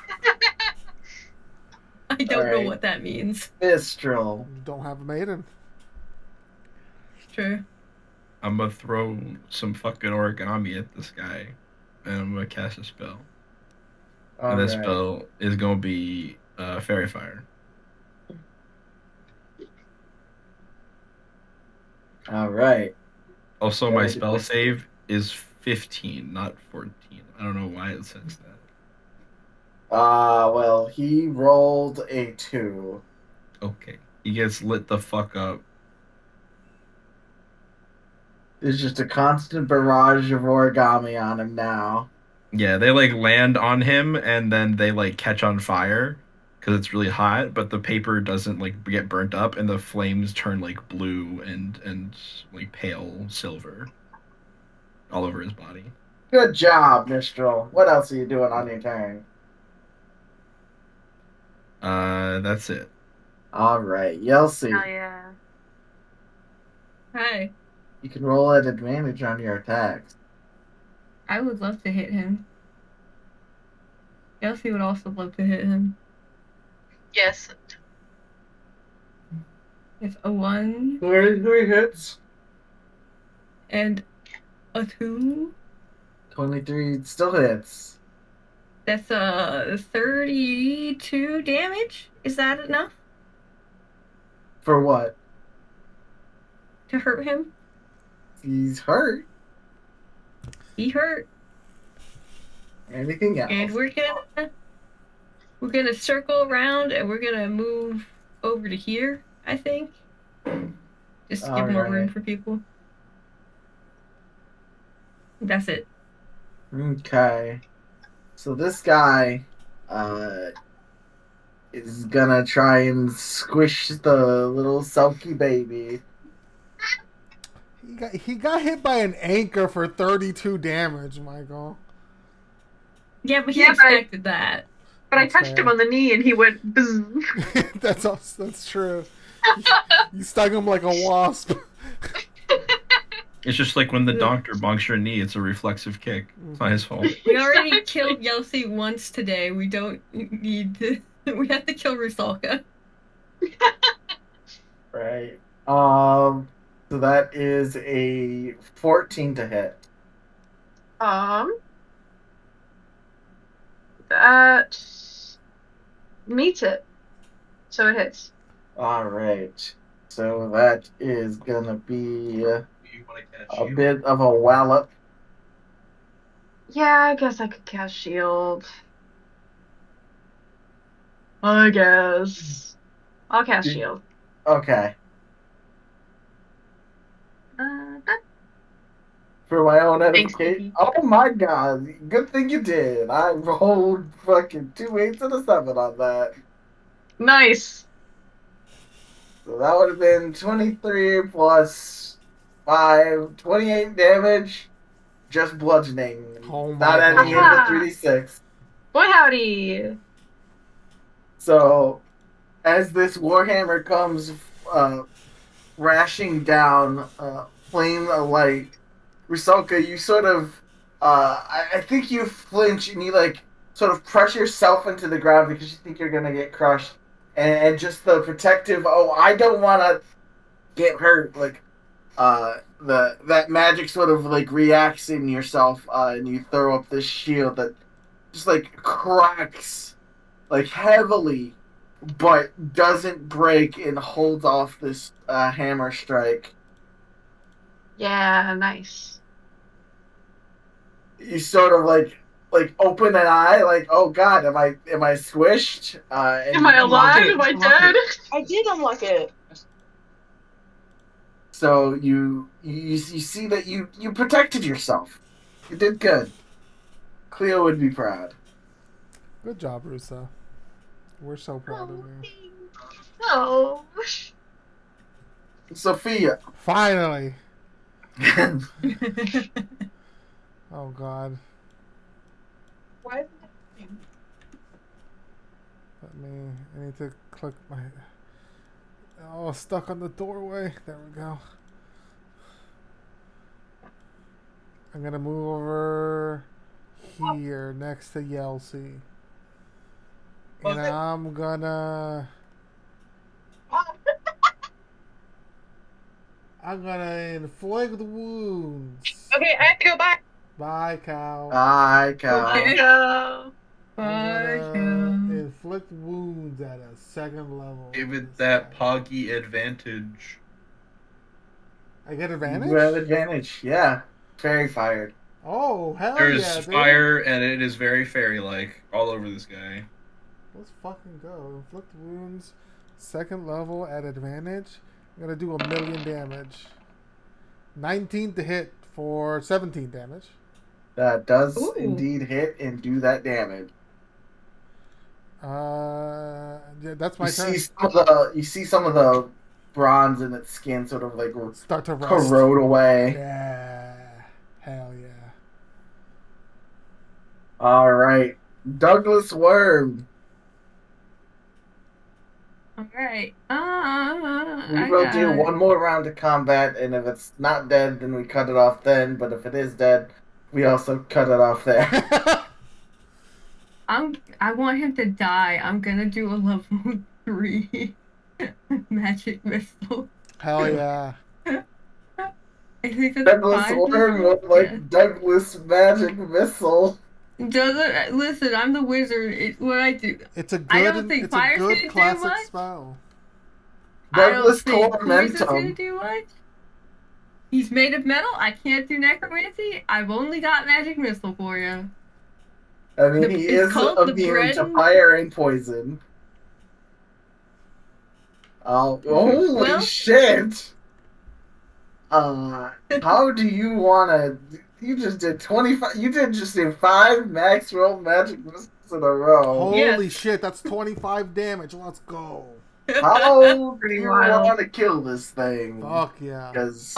don't know Alright. what that means. Mistral. have a maiden. It's true. I'm gonna throw some fucking origami at this guy, and I'm gonna cast a spell. And this Alright. spell is gonna be Fairy Fire. Alright. Also, my Alright. spell save is 15, not 14. I don't know why it says that. Well, he rolled a 2. Okay. He gets lit the fuck up. There's just a constant barrage of origami on him now. Yeah, they like land on him and then they like catch on fire because it's really hot, but the paper doesn't like get burnt up and the flames turn like blue and like pale silver all over his body. Good job, Mistral. What else are you doing on your turn? That's it. Alright, Yelsi. Hell yeah. Hi. You can roll at advantage on your attacks. I would love to hit him. Elsie would also love to hit him. Yes. It's a 1 Three hits. and a 2. 23 still hits. That's 32 damage. Is that enough For what? to hurt him? He's hurt. He hurt. Anything else? And we're gonna circle around and we're gonna move over to here, I think. Just to give more room Alright. for people. That's it. Okay. So this guy is gonna try and squish the little sulky baby. He got hit by an anchor for 32 damage, Michael. Yeah, but he Yeah, but expected that. But I That's touched fair. him on the knee and he went bzzz. That's true. You stung him like a wasp. It's just like when the doctor bonks your knee, it's a reflexive kick. It's not his fault. We already killed Yelsi once today. We don't need to. We have to kill Rusalka. Right. So that is a 14 to hit. That meets it. So it hits. All right. So that is gonna be a bit of a wallop. Yeah, I guess I could cast shield. I guess. I'll cast shield. Okay. Uh, For my own Thanks, edification. Nikki. Oh my god. Good thing you did. I rolled fucking 2 8s and a 7 on that. Nice. So that would have been 23 plus 5, 28 damage. Just bludgeoning. Oh my Not adding in the God. 3d6. Boy howdy. So, as this Warhammer comes rashing down, flame alight, Rusalka, you sort of, I think you flinch and you like sort of press yourself into the ground because you think you're gonna get crushed, and just the protective. Oh, I don't want to get hurt. Like, that magic sort of like reacts in yourself, and you throw up this shield that just like cracks like heavily, but doesn't break and holds off this hammer strike. Yeah, nice. You sort of like open an eye, like, oh god, am I squished? And Am I you unlock alive? it. Am I dead? I did unlock it. So you see that you protected yourself. You did good. Cleo would be proud. Good job, Rusa. We're so proud of you. No. Sophia. Finally. Oh God. Why is it I need to click my. Oh, stuck on the doorway. There we go. I'm gonna move over here next to Yelsey. And I'm gonna inflict wounds. Okay, I have to go back. Bye, cow. Bye, Cal. Okay. I'm Bye, gonna Cal. inflict wounds at a second level. Give on it this that guy. poggy advantage. I get advantage? You have advantage. Yeah. Fairy fired. Oh, hell There's yeah, dude. fire, and it is very fairy-like all over this guy. Let's fucking go. Inflict wounds, second level at advantage. I'm gonna do 1,000,000 damage. 19 to hit for 17 damage. That does Ooh. indeed hit and do that damage. Yeah, that's my You turn. see some of the bronze in its skin sort of like Start to rust. corrode away. Yeah. Hell yeah. All right, Douglas Worm. Alright. We will do one more round of combat, and if it's not dead, then we cut it off then. But if it is dead, we also cut it off there. I want him to die. I'm gonna do a level 3 magic missile. Hell yeah. I think that's Douglas fine. Worm with like Douglas magic missile. Doesn't listen. I'm the wizard. What I do. It's a good, I don't think it's a fire's good gonna do classic much. spell. Douglas I don't think poison's gonna Tormentum. do much. He's made of metal. I can't do necromancy. I've only got magic missile for you. I mean, he It's is called the immune bread to and- fire and poison. Oh, holy Well- shit! How do you wanna? You just did 25. You did just do 5 max roll magic missiles in a row. Holy Yes. shit, that's 25 damage. Let's go. How do Pretty you wild. want to kill this thing? Fuck yeah. Because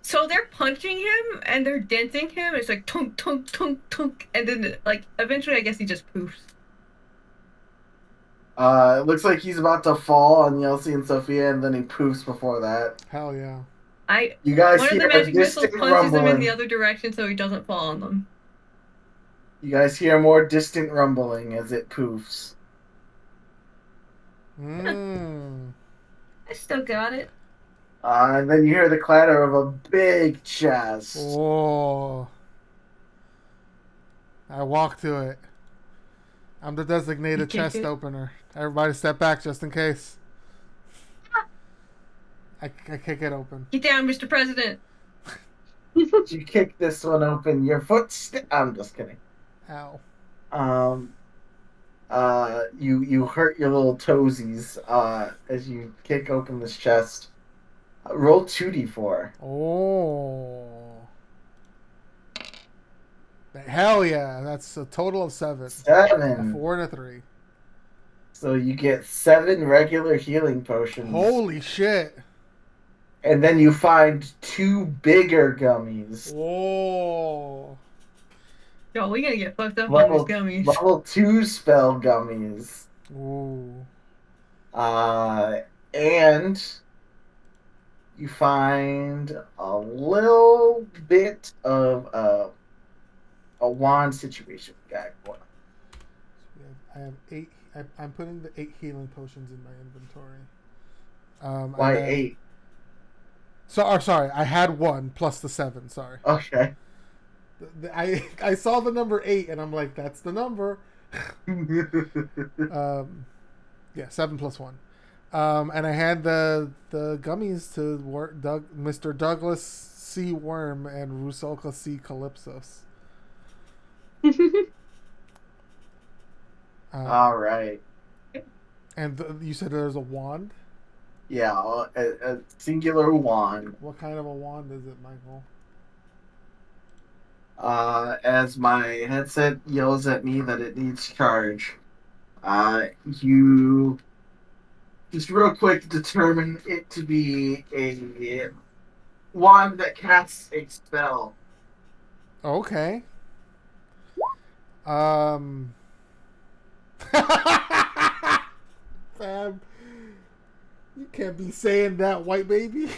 So they're punching him and they're denting him. It's like tunk tunk tunk tunk, and then like eventually, I guess he just poofs. it looks like he's about to fall on Yelsey and Sophia, and then he poofs before that. Hell yeah. You guys One of hear the a magic missiles distant punches him in rumbling. the other direction so he doesn't fall on them. You guys hear more distant rumbling as it poofs. Mmm. I still got it. And then you hear the clatter of a big chest. Oh. I walk to it. I'm the designated You kick chest it? opener. Everybody step back just in case. I kick it open. Get down, Mr. President. You kick this one open. Your foot. I'm just kidding. Ow. You hurt your little toesies as you kick open this chest. Roll 2d4. Oh. Hell yeah. That's a total of 7. A 7. 4 and a 3. So you get 7 regular healing potions. Holy shit. And then you find 2 bigger gummies. Whoa. Yo, we gotta get fucked up Level, on these gummies. level 2 spell gummies. Ooh. And you find a little bit of a wand situation guy. I have 8. I'm putting the 8 healing potions in my inventory. Why and then- 8? Sorry. I had 1 plus the 7. Sorry. Okay. I saw the number 8 and I'm like, that's the number. Yeah, 7 plus 1. And I had the gummies to Mr. Douglas C. Worm and Rusalka C. Calypsos. All right. And you said there's a wand? Yeah, a singular wand. What kind of a wand is it, Michael? As my headset yells at me that it needs charge, you just real quick determine it to be a wand that casts a spell. Okay. Fam, you can't be saying that, white baby.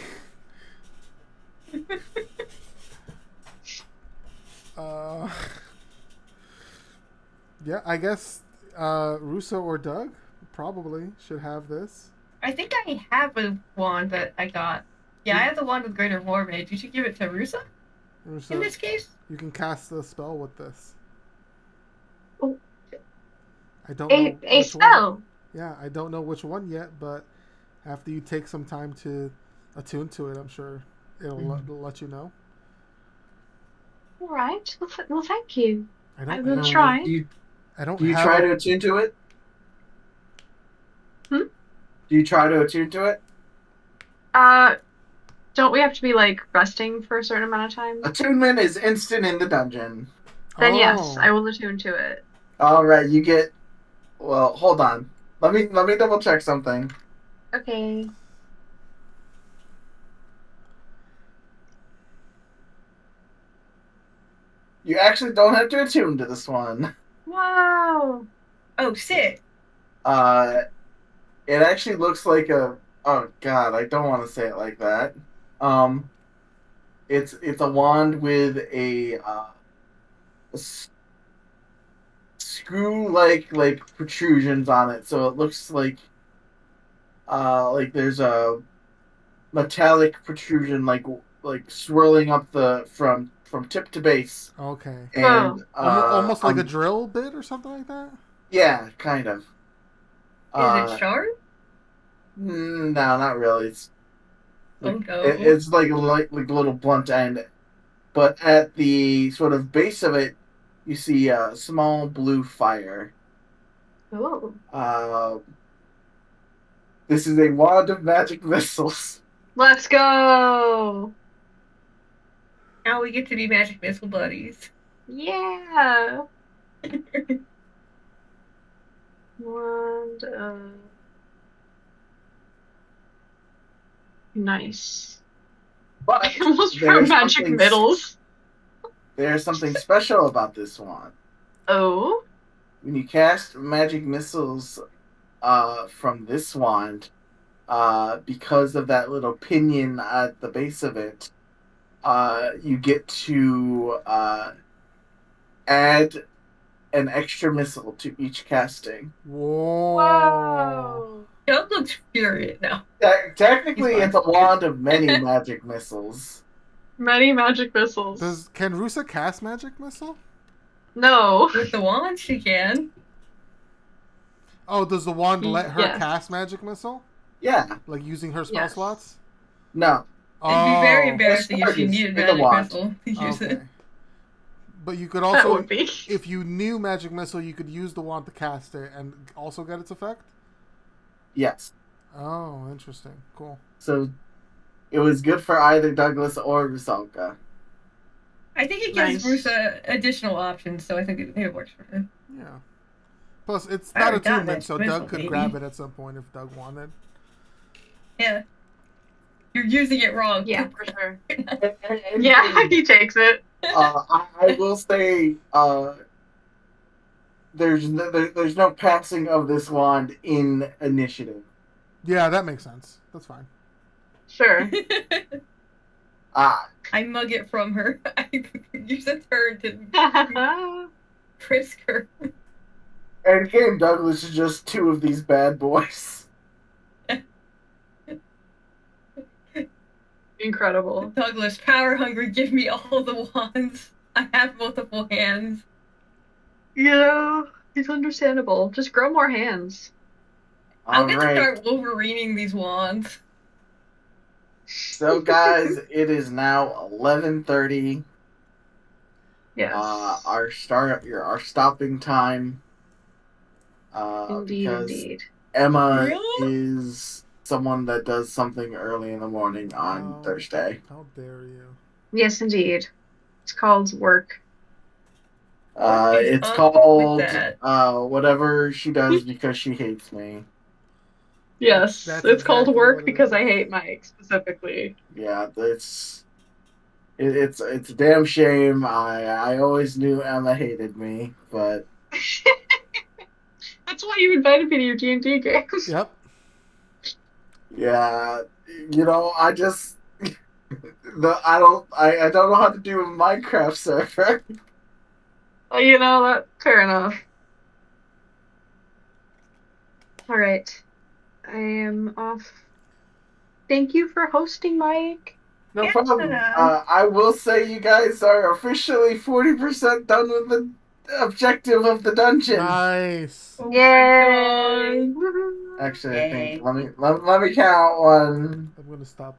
Yeah, I guess Russo or Doug probably should have this. I think I have a wand that I got. Yeah, I have the wand with Greater War Mage. You should give it to Rusa Russo, in this case. you can cast the spell with this. Oh. I don't know A which one. spell. Yeah, I don't know which one yet, but after you take some time to attune to it, I'm sure it'll let you know. All right. Well, thank you. I I don't. will have- try. I don't. Do you have try a- to attune to it? Hmm? Do you try to attune to it? Don't we have to be like resting for a certain amount of time? Attunement is instant in the dungeon. Then yes, Oh. I will attune to it. All right, you get. Well, hold on. Let me double check something. Okay. You actually don't have to attune to this one. Wow. Oh, sick. It actually looks like a. Oh God, I don't want to say it like that. It's a wand with a screw like protrusions on it, so it looks like there's a metallic protrusion like swirling up the from tip to base, Okay. and Almost like a drill bit or something like that. yeah, kind of. Is it sharp? No, not really. It's Oh no. it's like a little blunt end, but at the sort of base of it, you see a small blue fire. Oh. This is a wand of magic missiles. Let's go. Now we get to be magic missile buddies. Yeah. Wand of... Nice. But I almost there's wrote magic something- middles. There's something special about this wand. Oh. When you cast magic missiles from this wand, because of that little pinion at the base of it, you get to add an extra missile to each casting. Whoa. Whoa. Doug looks furious now. Technically, He's it's a wand of many magic missiles. Many magic missiles. Can Rusa cast magic missile? No. With the wand, she can. Oh, does the wand let her Yes. cast magic missile? Yeah. Like using her spell Yes. slots? No. It'd be very Oh, embarrassing if she charges needed in the magic wand. missile to use okay. it. But you could That also, would be. if you knew magic missile, you could use the wand to cast it and also get its effect? Yes. Oh, interesting. Cool. So it was good for either Douglas or Rusalka. I think it gives Nice. Bruce additional options, so I think it works for her. Yeah. Plus, it's I not already got attunement, that so missile, Doug could baby. grab it at some point if Doug wanted. Yeah. You're using it wrong. Yeah, for sure. Yeah, he takes it. I will say, there's no passing of this wand in initiative. Yeah, that makes sense. That's fine. Sure. I mug it from her. I use a turn to frisk her. And game Douglas is just two of these bad boys. Incredible. Douglas, power hungry, give me all the wands. I have multiple hands. Yeah, it's understandable. Just grow more hands. I'm gonna Alright. start Wolverining these wands. So guys, it is now 11:30. Yes. Our stopping time. Indeed, Because indeed. Emma Really? is someone that does something early in the morning on Oh. Thursday. How dare you? Yes, indeed. It's called work. It's up called with that. whatever she does because she hates me. Yes, That's it's called exactly work what it because is. I hate Mike specifically. Yeah, it's a damn shame. I always knew Emma hated me, but That's why you invited me to your D&D games. Yep. yeah, I just I don't know how to do a Minecraft server. That fair enough. All right, I am off. Thank you for hosting, Mike. No Yeah. problem. I will say you guys are officially 40% done with the objective of the dungeon. Nice. Oh Yay! my god. Woohoo. Actually, I think Yay. let me count. 1, I'm gonna stop